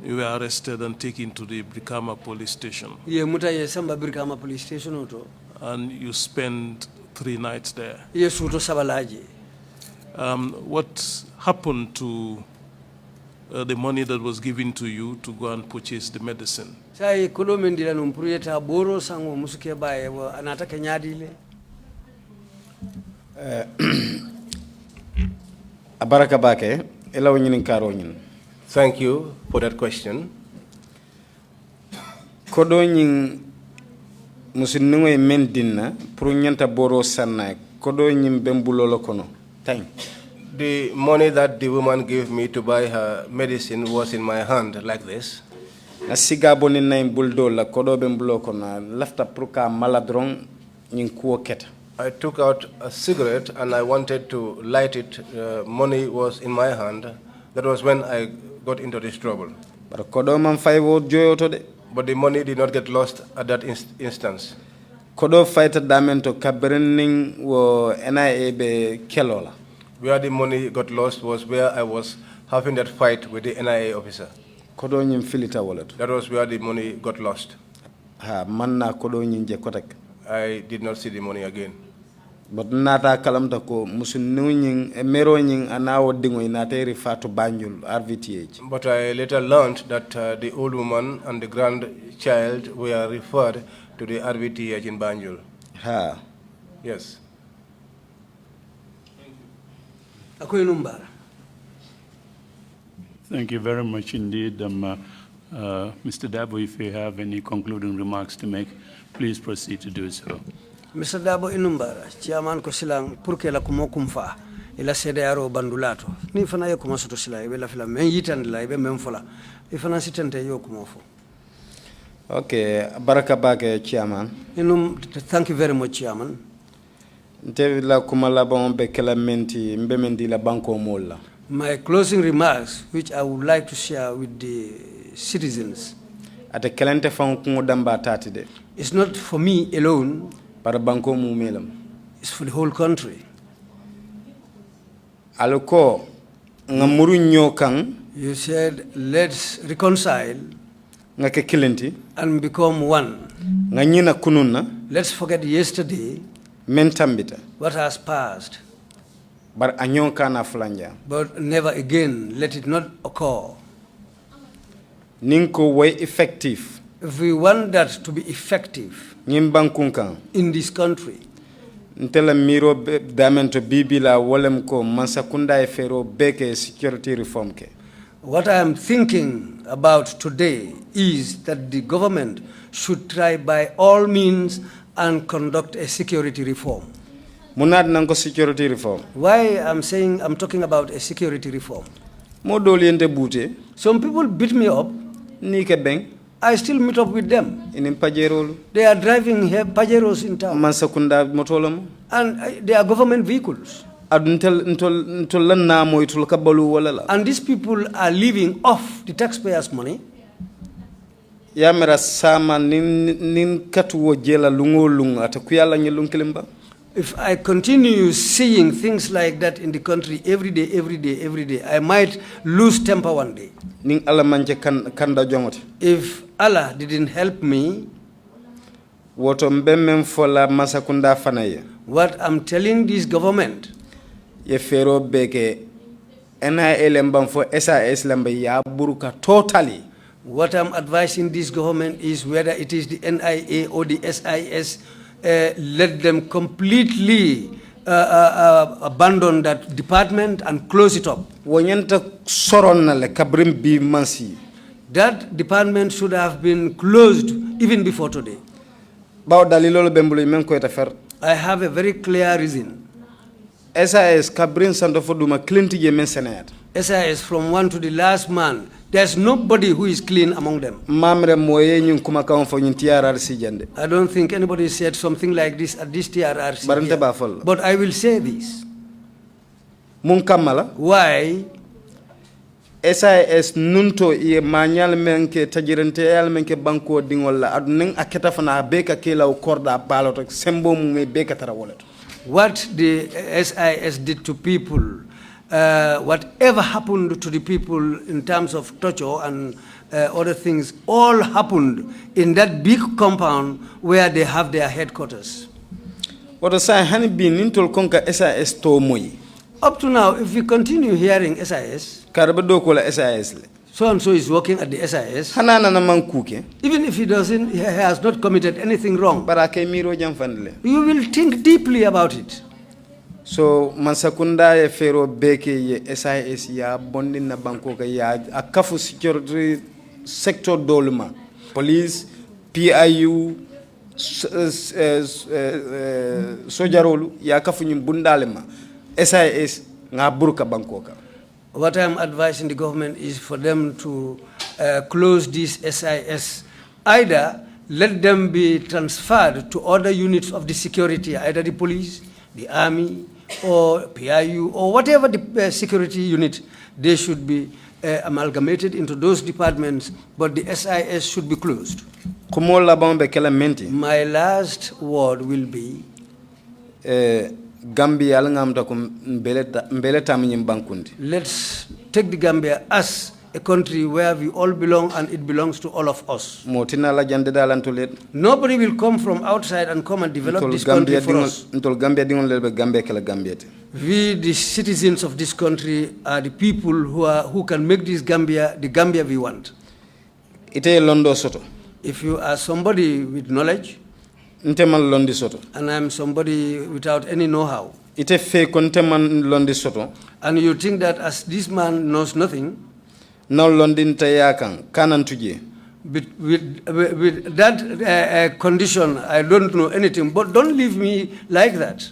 You were arrested and taken to the Brikama police station. Ye muta ye samba Brikama police station oto. And you spent 3 nights there. Ye suto sabalaji. What happened to the money that was given to you to go and purchase the medicine? Sai kulo mendila numpuriyeta boro sango musukeba ye anata kenyadile. Abaraka bake elaw ñinin karo ñin. Thank you for that question. Kodo ñing musinningo e mendinna pour ñanta boro sanna kodo ñim bembulo lo kono tang. The money that the woman gave me to buy her medicine was in my hand like this. Na siga bonin na buldo la kodo bembulo kono lafta pour ka maladron ñing kuo keta. I took out a cigarette and I wanted to light it. Money was in my hand. That was when I got into this trouble. But kodo man faywo joyo to de. But the money did not get lost at that instance. Kodo fighter damento kabrening wo NIA be kelola. Where the money got lost was where I was having that fight with the NIA officer. Kodo nyim filita wallet. That was where the money got lost. Ha manna kodo nyinje kotek. I did not see the money again. But nata kalamta ko musunu nying mero nying anawo dingo inate refer to Banjul RVTH. But I later learned that the old woman and the grandchild were referred to the RVTH in Banjul. Ha. Yes. Thank you very much indeed. Mr. Dabo, if you have any concluding remarks to make, please proceed to do so. Mr. Dabo Inumbara, Chairman ko silang purke la kumo kumfa ila CDRO bandulato. Ni fana yo kumo soto sila ibe la fila men yitan la ibe men fola. Ifana sitente yo kumo fo. Okay, baraka bake Chairman. Thank you very much, Chairman. Ntevila kumala bombe kela menti mbemendi la banko mola. My closing remarks, which I would like to share with the citizens, ate kelente fan kungo damba tati de. It's not for me alone. Para banko mumelam. It's for the whole country. Aloko ngamuru nyokang. You said let's reconcile. Ngake kilenti. And become one. Nganyina kununa. Let's forget yesterday. Mentambita. What has passed. But anyonka na flanja. But never again, let it not occur. Ninko way effective. If we want that to be effective in this country, ntela miro damento bibila wolem ko mansakunda efero beke security reform ke. What I am thinking about today is that the government should try by all means and conduct a security reform. Munad nango security reform. Why I'm talking about a security reform? Modoliente bute. Some people beat me up. Nike beng. I still meet up with them. In Pajero. They are driving here Pajeros in town. Mansakunda motolam. And they are government vehicles. And these people are living off the taxpayers' money. Yamera sama nin katuwo jela lungo lunga atakuyala nyelunkelimba. If I continue seeing things like that in the country every day, I might lose temper one day. If Allah didn't help me, what I'm telling this government, totally. What I'm advising this government is whether it is the NIA or the SIS, let them completely abandon that department and close it up. That department should have been closed even before today. I have a very clear reason. SIS from one to the last man, there's nobody who is clean among them. I don't think anybody said something like this at this TRRC. But I will say this. Why? SIS nunto ye manyal menke tajirente menke banko dingola adning aketa fana beka kila ukorda balot sembo me beka tara wallet. What the SIS did to people, whatever happened to the people in terms of torture and other things, all happened in that big compound where they have their headquarters. What say hani bin intol konka SIS to moy. Up to now, if you continue hearing SIS, so and so is working at the SIS. Even if he has not committed anything wrong, you will think deeply about it. So mansakunda ye fero beke ye SIS ya bondi na banko ka ya akafu security sector dolma, police, PIU, sojarolu ya akafu nyimbundalema. SIS nga buruka bankoka. What I am advising the government is for them to close this SIS. Either let them be transferred to other units of the security, either the police, the army, or PIU, or whatever the security unit, they should be amalgamated into those departments, but the SIS should be closed. My last word will be Gambia let's take the Gambia as a country where we all belong and it belongs to all of us. Nobody will come from outside and come and develop this country for us. We, the citizens of this country, are the people who can make this Gambia the Gambia we want. If you are somebody with knowledge, and I'm somebody without any know-how, and you think that as this man knows nothing, with that condition, I don't know anything, but don't leave me like that.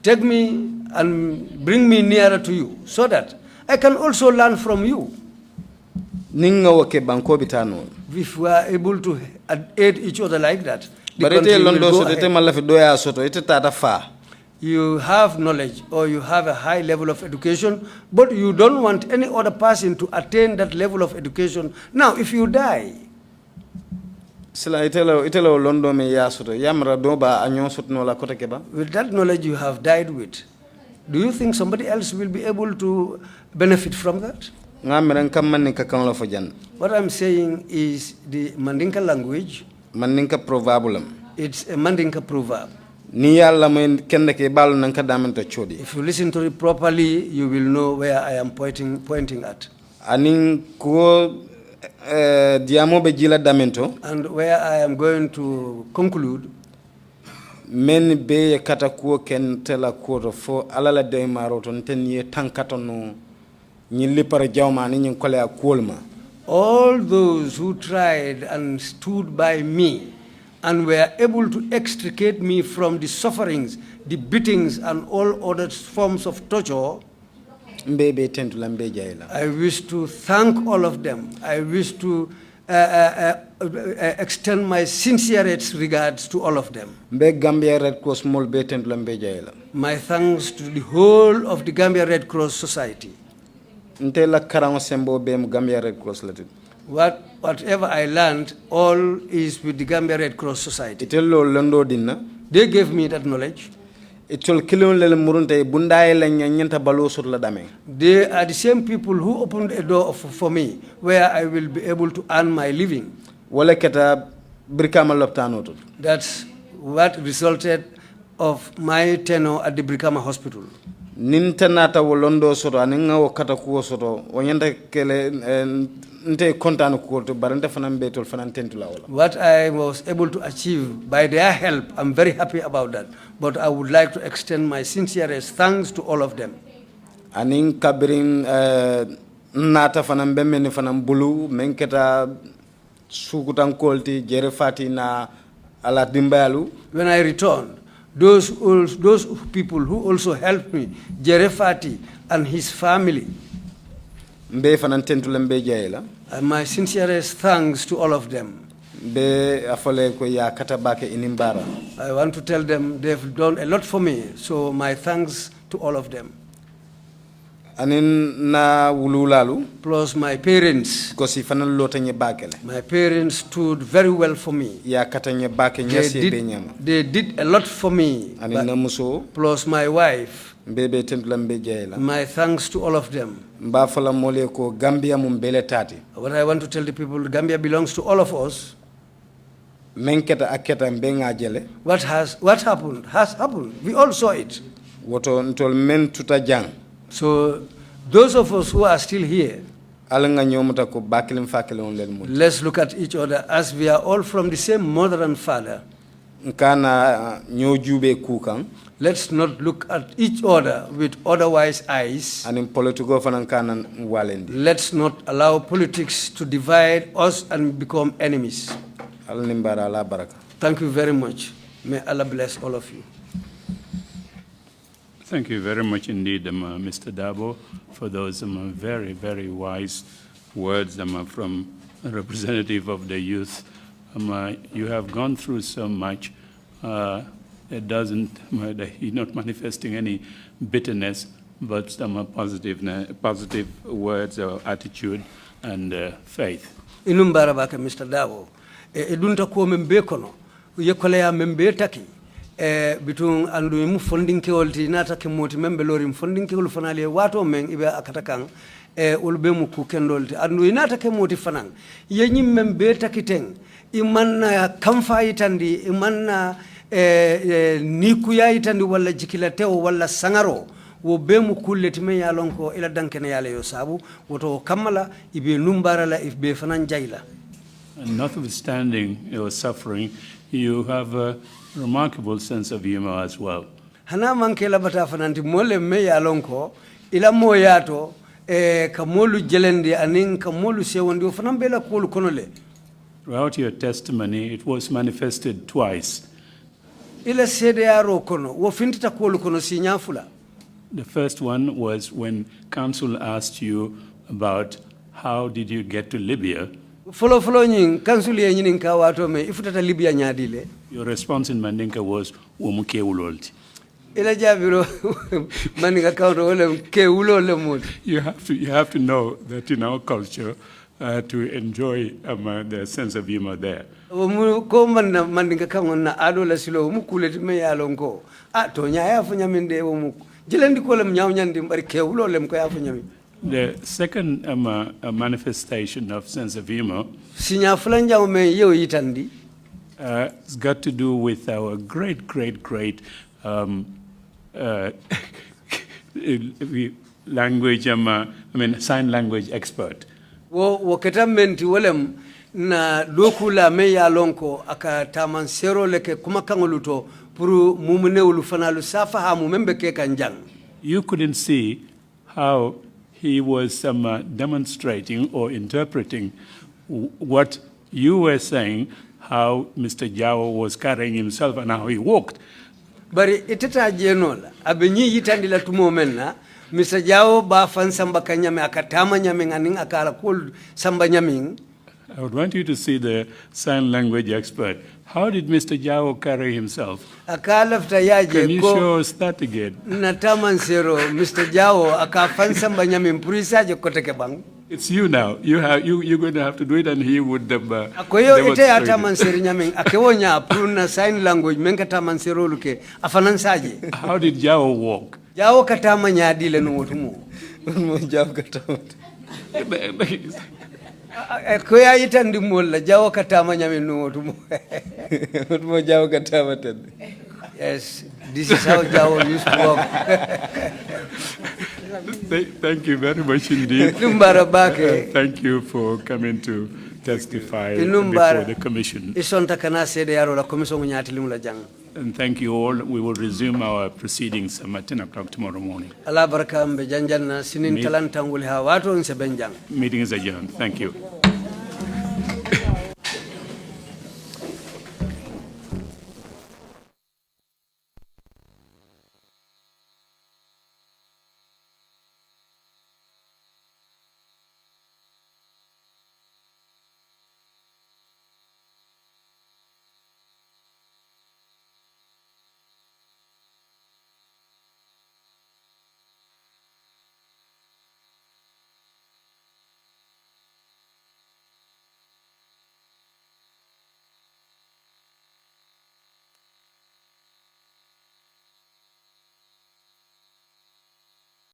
Take me and bring me nearer to you so that I can also learn from you. If we are able to aid each other like that, the country will go ahead. You have knowledge or you have a high level of education, but you don't want any other person to attain that level of education. Now, if you die, with that knowledge you have died with, do you think somebody else will be able to benefit from that? What I'm saying is the Mandinka language. It's a Mandinka proverb. If you listen to it properly, you will know where I am pointing at. And where I am going to conclude, men be katakuo ken tela kuo fo alala de maroton tenye tankatono all those who tried and stood by me and were able to extricate me from the sufferings, the beatings, and all other forms of torture, I wish to thank all of them. I wish to extend my sincerest regards to all of them. My thanks to the whole of the Gambia Red Cross Society. Whatever I learned, all is with the Gambia Red Cross Society. They gave me that knowledge. They are the same people who opened a door for me where I will be able to earn my living. That's what resulted of my tenure at the Brikama Hospital. What I was able to achieve by their help, I'm very happy about that. But I would like to extend my sincerest thanks to all of them. When I returned, those people who also helped me, Jerefati and his family, and my sincerest thanks to all of them. I want to tell them they've done a lot for me, so my thanks to all of them. Plus my parents. My parents stood very well for me. They did a lot for me. Plus my wife. My thanks to all of them. What I want to tell the people, Gambia belongs to all of us. What happened has happened. We all saw it. So those of us who are still here, let's look at each other as we are all from the same mother and father. Let's not look at each other with otherwise eyes. Let's not allow politics to divide us and become enemies. Thank you very much. May Allah bless all of you. Thank you very much indeed, Mr. Dabo, for those very, very wise words from a representative of the youth. You have gone through so much. it doesn't, he's not manifesting any bitterness, but some positive words or attitude and faith. Inum barabaka Mr. Davo. Edunta ko membe kono. Yekole ya membe taki. Bitun andu imu funding ke olti nata ke moti membe lori funding ke ulfanali wato men ibe akatakang ulbe mu kukendolti andu inata ke moti fanang. Yenyi membe taki teng. Imanna kamfa itandi imanna nikuya itandi wala jikilateo wala sangaro. Wo bemu kulle time ya lonko ila dankene yale yo sabu woto kamala ibe numbara la ibe fanan jayla. And notwithstanding your suffering, you have a remarkable sense of humor as well. Hana mankela bata fananti mole me ya lonko ila moyato kamolu jelendi anin kamolu sewondi o fanan bela kolu konole. Throughout your testimony, it was manifested twice. Ila sede yaro kono wo fintita kolu kono si nyafula. The first one was when counsel asked you about how did you get to Libya. Follow nying counsel ye nyinin ka wato me ifutata Libya nyadile. Your response in Mandinka was womuke ulolti. Ila jabiro Mandinka counter wole ke ulole mut. You have to know that in our culture to enjoy the sense of humor there. Ko Mandinka kango na ado la silo mu kuleti me ya lonko. To nya funya minde wo mu The second manifestation of sense of humor has got to do with our great language, sign language expert. Na dokula me ya lonko aka tamansero leke kuma kangoluto puru mumune ulufanalu safa hamu membe ke kanjang. You couldn't see how he was demonstrating or interpreting what you were saying, how Mr. Jawo was carrying himself and how he walked. Bari iteta jenola abenyi yitandila tumo menna Mr. Jawo ba fan samba kanyame akatama nyame nganing akala kul samba nyaming. I would want you to see the sign language expert. How did Mr. Jawo carry himself? Can you show us that again? Mr. Jawo It's you now. You're going to have to do it, and he would demonstrate sign language How did Jawo walk? Jawo katama nyadile no wotumu. Jawo katama. Koya yitandi molla Jawo katama nyame no wotumu. Wotumu Jawo katama tende. Yes, this is how Jawo used to walk. Thank you very much indeed. Thank you for coming to testify before the commission. And thank you all. We will resume our proceedings at 10 o'clock tomorrow morning. Meeting is adjourned. Thank you.